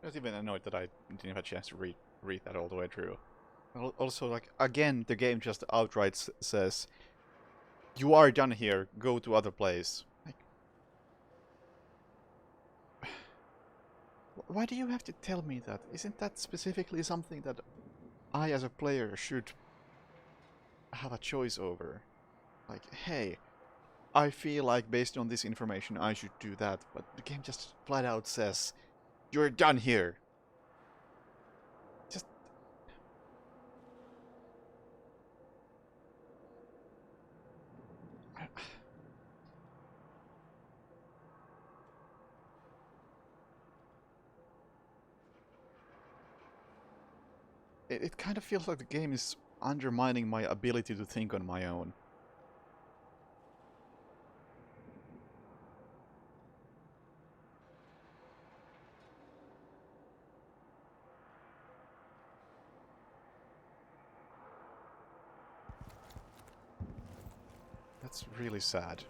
S1: I was even annoyed that I didn't have a chance to read that all the way through. Also, like, again, the game just outright says, you are done here, go to other place. Like, why do you have to tell me that? Isn't that specifically something that I as a player should have a choice over? Like, hey, I feel like based on this information I should do that, but the game just flat out says, you're done here. Just... It kind of feels like the game is undermining my ability to think on my own. That's really sad.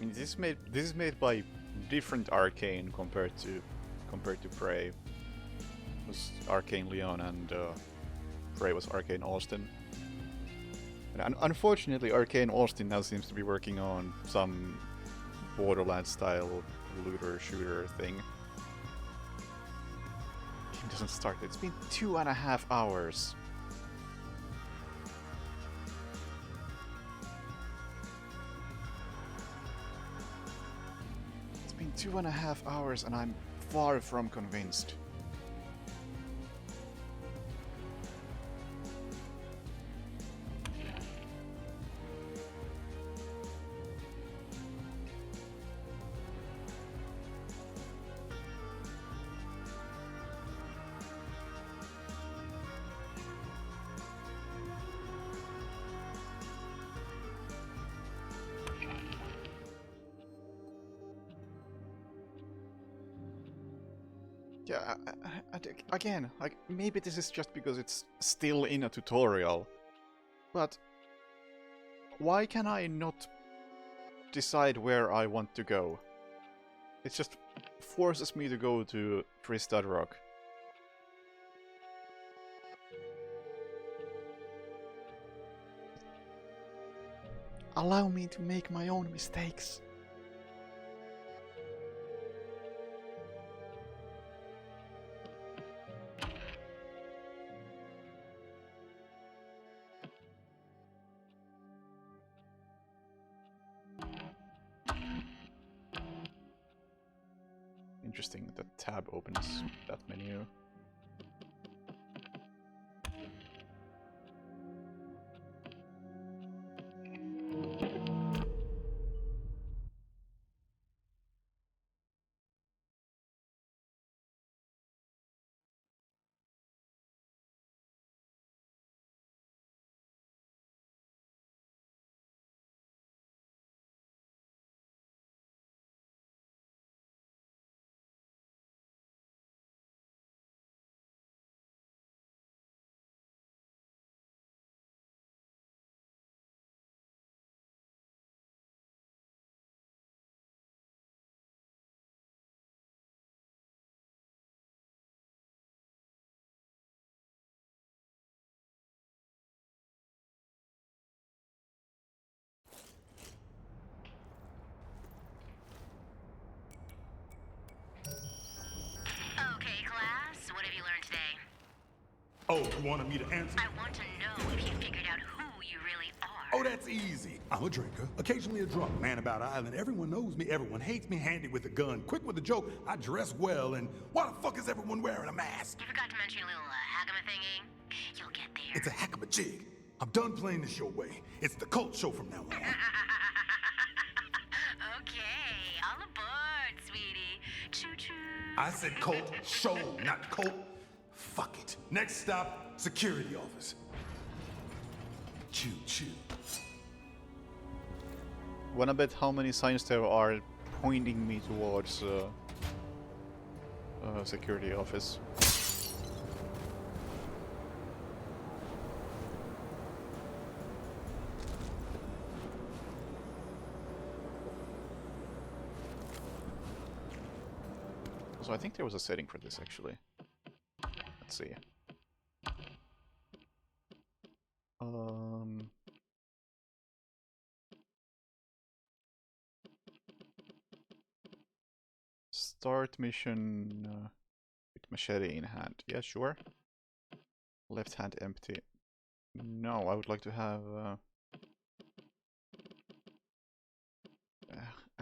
S1: And this is made by different Arcane compared to Prey. It was Arcane Leon and Prey was Arcane Austin. And unfortunately, Arcane Austin now seems to be working on some Borderlands-style looter-shooter thing. Game doesn't start. It's been 2.5 hours. It's been 2.5 hours and I'm far from convinced. Yeah, again, like, maybe this is just because it's still in a tutorial, but why can I not decide where I want to go? It just forces me to go to Tristad Rock. Allow me to make my own mistakes. Interesting that tab opens that menu.
S5: Okay, class, what have you learned today?
S3: Oh, you wanted me to answer?
S5: I want to know if you figured out who you really are.
S3: Oh, that's easy. I'm a drinker, occasionally a drunk, man about island. Everyone knows me, everyone hates me, handy with a gun, quick with a joke. I dress well, and why the fuck is everyone wearing a mask?
S5: You forgot to mention your little Hagama thingy? You'll get there.
S3: It's a heck of a jig. I'm done playing this your way. It's the cult show from now on.
S5: Okay, all aboard, sweetie. Choo-choo.
S3: I said cult show, not cult. Fuck it. Next stop, security office. Choo-choo.
S1: Wanna bet how many signs there are pointing me towards security office? So I think there was a setting for this actually. Let's see. Start mission with machete in hand. Yeah, sure. Left hand empty. No, I would like to have a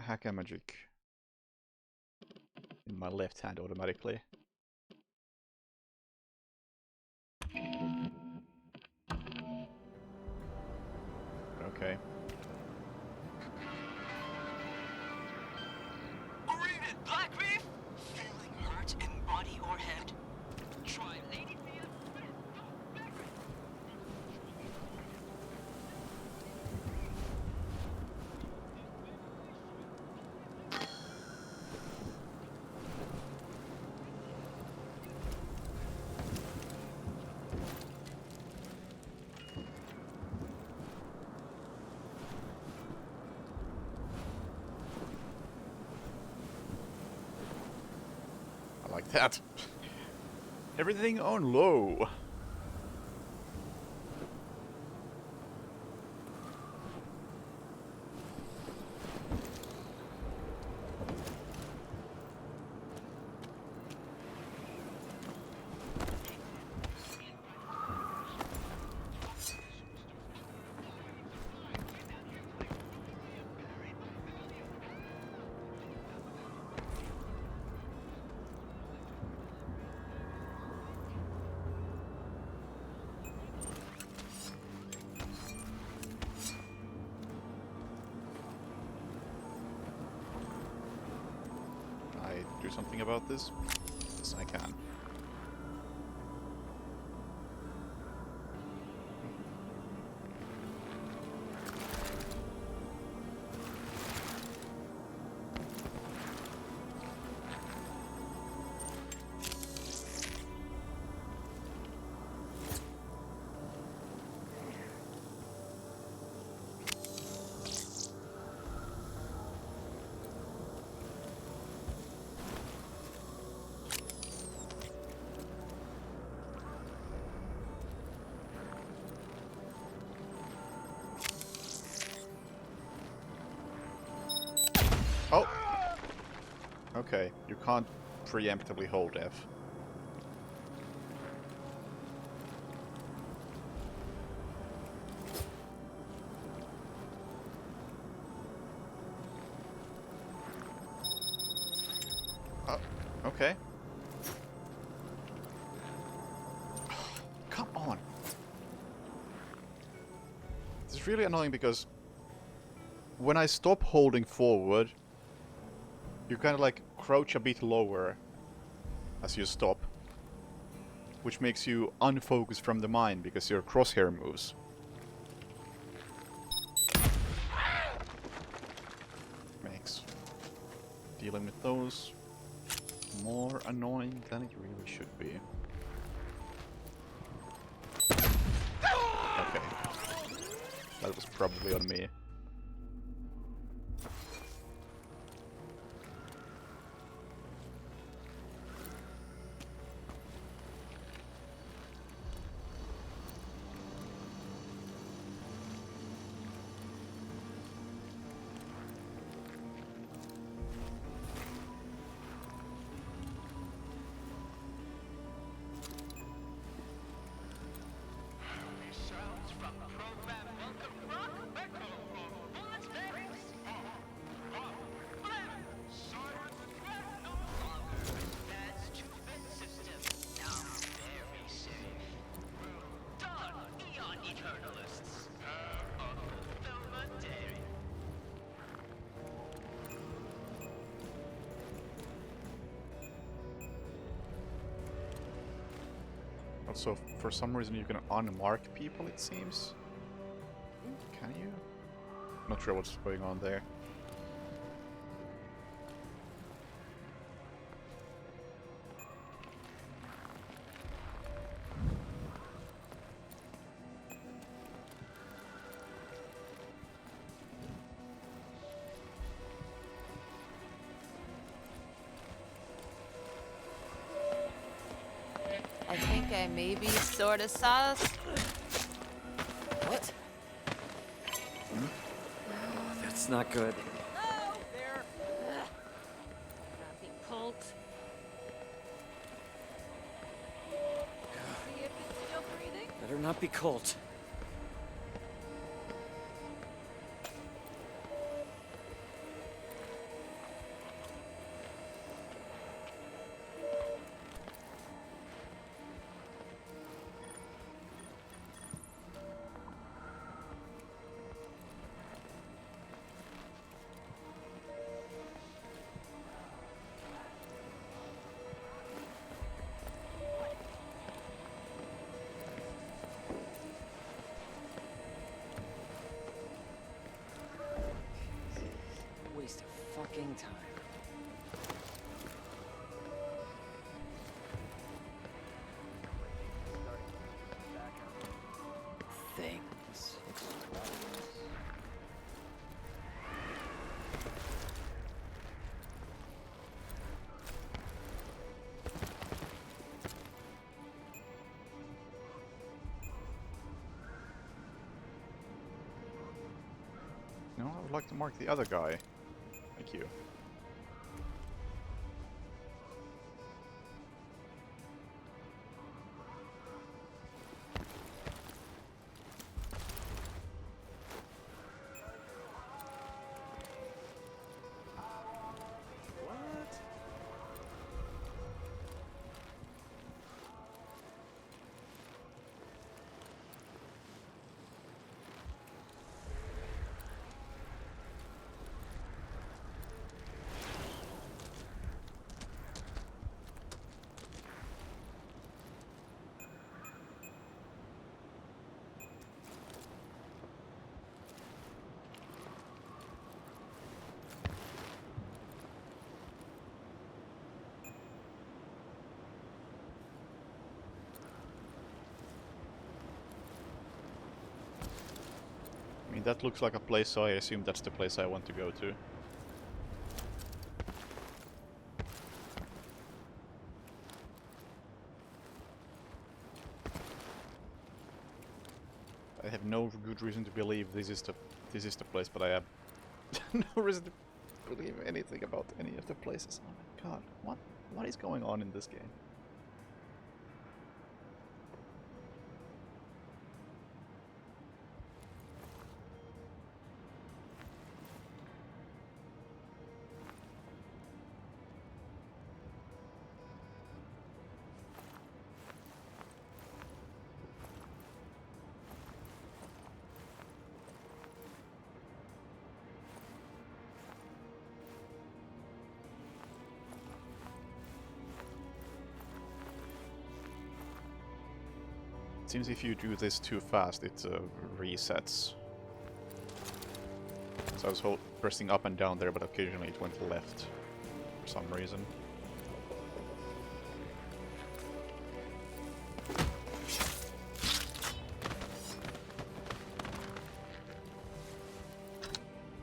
S1: hack magic in my left hand automatically. Okay.
S4: Read it, Black Reef! Feeling hurt in body or head? Try Lady Field.
S1: like that. Everything on low. Do something about this? Yes, I can. Oh! Okay, you can't preemptively hold F. Oh, okay. Come on! This is really annoying because when I stop holding forward, you kind of like crouch a bit lower as you stop, which makes you unfocused from the mine because your crosshair moves. Makes dealing with those more annoying than it really should be. Okay. That was probably on me. Also, for some reason you can unmark people, it seems. Can you? Not sure what's going on there.
S14: I think I maybe sorta sus.
S8: What? Oh, that's not good.
S12: Hello there. Not be pulled. See if it's still breathing.
S8: Better not be Colt. Waste of fucking time. Things.
S1: No, I would like to mark the other guy. Thank you.
S7: What?
S1: I mean, that looks like a place, so I assume that's the place I want to go to. I have no good reason to believe this is the place, but I have no reason to believe anything about any of the places. Oh my god, what is going on in this game? Seems if you do this too fast, it resets. So I was pressing up and down there, but occasionally it went left for some reason.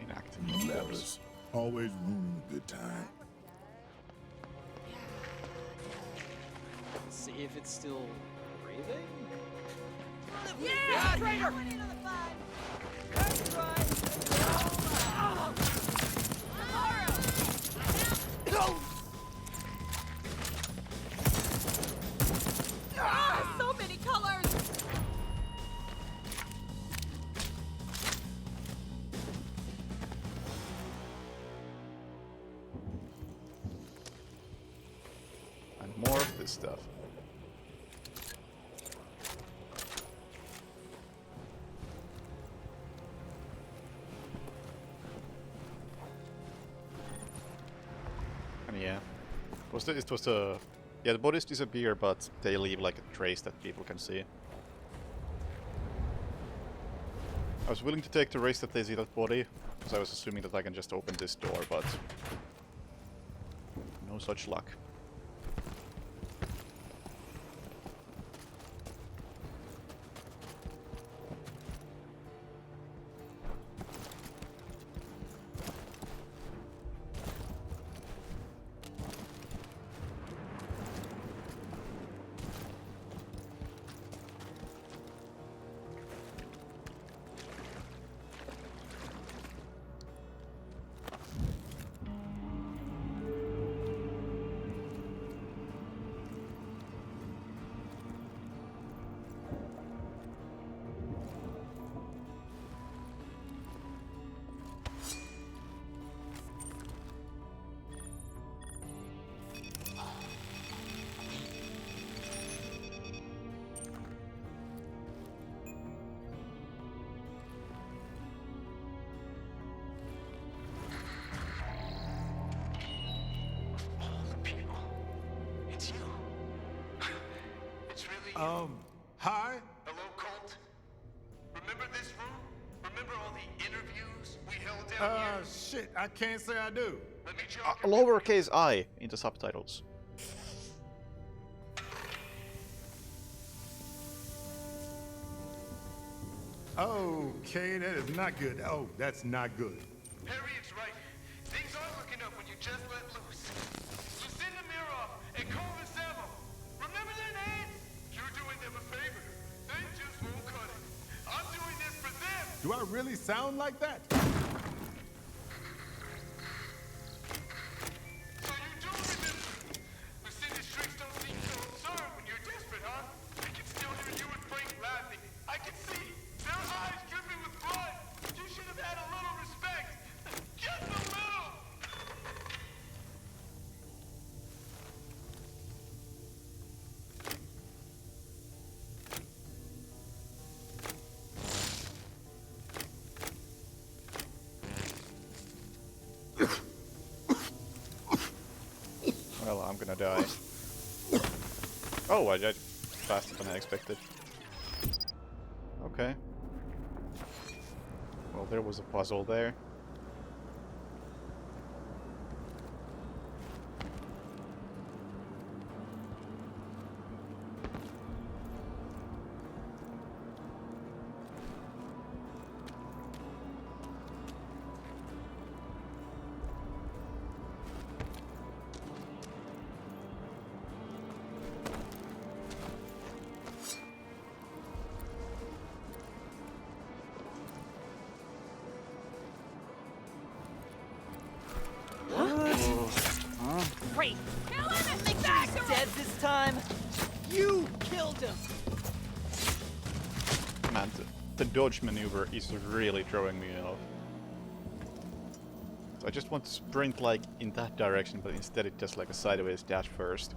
S1: Inactive.
S10: Levers. Always ruining a good time.
S8: See if it's still breathing?
S12: Yeah, traitor! That's right. Ah, so many colors.
S1: And more of this stuff. Yeah, yeah, the bodies disappear, but they leave like a trace that people can see. I was willing to take the risk that they see that body, because I was assuming that I can just open this door, but no such luck.
S3: Hi?
S9: Hello, Colt? Remember this room? Remember all the interviews we held down here?
S3: Shit, I can't say I do.
S9: Let me jog
S1: Lowercase I in the subtitles.
S3: Okay, that is not good. Oh, that's not good.
S9: Harriet's right. Things are looking up when you just let loose. Lucinda Miroff and Colvin Saville. Remember their names? You're doing them a favor. They just won't cut it. I'm doing this for them.
S3: Do I really sound like that?
S1: I'm gonna die. Oh, I died faster than I expected. Okay. Well, there was a puzzle there.
S12: Great. Kill him and make sure he's dead this time. You killed him.
S1: Man, the dodge maneuver is really throwing me off. So I just want to sprint like in that direction, but instead it does like a sideways dash first.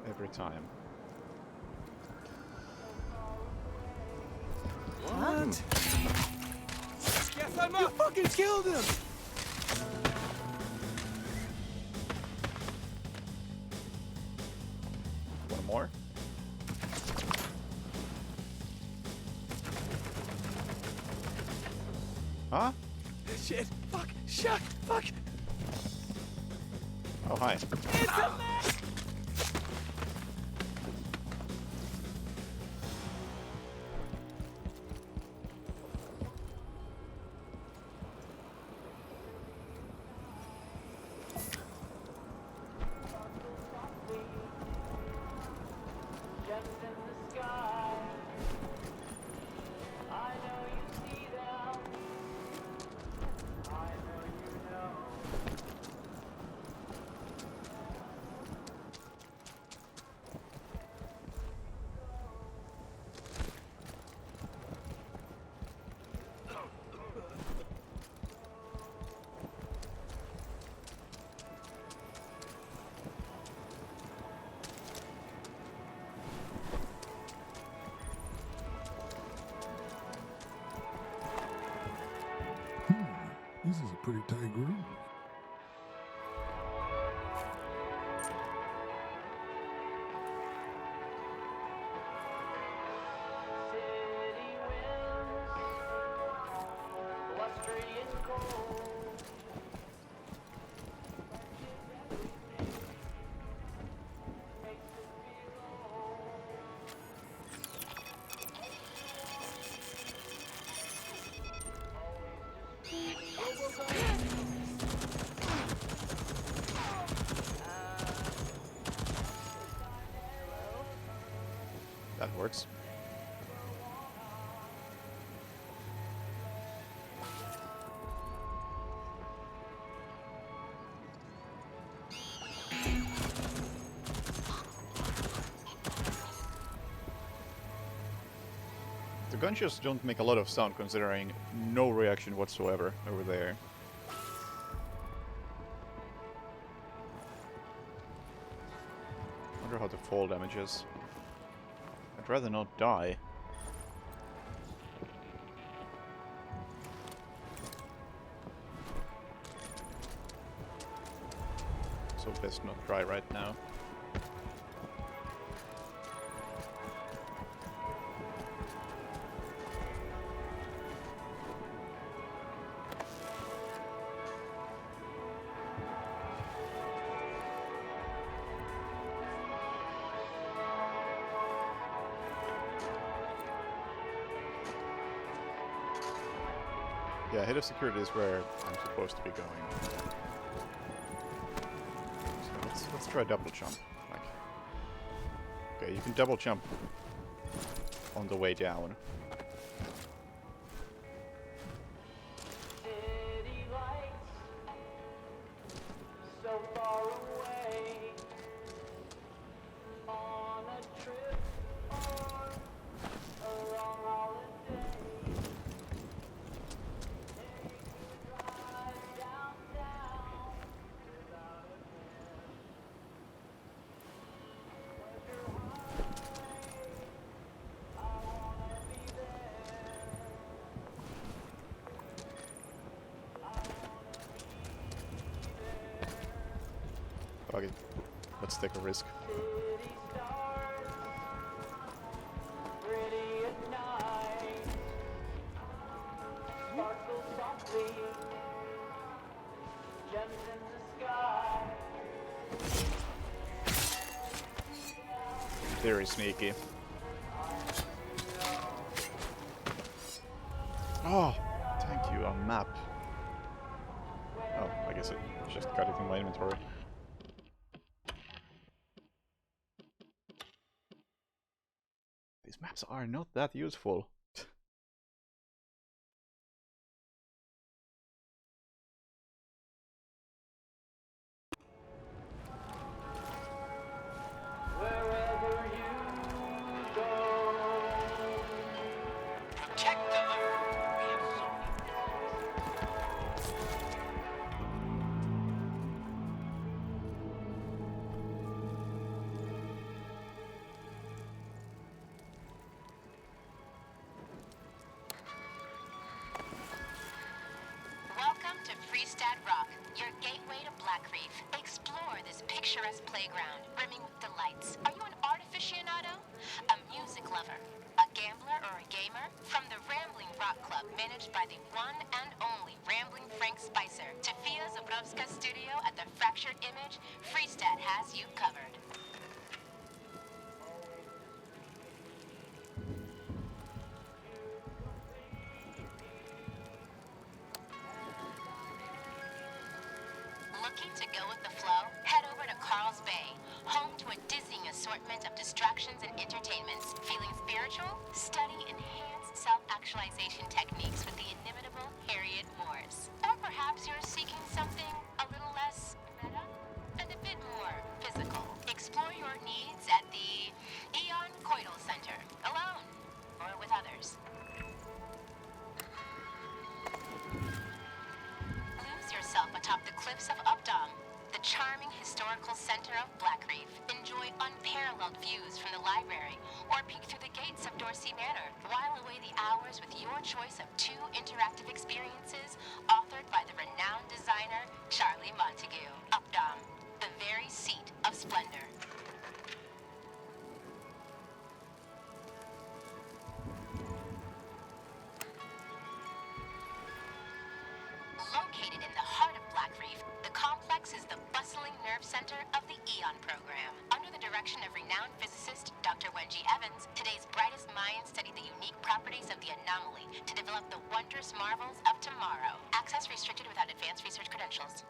S1: Every time.
S12: What? Yes, I'm up. You fucking killed him.
S1: One more. Huh?
S12: Shit. Fuck. Shit. Fuck.
S1: Oh, hi.
S12: It's a mess.
S10: This is a pretty tight group.
S1: That works. The gunshots don't make a lot of sound considering no reaction whatsoever over there. Wonder how the fall damage is. I'd rather not die. So best not try right now. Yeah, head of security is where I'm supposed to be going. So let's try double jump. Like, okay, you can double jump on the way down. let's take a risk. Very sneaky. Oh, thank you, a map. Oh, I guess I just got it in my inventory. These maps are not that useful.
S5: Welcome to Freestad Rock, your gateway to Black Reef. Explore this picturesque playground, brimming with delights. Are you an art aficionado? A music lover? A gambler or a gamer? From the Rambling Rock Club, managed by the one and only Rambling Frank Spicer, to Fia Zabrowska's studio at the Fractured Image, Freestad has you covered. Looking to go with the flow? Head over to Carl's Bay, home to a dizzying assortment of distractions and entertainments. Feeling spiritual? Study enhanced self-actualization techniques with the inimitable Harriet Morse. Or perhaps you're seeking something a little less meta and a bit more physical. Explore your needs at the Eon Coital Center, alone or with others. Lose yourself atop the cliffs of Updom, the charming historical center of Black Reef. Enjoy unparalleled views from the library, or peek through the gates of Dorsey Manor. While away the hours with your choice of 2 interactive experiences, authored by the renowned designer Charlie Montague. Updom, the very seat of splendor. Located in the heart of Black Reef, the complex is the bustling nerve center of the Eon program. Under the direction of renowned physicist Dr. Wenji Evans, today's brightest minds study the unique properties of the anomaly to develop the wondrous marvels of tomorrow. Access restricted without advanced research credentials.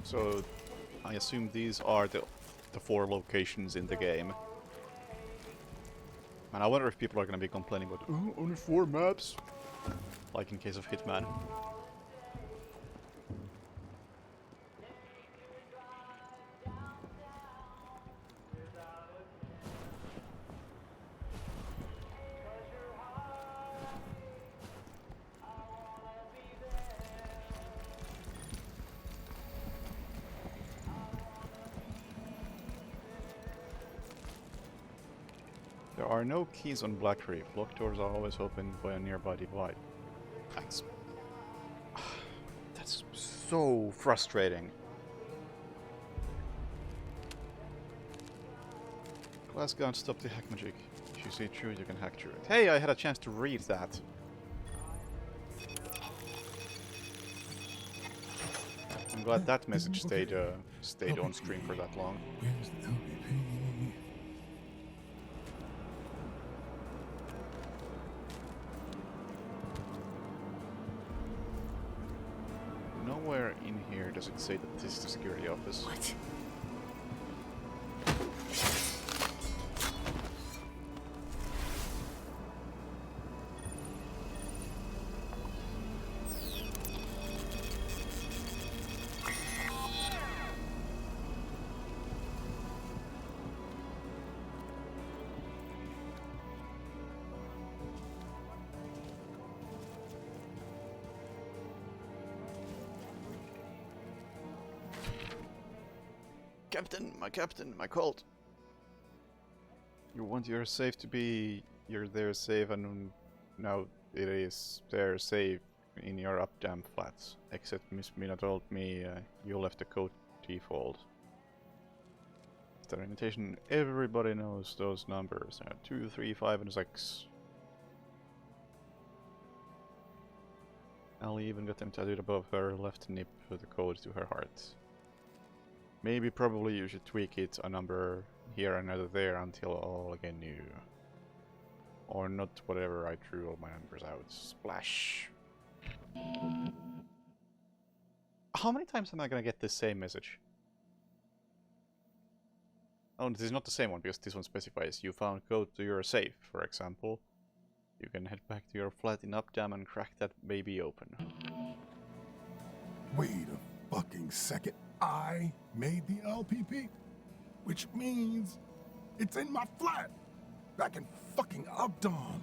S1: So, I assume these are the 4 locations in the game. And I wonder if people are going to be complaining about, oh, only 4 maps? Like in case of Hitman. There are no keys on Black Reef. Locked doors are always opened by a nearby device. That's so frustrating. Glass gun, stop the hack magic. If you see it through, you can hack through it. Hey, I had a chance to read that. I'm glad that message stayed on screen for that long.
S10: Where's the LVP?
S1: Nowhere in here does it say that this is the security office.
S8: What?
S1: Captain, my cult. You want your safe to be you're there safe, and now it is there safe in your Updam flats. Except Miss Mina told me you left the code default. The invitation, everybody knows those numbers. 2, 3, 5, and 6. I'll even get them tattooed above her left nip with the code to her heart. Maybe probably you should tweak it a number here and another there until all again new. Or not whatever I drew all my numbers out. Splash! How many times am I gonna get this same message? Oh, this is not the same one, because this one specifies you found code to your safe, for example. You can head back to your flat in Updam and crack that baby open.
S10: Wait a fucking second. I made the LPP? Which means it's in my flat. Back in fucking Updam.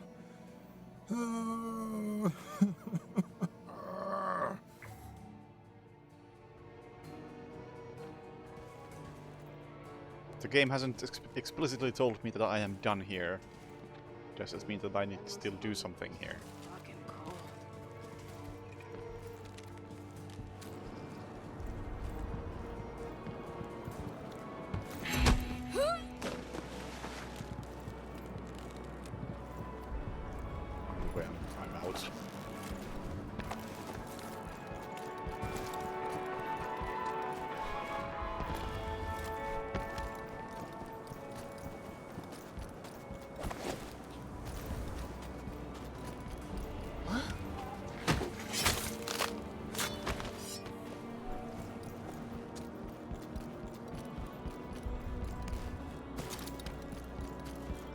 S1: The game hasn't explicitly told me that I am done here. Does this mean that I need to still do something here?
S12: Fucking cold.
S1: Well, I'm out.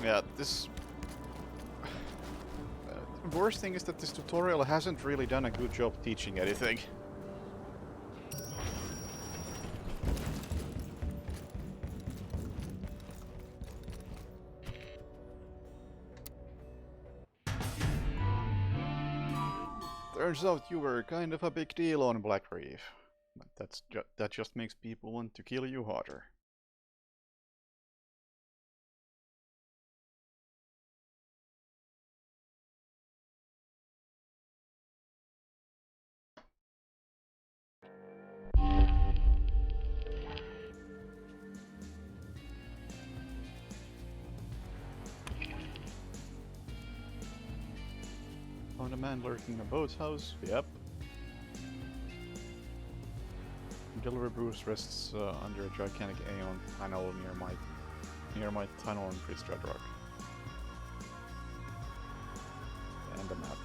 S1: Yeah, this... the worst thing is that this tutorial hasn't really done a good job teaching anything. Turns out you were kind of a big deal on Black Reef. But that just makes people want to kill you harder. Found a man lurking in a boathouse. Yep. Delaware Bruce rests under a gigantic Aeon panel near my tunnel on Pristrad Rock. And a map.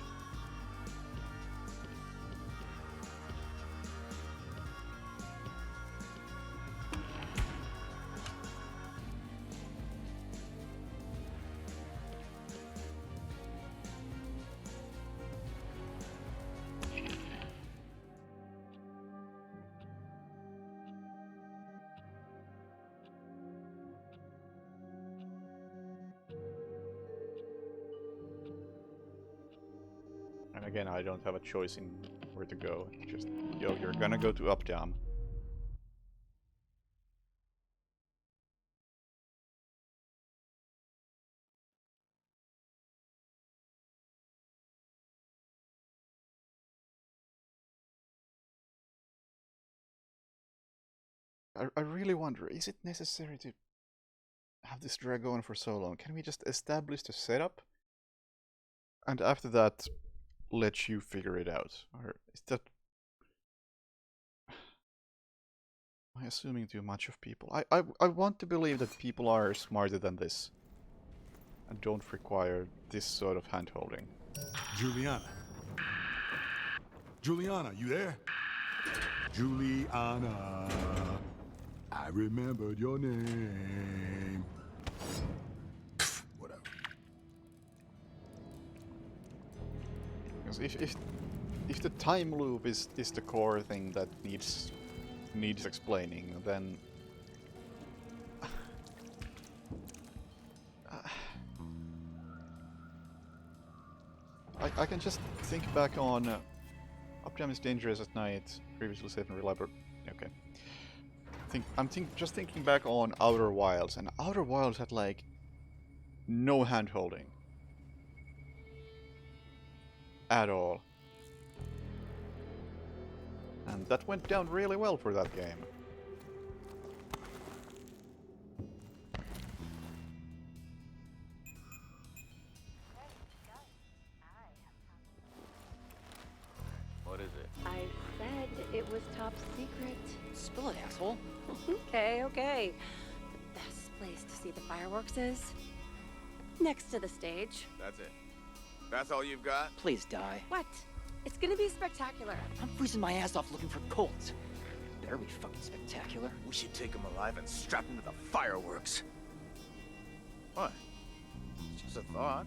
S1: And again, I don't have a choice in where to go. It's just, yo, you're gonna go to Updam. I really wonder, is it necessary to have this drag on for so long? Can we just establish the setup? And after that, let you figure it out? Or is that... Am I assuming too much of people? I want to believe that people are smarter than this. And don't require this sort of hand-holding.
S10: Juliana. Juliana, you there? Juliana. I remembered your name. Whatever.
S1: Because if the time loop is the core thing that needs explaining, then I can just think back on Updam is dangerous at night, previously safe and reliable. Okay. Just thinking back on Outer Wilds, and Outer Wilds had like no hand holding at all. And that went down really well for that game.
S7: What is it?
S2: I said it was top secret.
S12: Spill it, asshole.
S2: Okay. The best place to see the fireworks is next to the stage.
S3: That's it. That's all you've got?
S12: Please die.
S2: What? It's gonna be spectacular.
S12: I'm freezing my ass off looking for Colts. Better be fucking spectacular.
S3: We should take him alive and strap him to the fireworks. What? It's just a thought.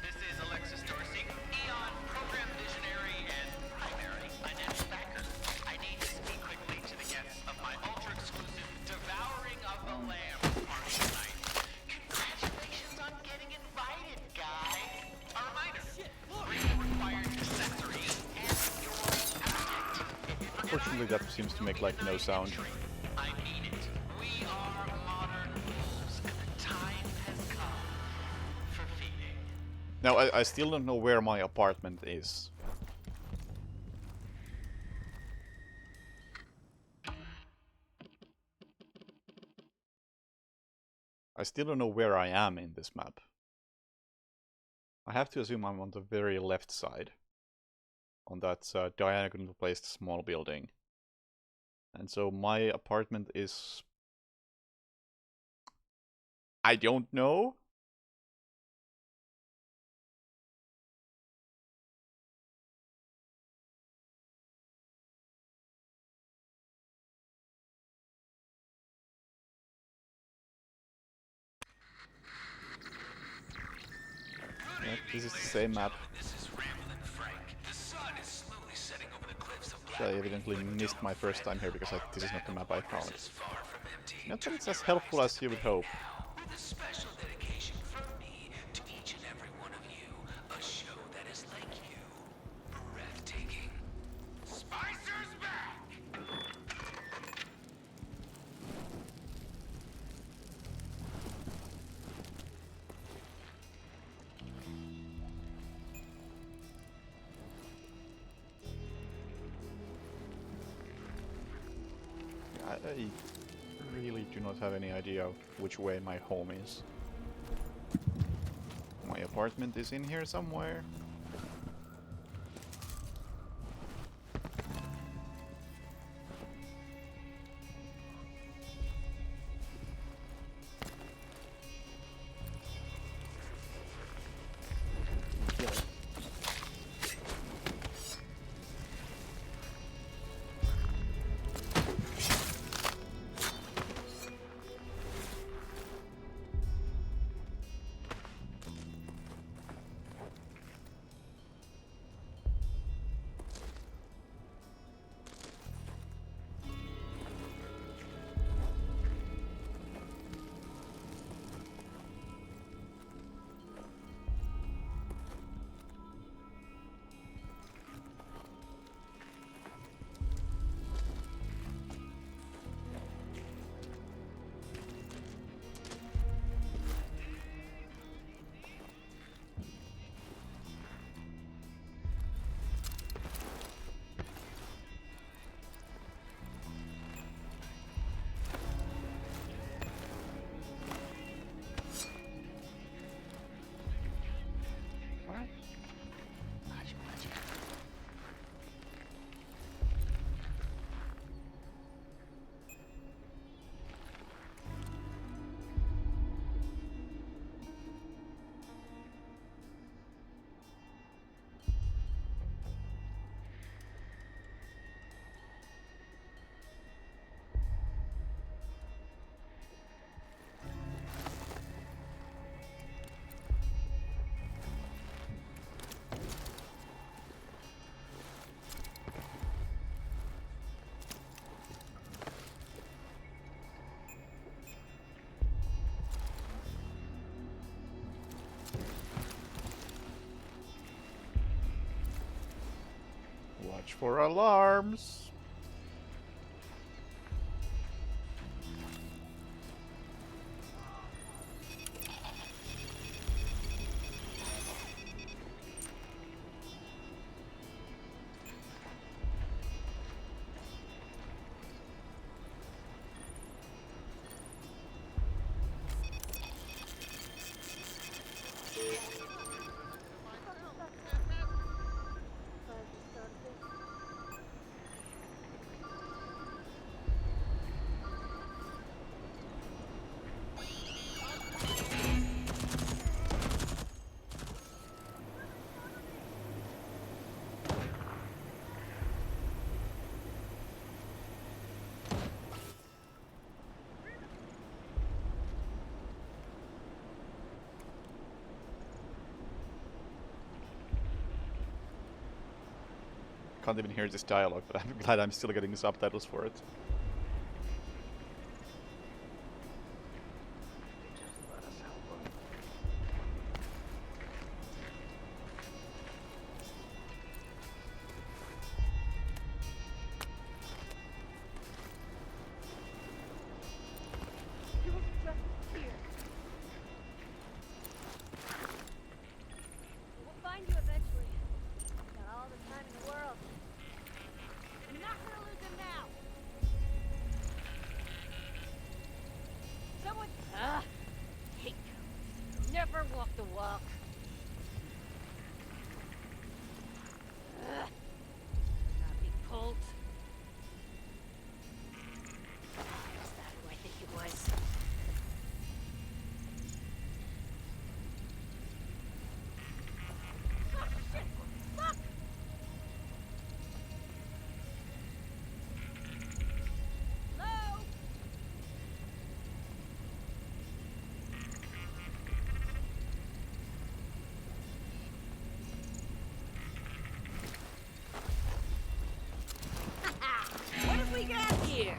S9: This is Alexis Dorsey, Eon program visionary and primary financial backer. I need to speak quickly to the guests of my ultra-exclusive Devouring of the Lamb party tonight. Congratulations on getting invited, guys. A reminder, bring the required accessories and your appetite.
S1: Unfortunately, that seems to make like no sound.
S9: I mean it. We are modern wolves, and the time has come for feeding.
S1: Now, I still don't know where my apartment is. I still don't know where I am in this map. I have to assume I'm on the very left side. On that diagonal placed small building. And so my apartment is... I don't know? Yep, this is the same map.
S4: This is Ramblin' Frank. The sun is slowly setting over the cliffs of
S1: I evidently missed my first time here because this is not the map I found. Not that it's as helpful as you would hope.
S4: with a special dedication from me to each and every one of you. A show that is like you. Breathtaking. Spicer's back!
S1: I really do not have any idea which way my home is. My apartment is in here somewhere. Watch for alarms. can't even hear this dialogue, but I'm glad I'm still getting subtitles for it.
S15: We'll find you eventually. Got all the time in the world. I'm not gonna lose him now. Someone. Hate cowards. Never walk the walk. Not be pulled. Is that who I think it was? Oh, shit! Look! Hello? What have we got here?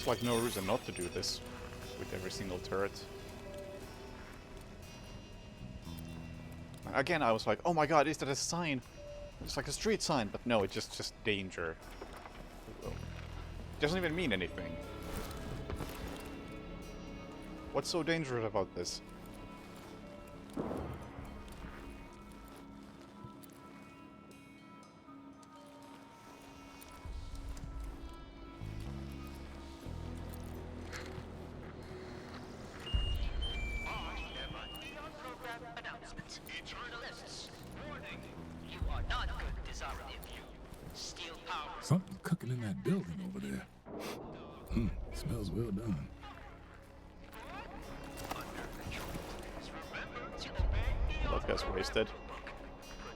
S1: There's like no reason not to do this with every single turret. Again, I was like, oh my god, is that a sign? It's like a street sign, but no, it's just danger. It doesn't even mean anything. What's so dangerous about this?
S4: Announcement. Eternalists, warning. You are not good disarmative. You steel power.
S10: Something's cooking in that building over there. Smells well done.
S1: That guy's wasted.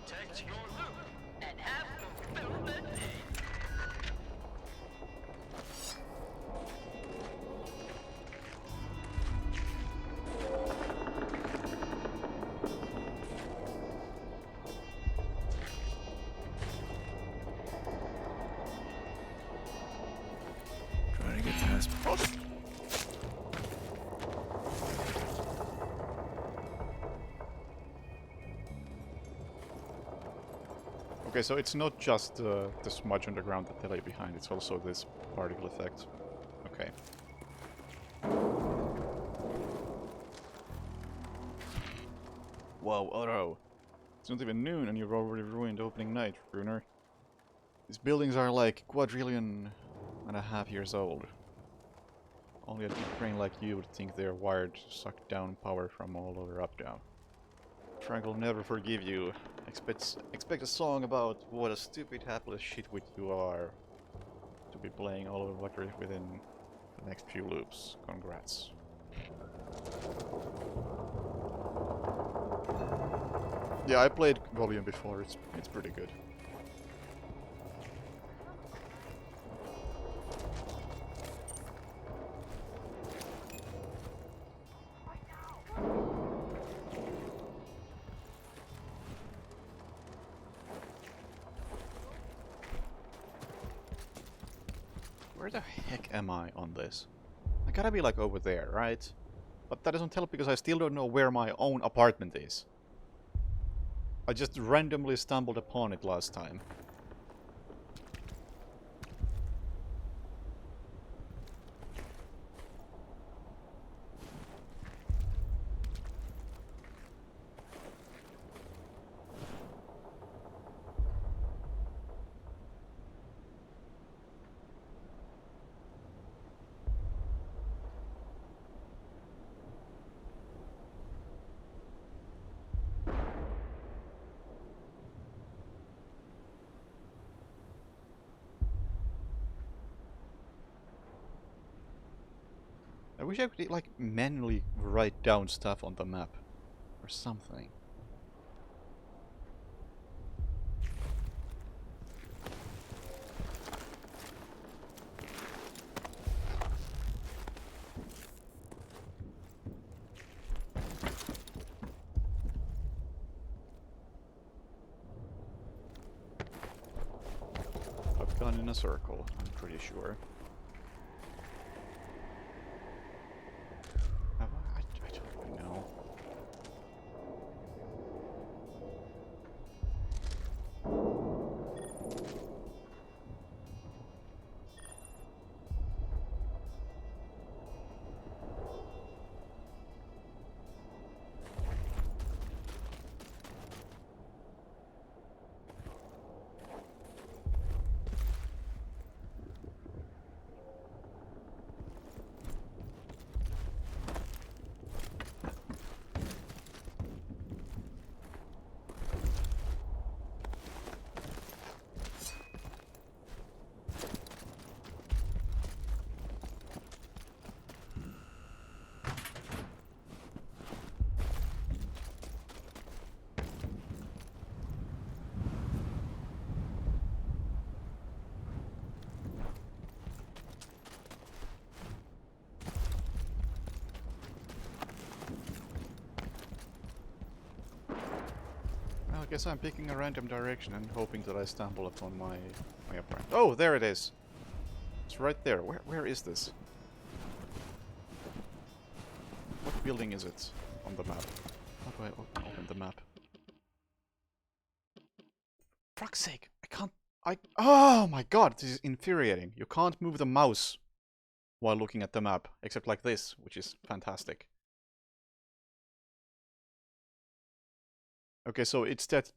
S4: Protect your loop and have fulfillment day.
S10: Trying to get past.
S1: Okay, so it's not just the smudge on the ground that they lay behind, it's also this particle effect. Okay. Whoa, Otto. It's not even noon and you've already ruined opening night, Runer. These buildings are like quadrillion and a half years old. Only a deep brain like you would think they're wired to suck down power from all over Uptown. Triangle will never forgive you. Expect a song about what a stupid, hapless shitwit you are to be playing all over Vector within the next few loops. Congrats. Yeah, I played Volume before. It's pretty good. Where the heck am I on this? I gotta be like over there, right? But that doesn't help because I still don't know where my own apartment is. I just randomly stumbled upon it last time. wish I could like manually write down stuff on the map or something. I've gone in a circle, I'm pretty sure. Have I don't even know. Well, I guess I'm picking a random direction and hoping that I stumble upon my apartment. Oh, there it is. It's right there. Where is this? What building is it on the map? How do I open the map? For fuck's sake! I can't. Oh my god! This is infuriating. You can't move the mouse while looking at the map, except like this, which is fantastic. Okay, so it's that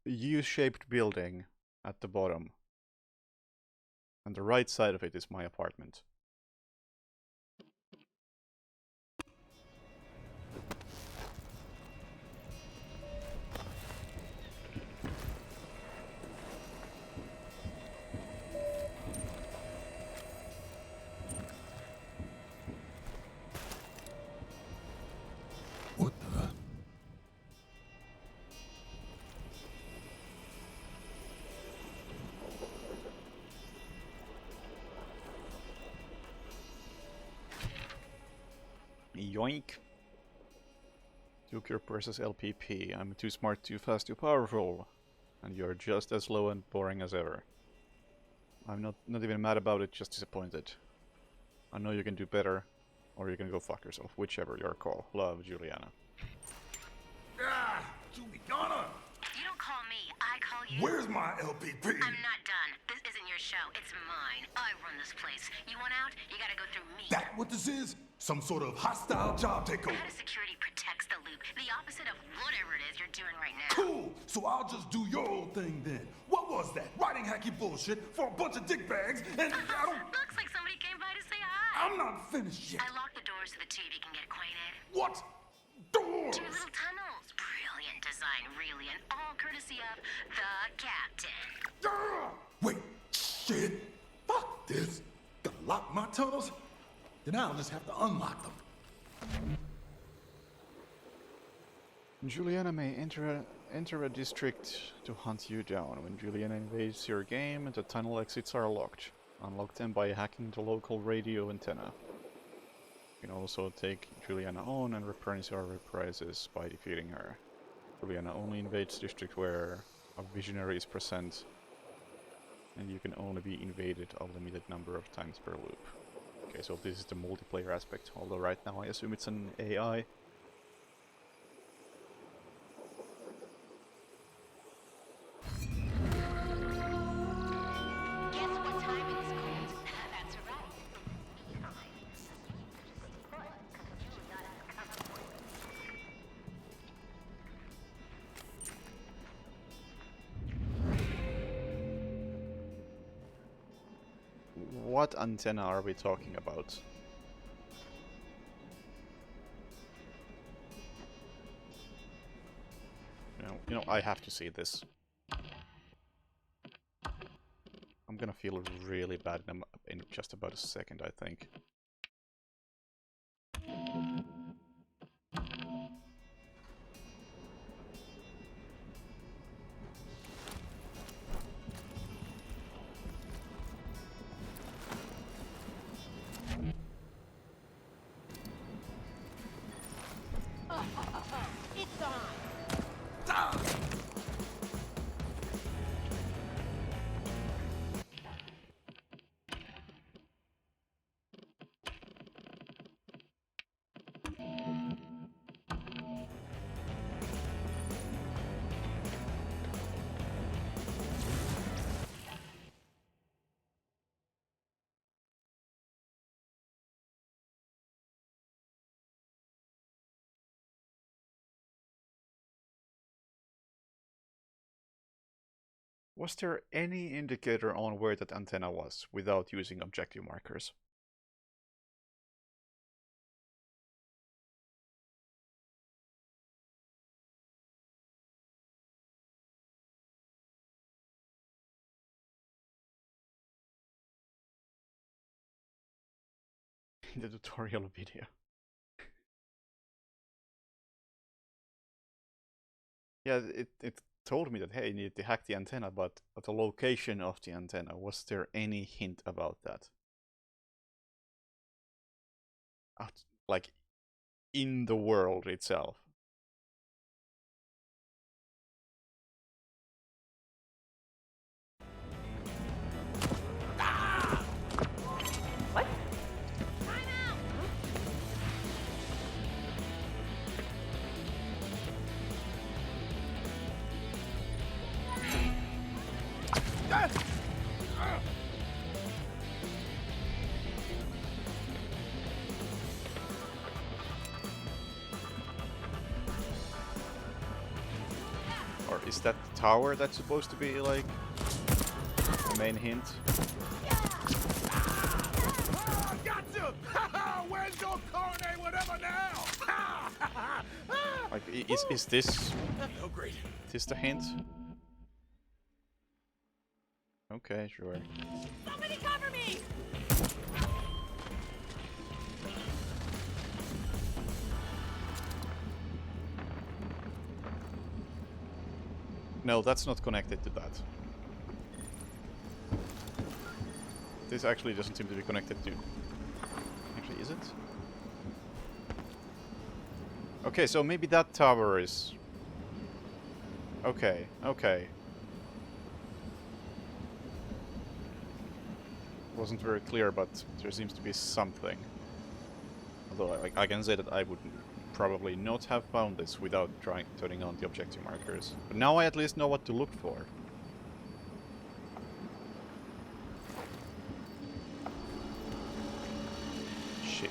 S1: U-shaped building at the bottom. And the right side of it is my apartment.
S10: What the?
S1: Yoink. Duke versus LPP. I'm too smart, too fast, too powerful. And you're just as slow and boring as ever. I'm not even mad about it, just disappointed. I know you can do better, or you can go fuck yourself, whichever your call. Love, Juliana.
S3: Ah, Juliana!
S5: You don't call me, I call you.
S3: Where's my LPP?
S5: I'm not done. This isn't your show. It's mine. I run this place. You want out? You gotta go through me.
S3: That what this is? Some sort of hostile job takeover.
S5: How does security protects the loop? The opposite of whatever it is you're doing right now.
S3: Cool! So I'll just do your old thing then. What was that? Writing hacky bullshit for a bunch of dickbags and I don't...
S5: Looks like somebody came by to say hi.
S3: I'm not finished yet.
S5: I locked the doors so the two of you can get acquainted.
S3: What? Doors?
S5: Two little tunnels. Brilliant design, really, and all courtesy of the captain.
S3: Wait, shit. Fuck this. Gotta lock my tunnels? Then I'll just have to unlock them.
S1: Juliana may enter a district to hunt you down. When Juliana invades your game, the tunnel exits are locked. Unlock them by hacking the local radio antenna. You can also take Juliana on and replace your reprisals by defeating her. Juliana only invades district where a visionary is present, and you can only be invaded a limited number of times per loop. Okay, so this is the multiplayer aspect, although right now I assume it's an AI.
S5: Guess what time it is, Colt? That's right.
S1: What antenna are we talking about? You know, I have to see this. I'm gonna feel really bad in just about a second, I think. Was there any indicator on where that antenna was without using objective markers? In the tutorial video. Yeah, it told me that, hey, you need to hack the antenna, but at the location of the antenna, was there any hint about that? Like, in the world itself.
S2: What?
S1: Or is that the tower that's supposed to be, like, the main hint?
S3: Gotcha! Where's your carne whatever now?
S1: Like, is this...
S3: That felt great.
S1: Is this the hint? Okay, sure.
S15: Somebody cover me!
S1: No, that's not connected to that. This actually doesn't seem to be connected to... Actually, is it? Okay, so maybe that tower is... Okay, okay. Wasn't very clear, but there seems to be something. Although I can say that I would probably not have found this without turning on the objective markers. But now I at least know what to look for. Shit.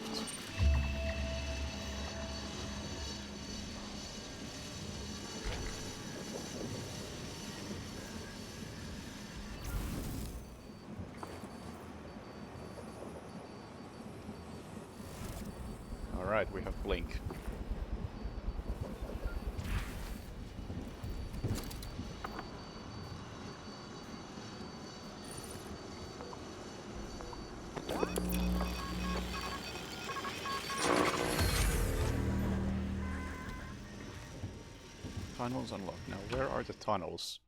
S1: Alright, we have Blink. Tunnels unlocked. Now, where are the tunnels?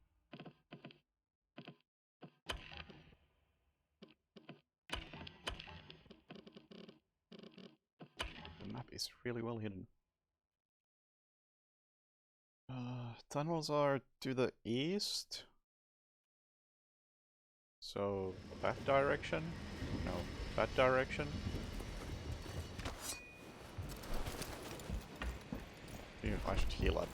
S1: The map is really well hidden. Tunnels are to the east. So, that direction? No, that direction? I should heal up.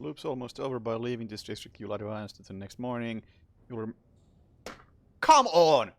S1: Loop's almost over. By leaving this district, you'll advance to the next morning. You'll Come on!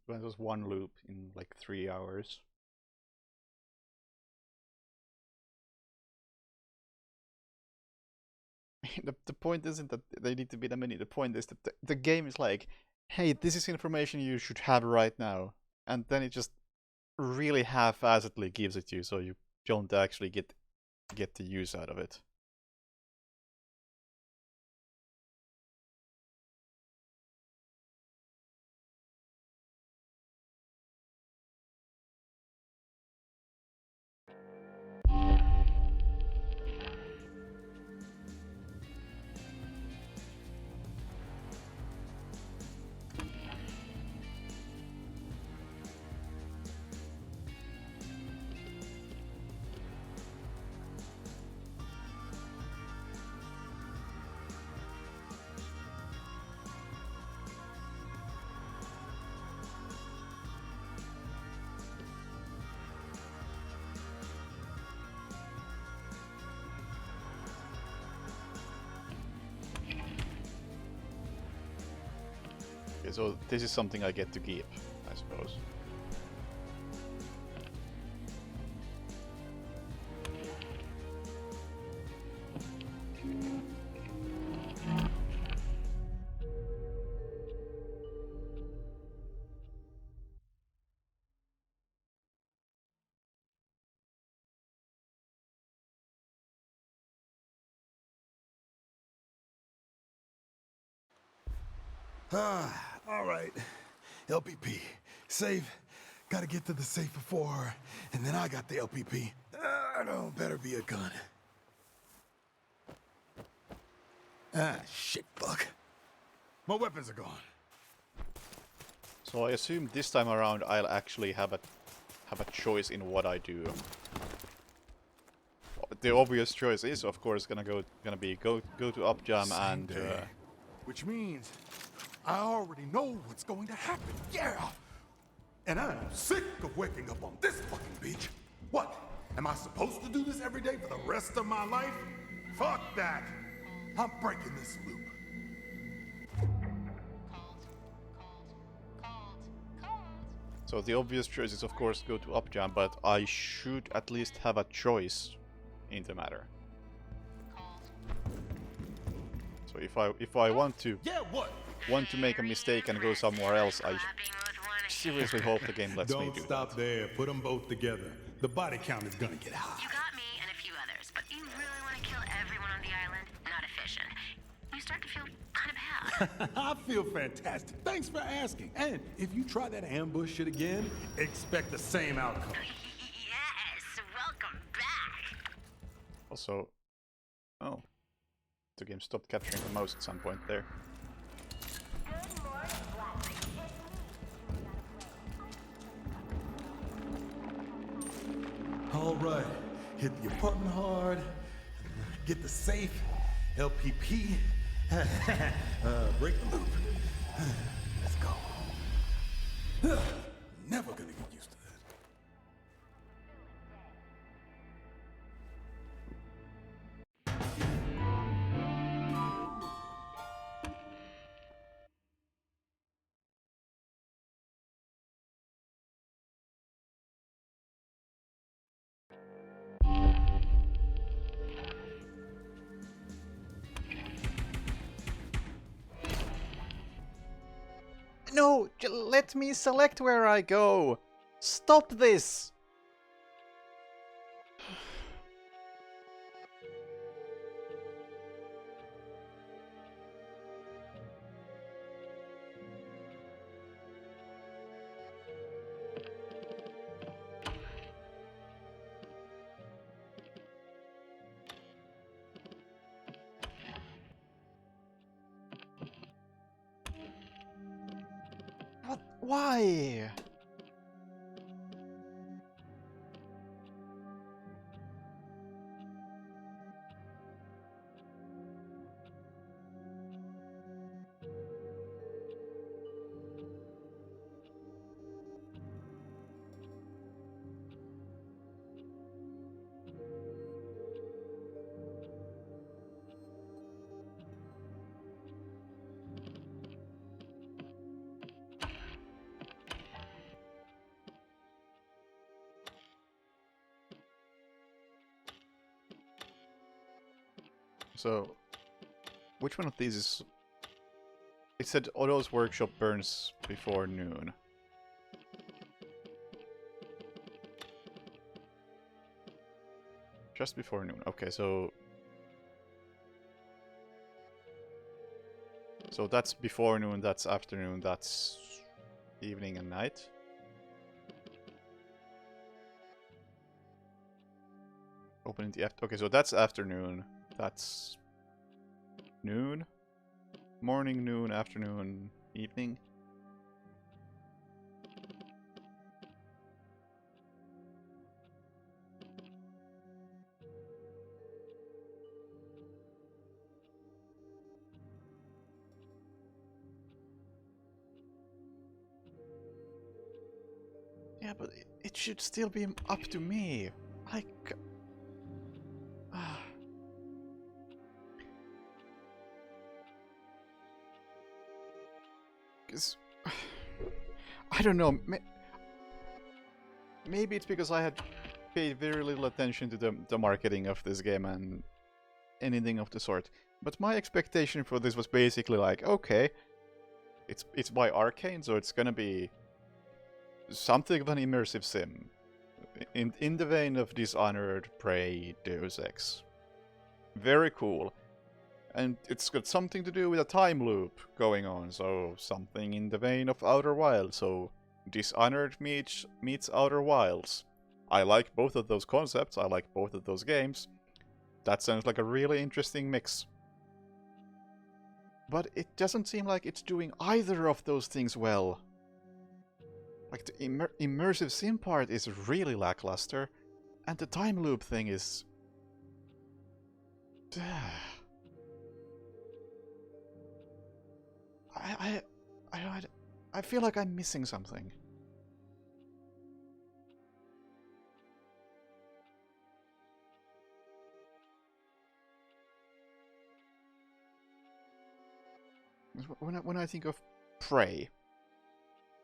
S1: That was one loop in like 3 hours. the point isn't that they need to be that many. The point is that the game is like, hey, this is information you should have right now, and then it just really half-assedly gives it to you, so you don't actually get the use out of it. Okay, so this is something I get to keep, I suppose.
S10: All right. LPP. Safe. Gotta get to the safe before her, and then I got the LPP. No, better be a gun. Shit, fuck. My weapons are gone.
S1: So I assume this time around I'll actually have a choice in what I do. The obvious choice is, of course, gonna be go to Upjam and
S10: which means I already know what's going to happen. Yeah. And I'm sick of waking up on this fucking beach. What? Am I supposed to do this every day for the rest of my life? Fuck that. I'm breaking this loop.
S1: So the obvious choice is, of course, go to Upjam, but I should at least have a choice in the matter. So if I want to make a mistake and go somewhere else, I seriously hope the game lets me do that.
S10: Don't stop there. Put them both together. The body count is gonna get high.
S5: You got me and a few others, but you really want to kill everyone on the island? Not efficient. You start to feel kind of bad.
S10: I feel fantastic. Thanks for asking. And if you try that ambush shit again, expect the same outcome.
S5: Yes, welcome back.
S1: Also, oh, the game stopped capturing the mouse at some point there.
S10: All right, hit the apartment hard, get the safe, LPP, break the loop. Let's go. Never gonna get used to that.
S1: No, let me select where I go. Stop this. What? Why? So, Which one of these is... It said Otto's workshop burns before noon. Just before noon. Okay, so... So that's before noon, that's afternoon, that's evening and night. Open in the after. Okay, so that's afternoon. That's noon, morning, noon, afternoon, evening. Yeah, but it should still be up to me. Like... Because... I don't know. Maybe it's because I had paid very little attention to the marketing of this game and anything of the sort. But my expectation for this was basically like, okay, it's by Arcane, so it's gonna be something of an immersive sim. In the vein of Dishonored, Prey, Deus Ex. Very cool. And it's got something to do with a time loop going on, so something in the vein of Outer Wilds, so Dishonored meets Outer Wilds. I like both of those concepts, I like both of those games. That sounds like a really interesting mix. But it doesn't seem like it's doing either of those things well. Like, the immersive sim part is really lackluster, and the time loop thing is... I feel like I'm missing something. When I think of Prey,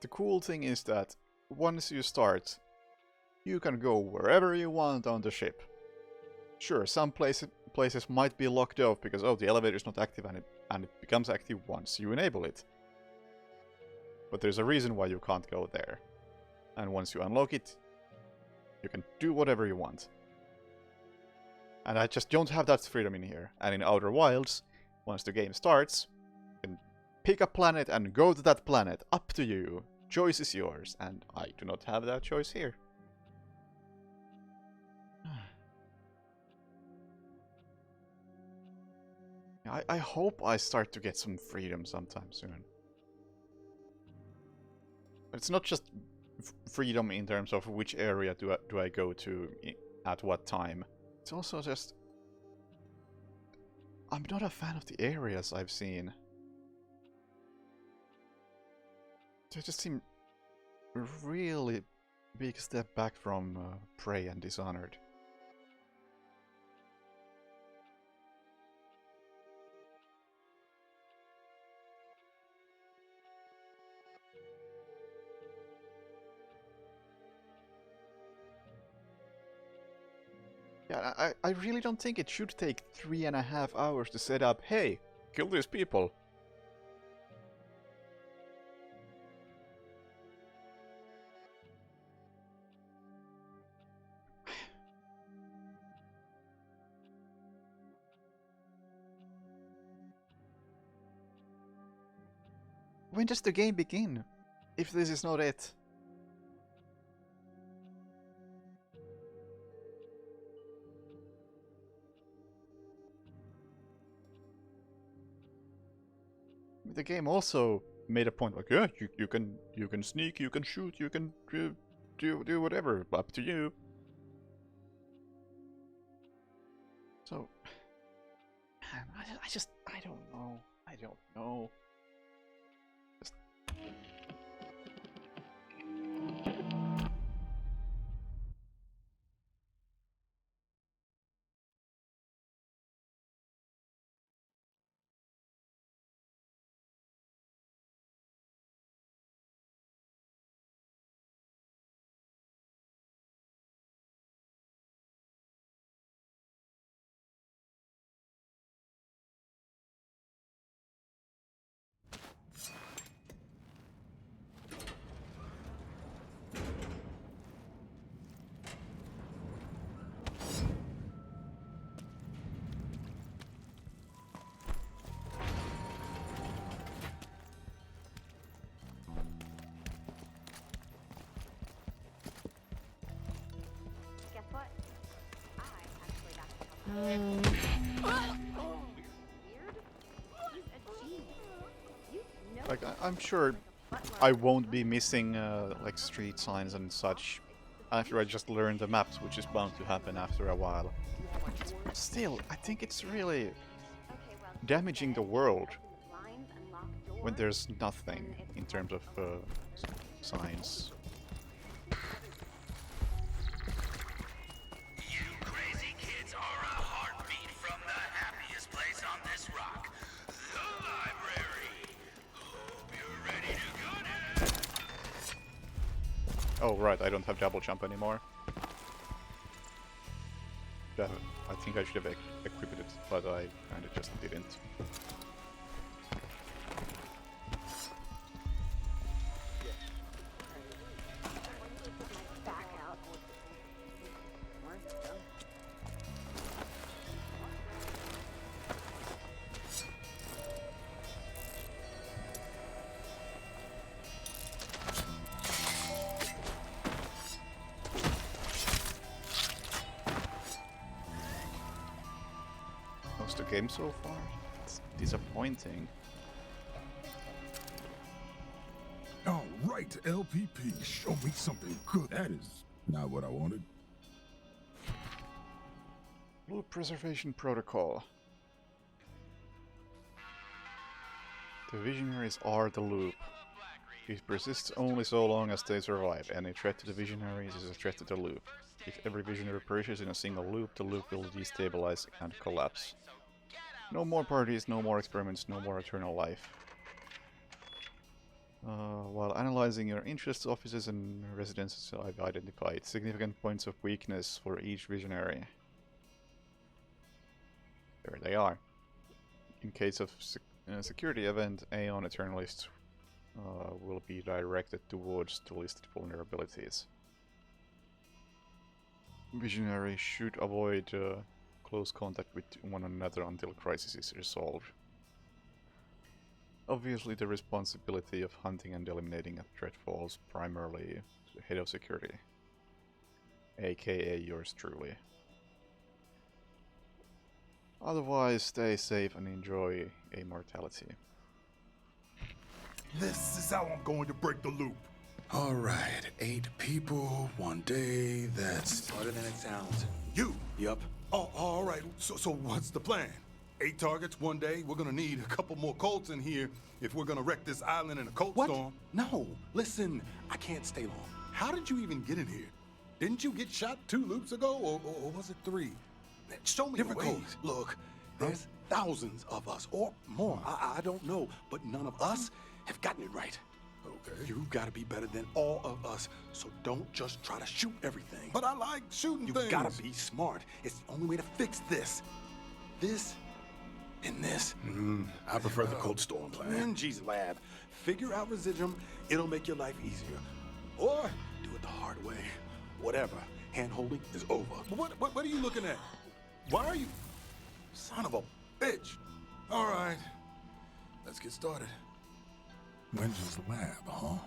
S1: the cool thing is that once you start, you can go wherever you want on the ship. Sure, some places might be locked off because, oh, the elevator is not active, and it becomes active once you enable it. But there's a reason why you can't go there. And once you unlock it, you can do whatever you want. And I just don't have that freedom in here. And in Outer Wilds, once the game starts, you can pick a planet and go to that planet. Up to you. Choice is yours. And I do not have that choice here. I hope I start to get some freedom sometime soon. It's not just freedom in terms of which area do I go to at what time. It's also just... I'm not a fan of the areas I've seen. They just seem a really big step back from Prey and Dishonored. Yeah, I really don't think it should take 3.5 hours to set up, hey, kill these people. When does the game begin? If this is not it. The game also made a point like, yeah, you can sneak, you can shoot, you can do whatever, up to you. So, man, I don't know.
S15: But I actually got to help. Weird? He's a genius. You know
S1: Like, I'm sure I won't be missing like street signs and such after I just learn the maps, which is bound to happen after a while. Still, I think it's really damaging the world when there's nothing in terms of signs.
S4: You crazy kids are a heartbeat from the happiest place on this rock, the library. Hope you're ready to go now.
S1: Oh right, I don't have double jump anymore. I think I should have equipped it, but I kinda just didn't. How's the game so far? It's disappointing.
S10: All right, LPP, show me something good. That is not what I wanted.
S1: Loop Preservation Protocol. The Visionaries are the loop. It persists only so long as they survive. Any threat to the Visionaries is a threat to the loop. If every Visionary perishes in a single loop, the loop will destabilize and collapse. No more parties, no more experiments, no more eternal life. While analyzing your interests, offices and residences, I've identified significant points of weakness for each Visionary. There they are. In case of security event, Aeon Eternalists will be directed towards the listed vulnerabilities. Visionaries should avoid close contact with one another until crisis is resolved. Obviously, the responsibility of hunting and eliminating a threat falls primarily to the head of security, aka yours truly. Otherwise, stay safe and enjoy immortality.
S10: This is how I'm going to break the loop. All right, 8 people, 1 day, that's...
S3: Harder than it sounds.
S10: You?
S3: Yup.
S10: Oh, all right, so what's the plan? 8 targets, 1 day. We're gonna need a couple more Colts in here if we're gonna wreck this island in a Colt storm. No, listen, I can't stay long. How did you even get in here? Didn't you get shot 2 loops ago, or was it 3? Show me different ways. Look, there's thousands of us, or more. I don't know, but none of us have gotten it right. Okay. You gotta be better than all of us, so don't just try to shoot everything. But I like shooting things. You gotta be smart. It's the only way to fix this. This and this. I prefer the Cold Storm plan. Angie's lab. Figure out residuum, it'll make your life easier. Or do it the hard way. Whatever. Hand-holding is over. What are you looking at? Why are you... Son of a bitch. All right. Let's get started.
S16: Wendy's lab, huh?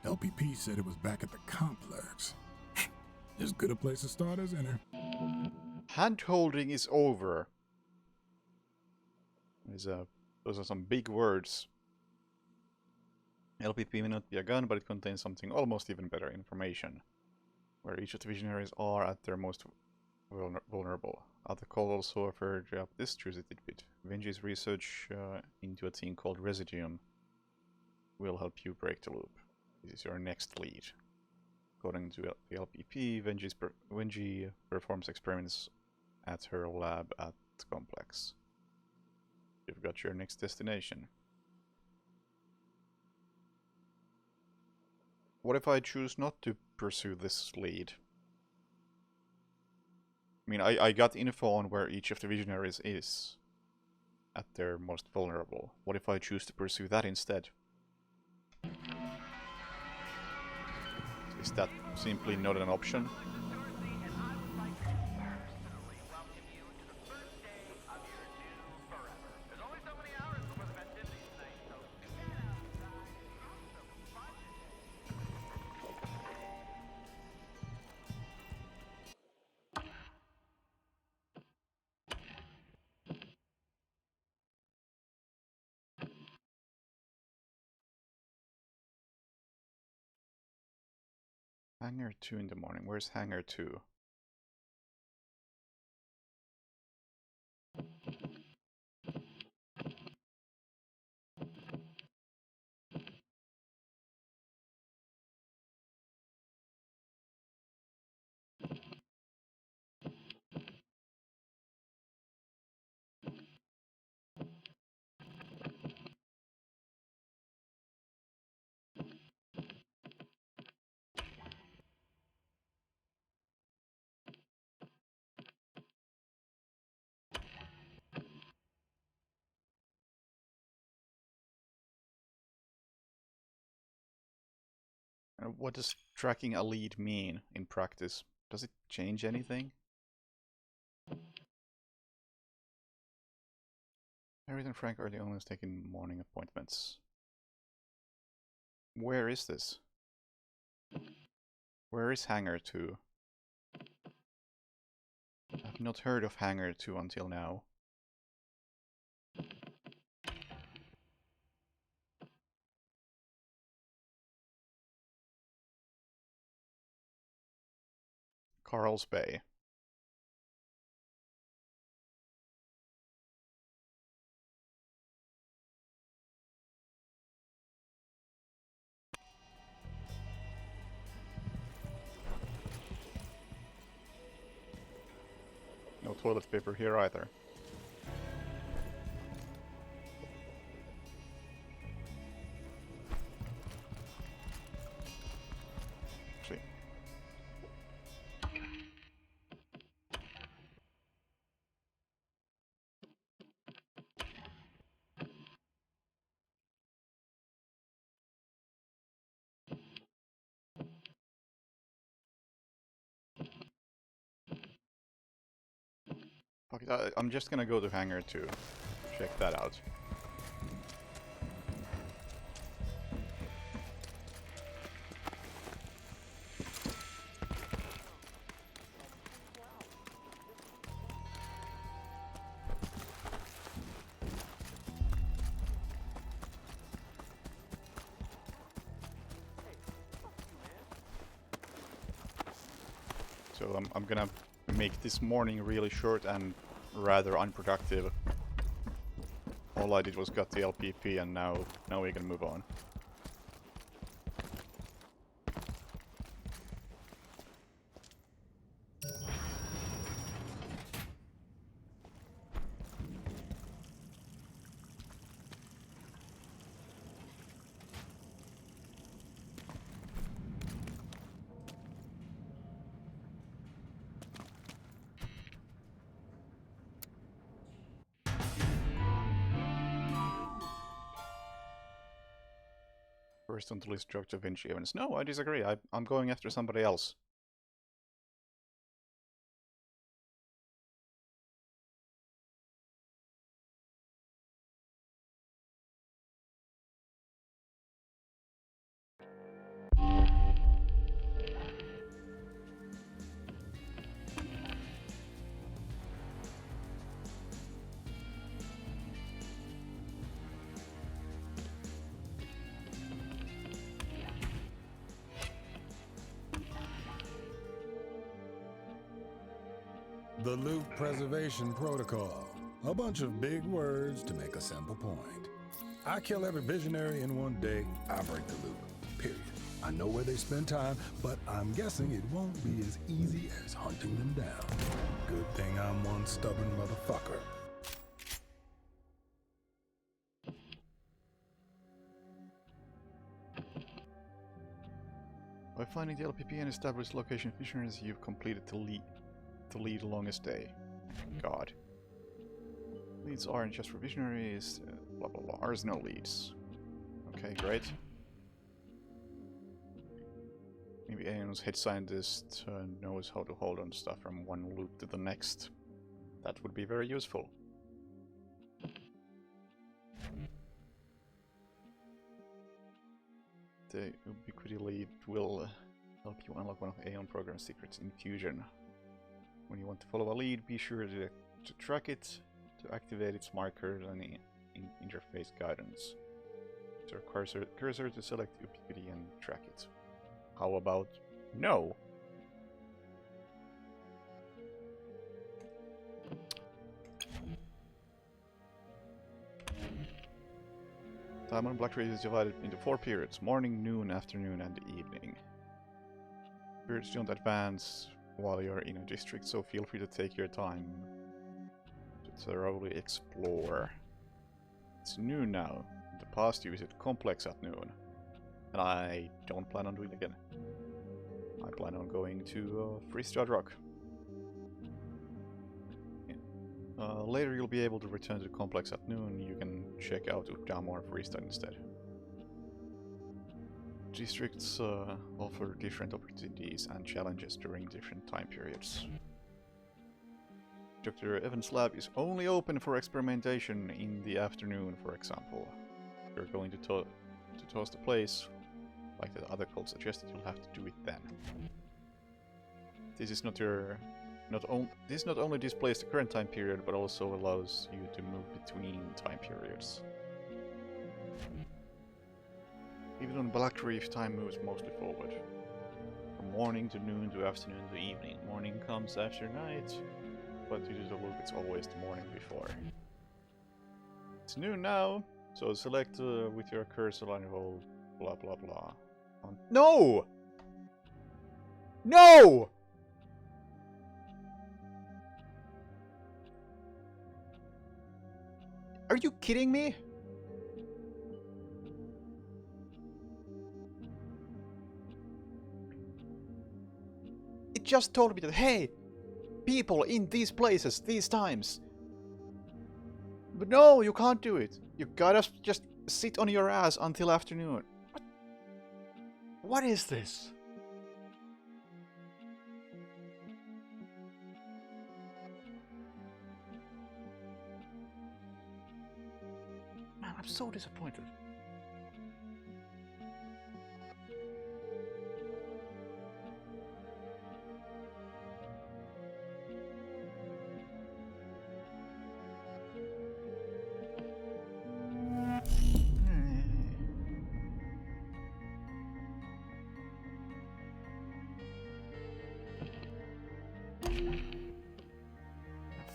S16: LPP said it was back at the complex. As good a place to start as any.
S1: Hand-holding is over. Those are some big words. LPP may not be a gun, but it contains something almost even better: information. Where each of the Visionaries are at their most vulnerable. Other call also referred up this juicy tidbit. Venji's research into a thing called Residuum will help you break the loop. This is your next lead. According to the LPP, Venji performs experiments at her lab at the complex. You've got your next destination. What if I choose not to pursue this lead? I mean, I got info on where each of the Visionaries is at their most vulnerable. What if I choose to pursue that instead? Is that simply not an option? Hangar 2 in the morning. Where's Hangar 2? What does tracking a lead mean in practice? Does it change anything? Harriet and Frank are the only ones taking morning appointments. Where is this? Where is Hangar 2? I've not heard of Hangar 2 until now. Carl's Bay. No toilet paper here either. See. Fuck it, I'm just gonna go to Hangar 2. Check that out. So I'm gonna make this morning really short and rather unproductive. All I did was got the LPP and now we can move on. First on the list, Dr. Vinci Evans. No, I disagree. I'm going after somebody else.
S16: The Loop Preservation Protocol. A bunch of big words to make a simple point. I kill every visionary in one day, I break the loop. Period. I know where they spend time, but I'm guessing it won't be as easy as hunting them down. Good thing I'm one stubborn motherfucker.
S1: By finding the LPP and established location of visionaries, you've completed the lead longest day. God. Leads aren't just for visionaries, blah blah blah. Ours no leads. Okay, great. Maybe Aeon's head scientist knows how to hold on stuff from one loop to the next. That would be very useful. The Ubiquity lead will help you unlock one of Aeon program's secrets in Fusion. When you want to follow a lead, be sure to track it, to activate its markers and interface guidance. Use your cursor to select Ubiquity and track it. How about No. Time on Black Reef is divided into 4 periods: morning, noon, afternoon, and evening. Periods don't advance while you're in a district, so feel free to take your time to thoroughly explore. It's noon now. In the past you visited Complex at noon, and I don't plan on doing it again. I plan on going to Freestyle Rock. Later you'll be able to return to the complex at noon. You can check out Updam or Freestyle instead. Districts offer different opportunities and challenges during different time periods. Dr. Evans' lab is only open for experimentation in the afternoon, for example. If you're going to toast the place, like the other cult suggested, you'll have to do it then. This is not only displays the current time period, but also allows you to move between time periods. Even on Black Reef, time moves mostly forward. From morning to noon to afternoon to evening. Morning comes after night, but due to the loop, it's always the morning before. It's noon now, so select with your cursor line roll, blah blah blah. No! No! Are you kidding me? It just told me that, hey, people in these places, these times. But no, you can't do it. You gotta just sit on your ass until afternoon. What is this? Man, I'm so disappointed.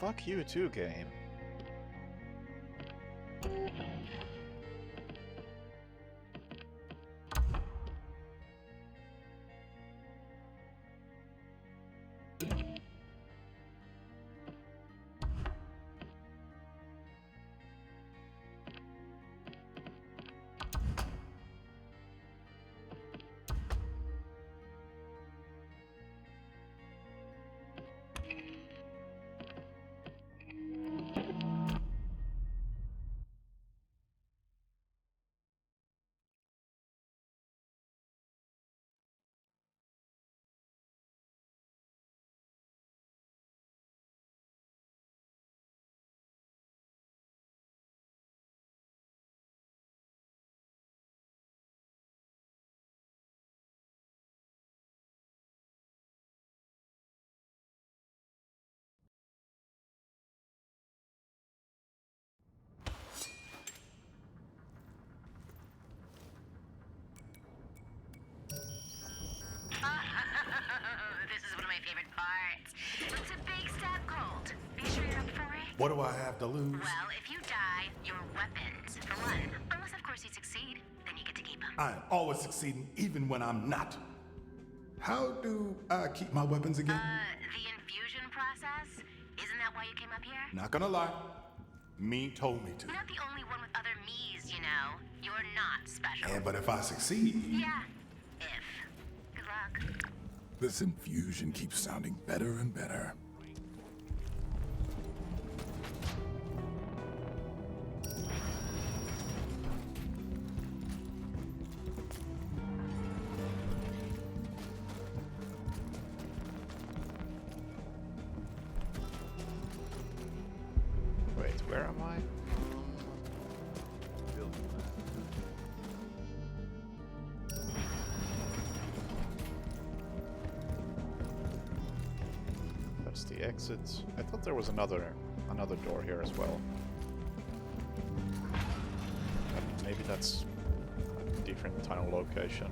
S1: Fuck you too, game.
S5: This is one of my favorite parts. It's a big stab cold. Are you sure you're up for it?
S10: What do I have to lose?
S5: Well, if you die, your weapons, for one. Unless, of course, you succeed. Then you get to keep them.
S10: I'm always succeeding, even when I'm not. How do I keep my weapons again?
S5: The infusion process. Isn't that why you came up here?
S10: Not gonna lie. Me told me to.
S5: You're not the only one with other me's, you know. You're not special.
S10: Yeah, but if I succeed...
S5: Yeah. If. Good luck.
S16: This infusion keeps sounding better and better.
S1: Wait, where am I? That's the exit. I thought there was another door here as well. But maybe that's a different tunnel location.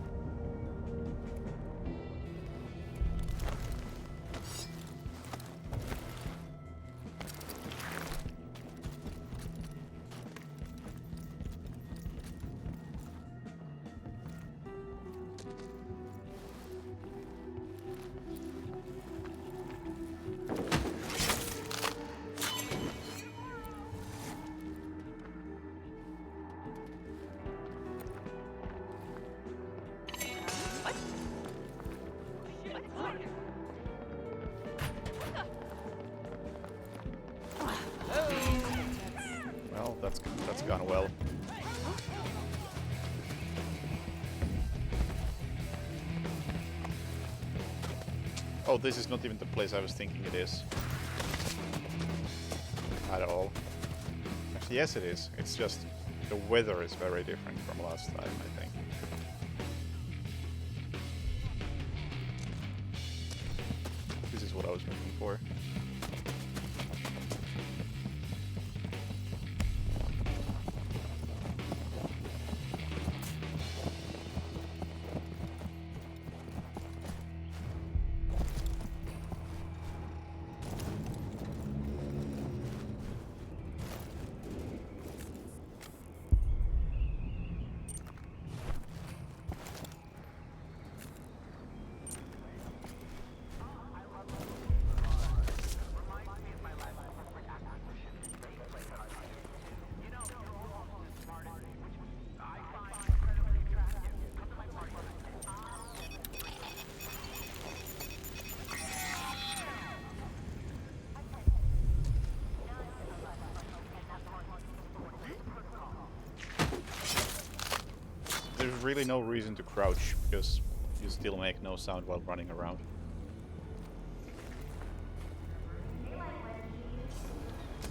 S1: that's gone well. Oh, this is not even the place I was thinking it is. At all. Actually, yes it is. It's just the weather is very different from last time, I think. This is what I was looking for. There's really no reason to crouch, because you still make no sound while running around.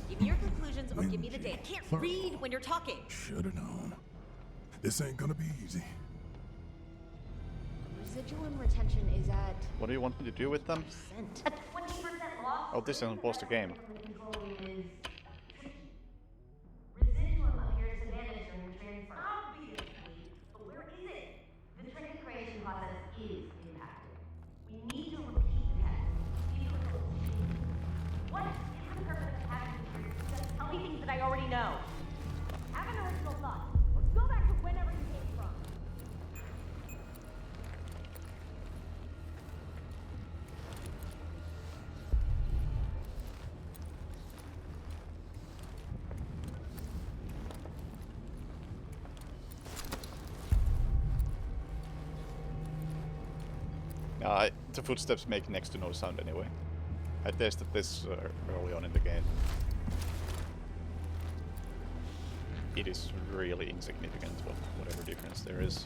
S5: Give me your conclusions or give me the data. I can't read when you're talking.
S16: Should've known. This ain't gonna be easy.
S17: Residuum retention is at...
S1: What do you want me to do with them?
S17: A 20% loss.
S1: Oh, this isn't post a game.
S17: Residuum appears to vanish during transfer. Obviously, but where is it? The trinket creation process is impacted. We need to repeat the test. See if it looks changed. What is the purpose of having this here? Just tell me things that I already know. Have an original thought, or go back to whenever you came from.
S1: The footsteps make next to no sound anyway. I tested this early on in the game. It is really insignificant whatever difference there is.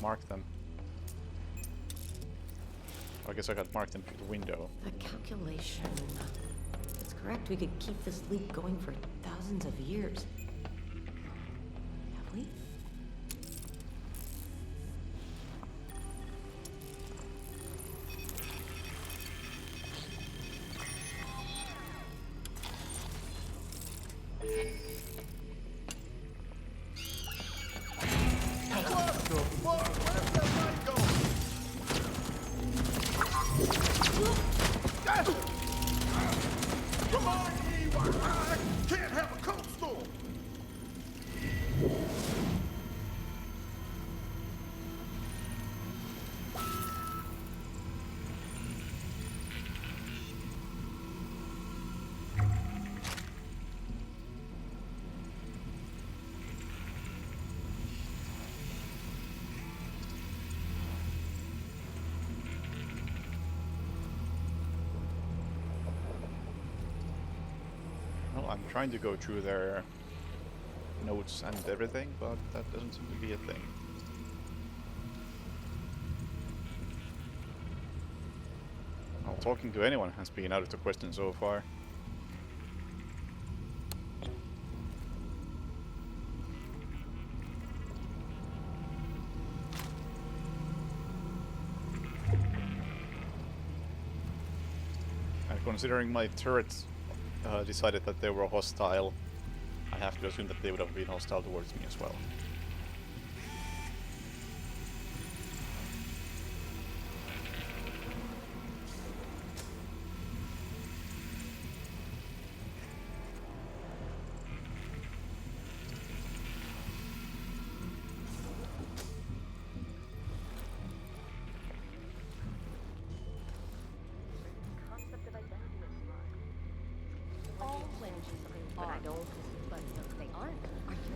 S1: Mark them. I guess I got marked them through the window.
S18: The calculation. It's correct. We could keep this loop going for thousands of years. Have we? I'm trying to go through their notes and everything, but that doesn't seem to be a thing. Well, talking to anyone has been out of the question so far. And considering my turrets decided that they were hostile, I have to assume that they would have been hostile towards me as well.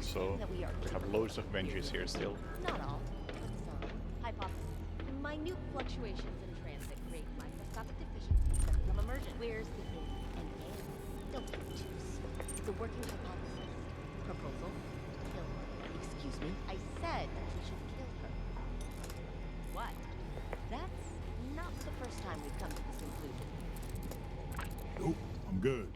S1: so
S2: that we are
S1: we have loads of Benjis here still.
S2: Not all, but some. Hypothesis. Minute fluctuations in transit create microscopic deficiencies that become emergent. Where's the in and in? Don't be obtuse. It's a working hypothesis. Proposal? Kill her. Excuse me? I said we should kill her. What? That's not the first time we've come to this conclusion.
S16: Nope, I'm good.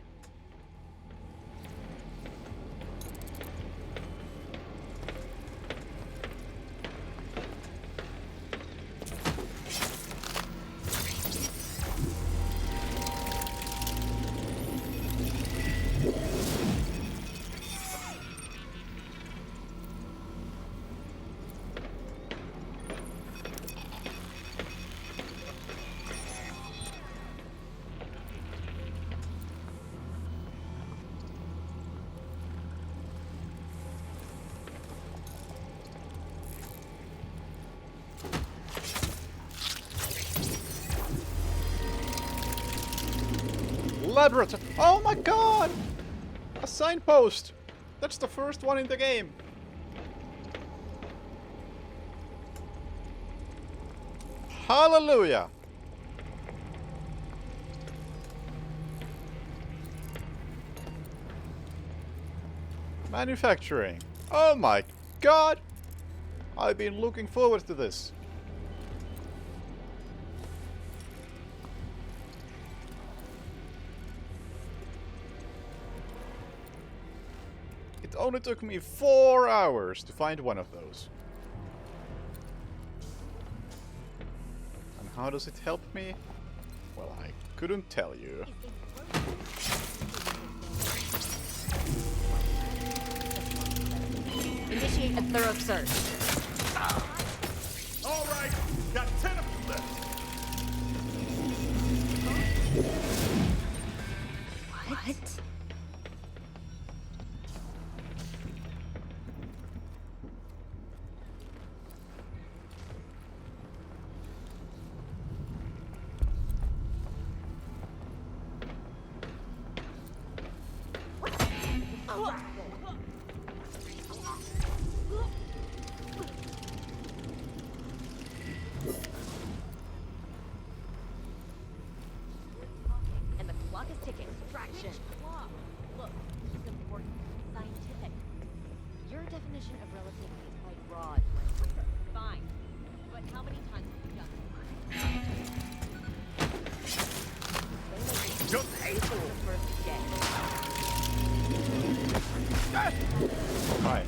S1: Laboratory! Oh my god! A signpost! That's the first one in the game! Hallelujah! Manufacturing. Oh my god! I've been looking forward to this. It only took me 4 hours to find one of those. And how does it help me? Well, I couldn't tell you.
S2: Initiate a thorough search.
S3: All right, got 10 of you left.
S2: What? And the clock is ticking. Distraction. Look, it's important. Scientific. Your definition of relativity is quite broad. Fine. But how many times have you done this?
S3: Just
S2: April the first day.
S1: Hi.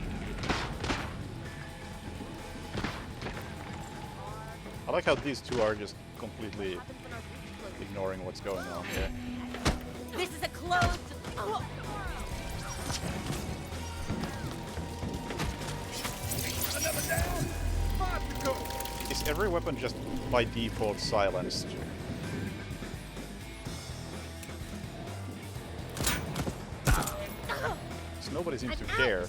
S1: I like how these two are just completely ignoring what's going on here.
S2: This is a closed.
S3: Another down. 5 to go.
S1: Is every weapon just by default silenced? So nobody seems to care.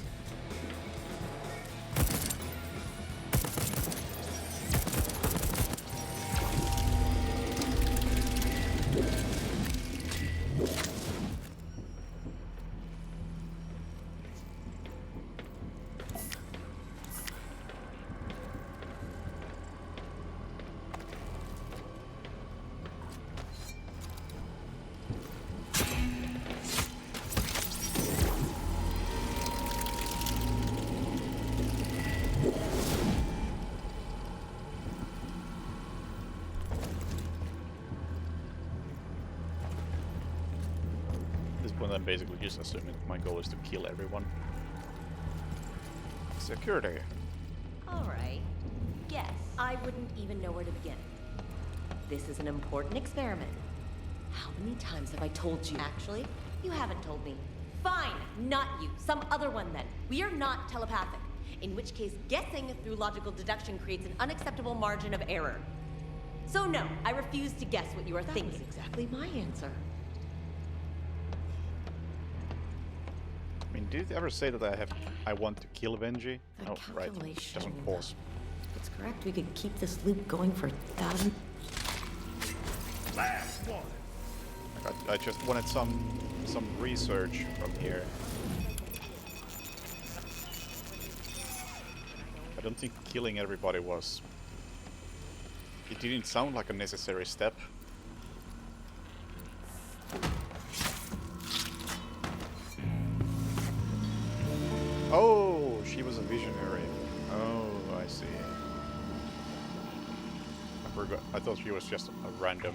S1: I'm basically just assuming my goal is to kill everyone. Security.
S2: Alright. Yes, I wouldn't even know where to begin. This is an important experiment. How many times have I told you? Actually, you haven't told me. Fine, not you. Some other one then. We are not telepathic. In which case, guessing through logical deduction creates an unacceptable margin of error. So no, I refuse to guess what you are thinking. That was exactly my answer.
S1: I mean, did it ever say that I want to kill Benji?
S11: The
S1: No, right. It doesn't pause.
S11: If it's correct, we could keep this loop going for 1,000.
S3: Last one.
S1: I just wanted some research from here. don't think killing everybody was... It didn't sound like a necessary step. Oh, she was a visionary. Oh, I see. I forgot. I thought she was just a random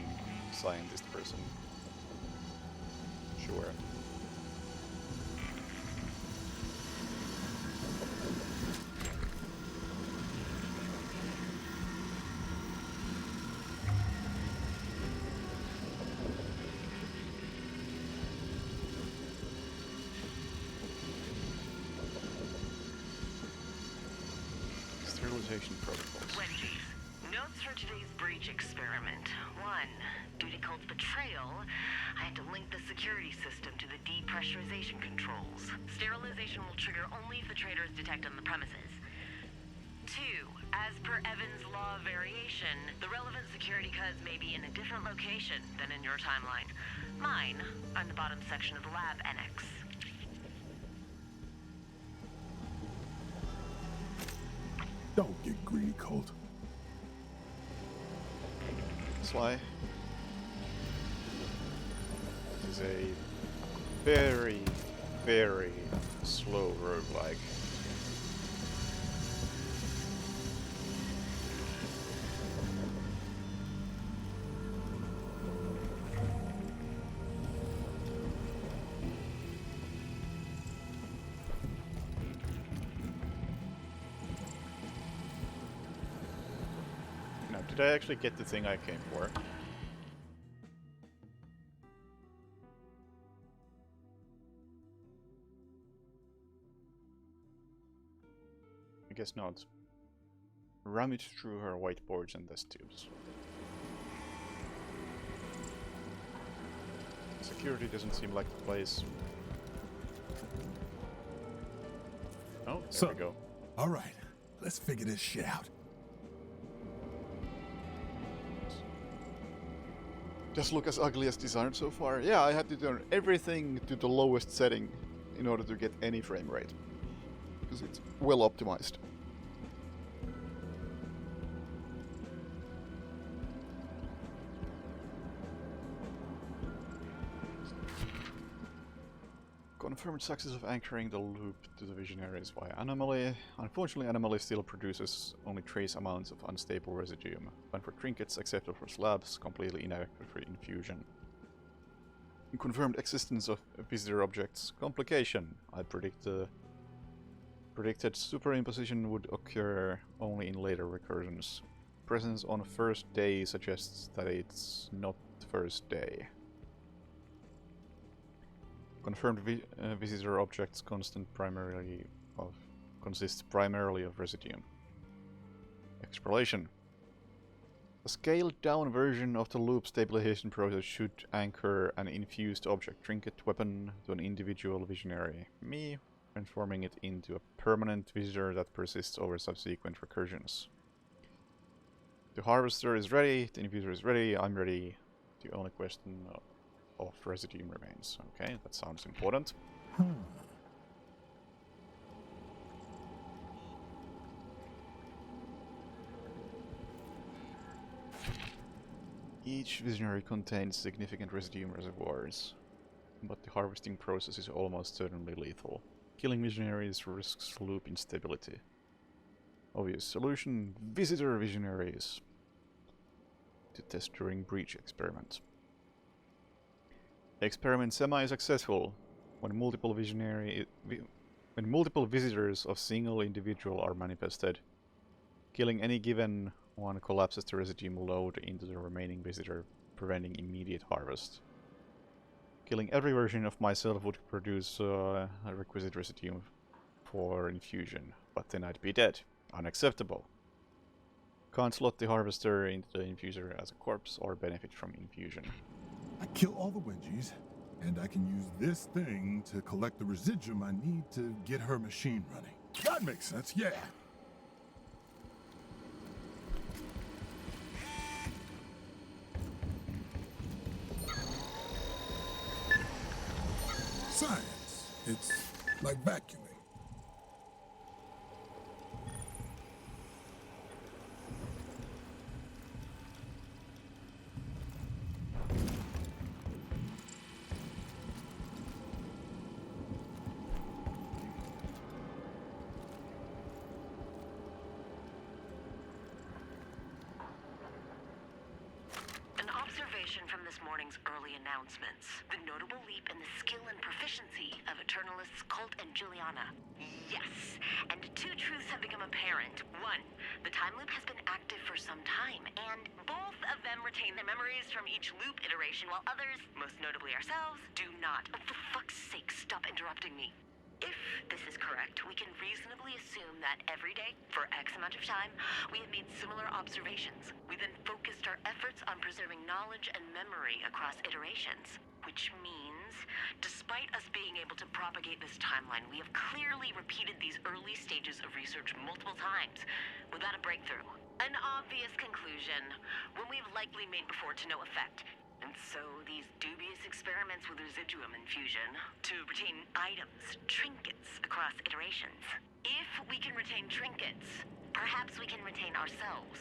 S1: scientist person. Sure. Sterilization protocols.
S5: Wendy's. Notes for today's breach experiment. 1. Due to Cult's betrayal, I had to link the security system to the depressurization controls. Sterilization will trigger only if the traitor is detected on the premises. 2. As per Evans' law of variation, the relevant security codes may be in a different location than in your timeline. Mine are in the bottom section of the lab annex.
S10: Don't get greedy, Colt.
S1: Sly. This is a very, very slow roguelike. Now, did I actually get the thing I came for? I guess not. Rummage through her whiteboards and test tubes. Security doesn't seem like the place. Oh, there we go.
S10: All right, let's figure this shit out.
S1: Just look as ugly as designed so far. Yeah, I had to turn everything to the lowest setting in order to get any frame rate. Because it's well optimized. Confirmed success of anchoring the loop to the visionaries via anomaly. Unfortunately, anomaly still produces only trace amounts of unstable residue. Fine for trinkets, acceptable for slabs, completely inadequate for infusion. Confirmed existence of visitor objects. Complication. I predicted superimposition would occur only in later recursions. Presence on first day suggests that it's not first day. Confirmed visitor objects consists primarily of residue. Exploration. A scaled-down version of the loop stabilization process should anchor an infused object, trinket, weapon to an individual visionary, me, transforming it into a permanent visitor that persists over subsequent recursions. The harvester is ready, the infuser is ready, I'm ready. The only question of residue remains. Okay, that sounds important. Each visionary contains significant residue reservoirs, but the harvesting process is almost certainly lethal. Killing visionaries risks loop instability. Obvious solution: visitor visionaries to test during breach experiment. Experiment semi-successful when multiple visitors of single individual are manifested. Killing any given one collapses the residue load into the remaining visitor, preventing immediate harvest. Killing every version of myself would produce a requisite residue for infusion, but then I'd be dead. Unacceptable. Can't slot the harvester into the infuser as a corpse or benefit from infusion.
S10: I kill all the Wengies, and I can use this thing to collect the residuum I need to get her machine running. That makes sense, yeah. Science. It's like vacuuming.
S2: announcements. The notable leap in the skill and proficiency of Eternalists Colt and Juliana. Yes, and two truths have become apparent. One, the time loop has been active for some time, and both of them retain their memories from each loop iteration, while others, most notably ourselves, do not. Oh, for fuck's sake, stop interrupting me. If this is correct, we can reasonably assume that every day, for X amount of time, we have made similar observations. We then focused our efforts on preserving knowledge and memory across iterations. Which means, despite us being able to propagate this timeline, we have clearly repeated these early stages of research multiple times, without a breakthrough. An obvious conclusion, one we've likely made before to no effect. And so these dubious experiments with residuum infusion to retain items, trinkets, across iterations. If we can retain trinkets, perhaps we can retain ourselves.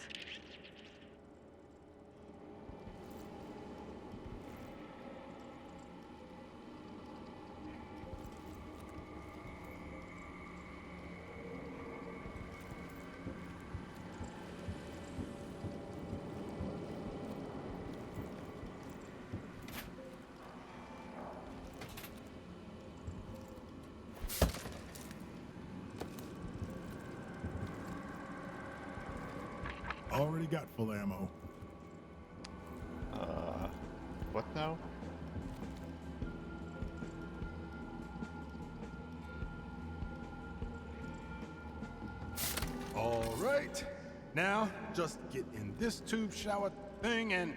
S16: Already got full ammo.
S1: What now?
S16: All right. Now, just get in this tube shower thing and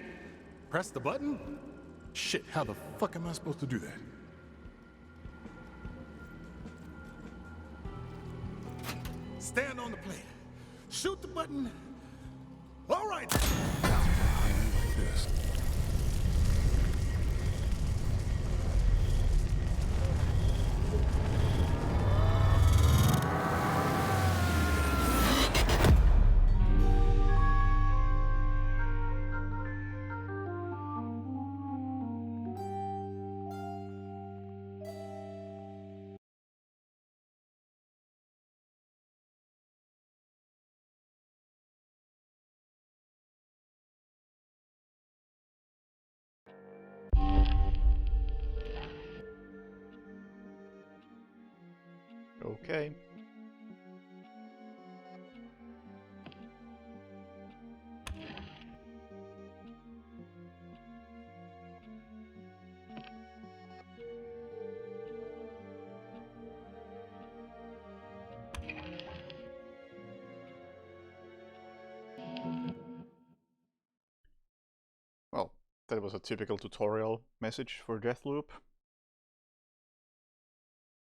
S16: press the button? Shit, how the fuck am I supposed to do that? Stand on the plate. Shoot the button. All right. Like this.
S1: Okay. Well, that was a typical tutorial message for Deathloop.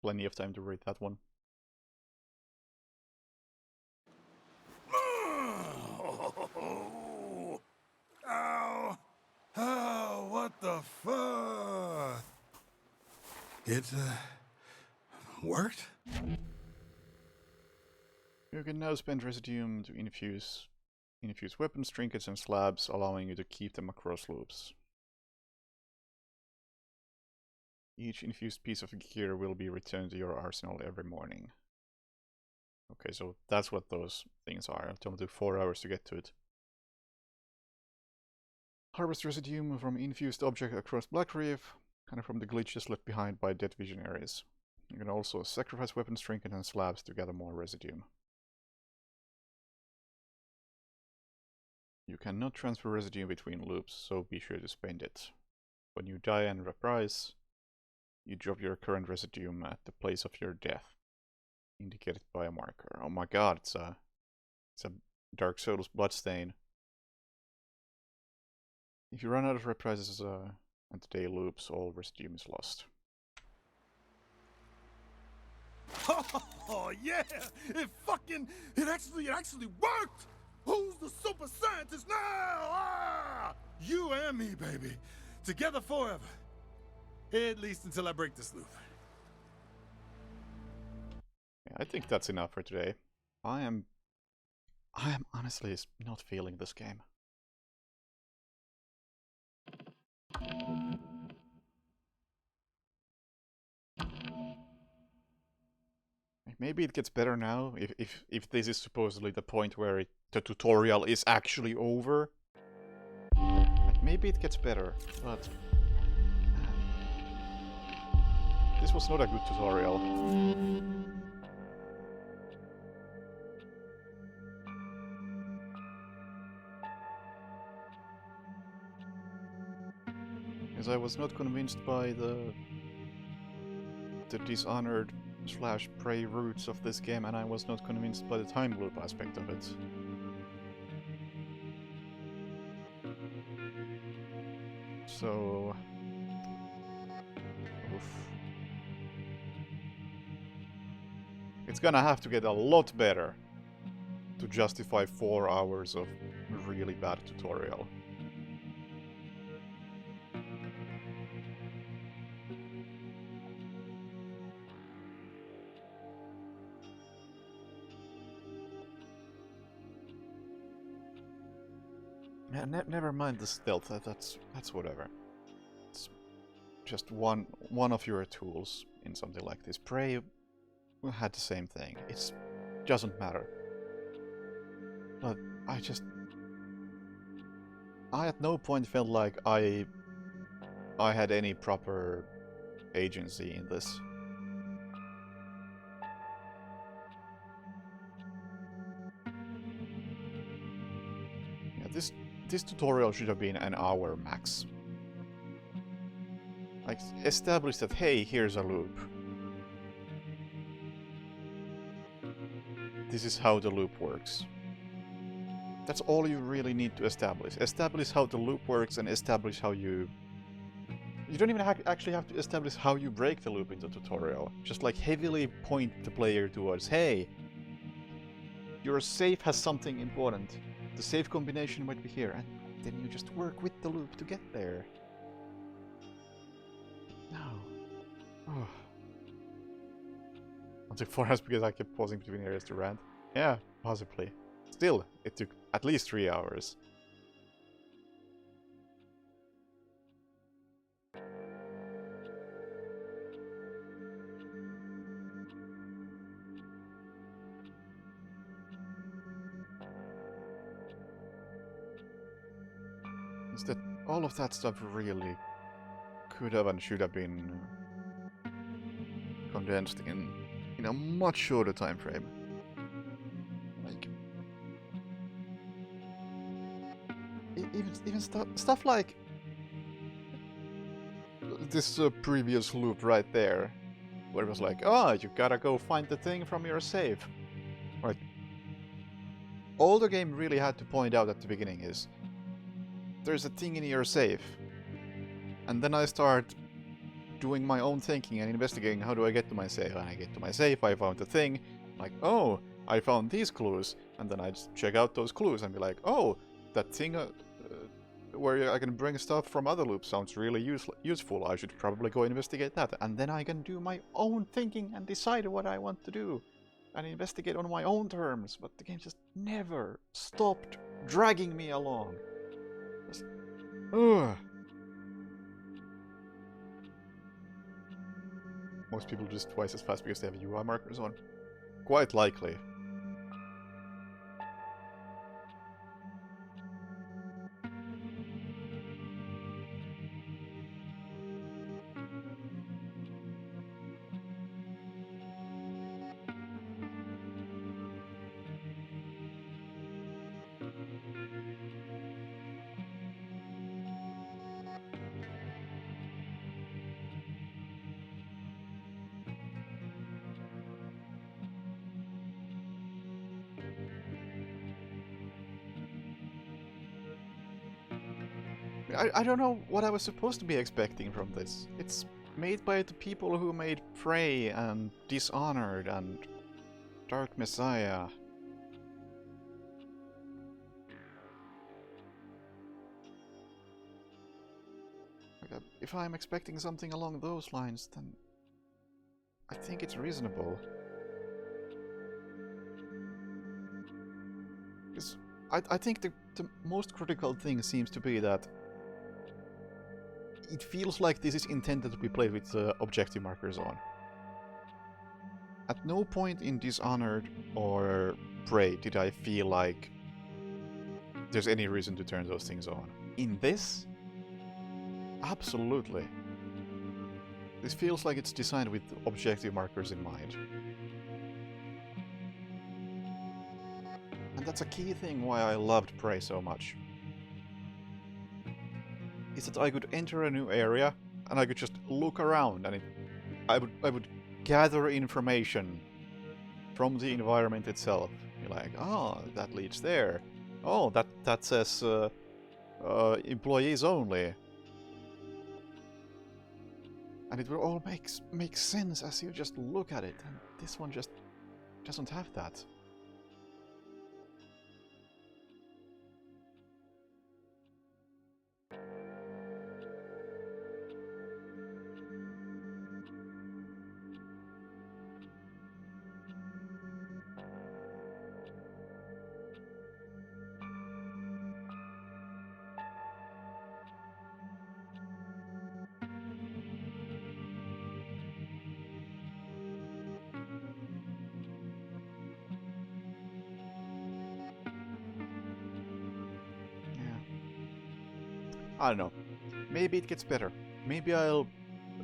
S1: Plenty of time to read that one.
S16: Ow! Oh, what the fuck? It, worked?
S1: You can now spend Residuum to infuse weapons, trinkets, and slabs, allowing you to keep them across loops. Each infused piece of gear will be returned to your arsenal every morning. Okay, so that's what those things are. It only took 4 hours to get to it. Harvest Residuum from infused object across Black Reef, and from the glitches left behind by dead visionaries. You can also sacrifice weapons, trinkets, and slabs to gather more Residuum. You cannot transfer Residuum between loops, so be sure to spend it. When you die and reprise, you drop your current Residuum at the place of your death, indicated by a marker. Oh my god, it's a Dark Souls bloodstain. If you run out of reprises and the day loops, all Residuum is lost.
S10: Oh yeah! It actually worked! Who's the super scientist now? Ah! You and me, baby. Together forever. At least until I break this loop.
S1: Yeah, I think that's enough for today. I am honestly not feeling this game. Maybe it gets better now, if this is supposedly the point where the tutorial is actually over. Maybe it gets better, but This was not a good tutorial. Because I was not convinced by the Dishonored / Prey roots of this game, and I was not convinced by the time loop aspect of it. So... oof. It's gonna have to get a lot better to justify 4 hours of really bad tutorial. Yeah, never mind the stealth. That's whatever. It's just one of your tools in something like this. Prey had the same thing. It doesn't matter. But I at no point felt like I had any proper agency in this. Yeah, this tutorial should have been an hour max. Like, establish that, hey, here's a loop. This is how the loop works. That's all you really need to establish. Establish how the loop works and establish how you... You don't even actually have to establish how you break the loop in the tutorial. Just like heavily point the player towards, hey, your save has something important. The save combination might be here, and then you just work with the loop to get there. No. Oh. I took 4 hours because I kept pausing between areas to rant. Yeah, possibly. Still, it took at least 3 hours. Is that all of that stuff really could have and should have been condensed in a much shorter time frame. Like even stuff like this previous loop right there, where it was like, oh, you gotta go find the thing from your save. Right. All the game really had to point out at the beginning is there's a thing in your save, and then I start doing my own thinking and investigating how do I get to my save. And I get to my save, I found the thing, like, oh, I found these clues, and then I just check out those clues and be like, oh, that thing where I can bring stuff from other loops sounds really useful. I should probably go investigate that. And then I can do my own thinking and decide what I want to do and investigate on my own terms. But the game just never stopped dragging me along. Just, ugh. Most people do this twice as fast because they have UI markers on. Quite likely. I don't know what I was supposed to be expecting from this. It's made by the people who made Prey and Dishonored and Dark Messiah. Like, if I'm expecting something along those lines, then I think it's reasonable. Because I think the most critical thing seems to be that it feels like this is intended to be played with objective markers on. At no point in Dishonored or Prey did I feel like there's any reason to turn those things on. In this, absolutely. This feels like it's designed with objective markers in mind. And that's a key thing why I loved Prey so much. Is that I could enter a new area and I could just look around and I would gather information from the environment itself. You're like, oh, that leads there. Oh, that says employees only. And it will all make sense as you just look at it. And this one just doesn't have that. I don't know. Maybe it gets better. Maybe I'll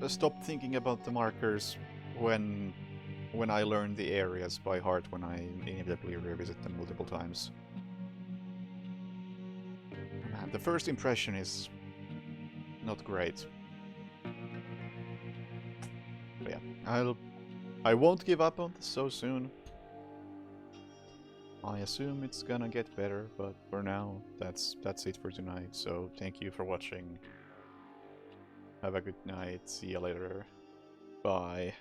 S1: stop thinking about the markers when I learn the areas by heart when I inevitably revisit them multiple times. Man, the first impression is not great. But yeah, I won't give up on this so soon. I assume it's gonna get better, but for now, that's it for tonight. So thank you for watching. Have a good night. See you later. Bye.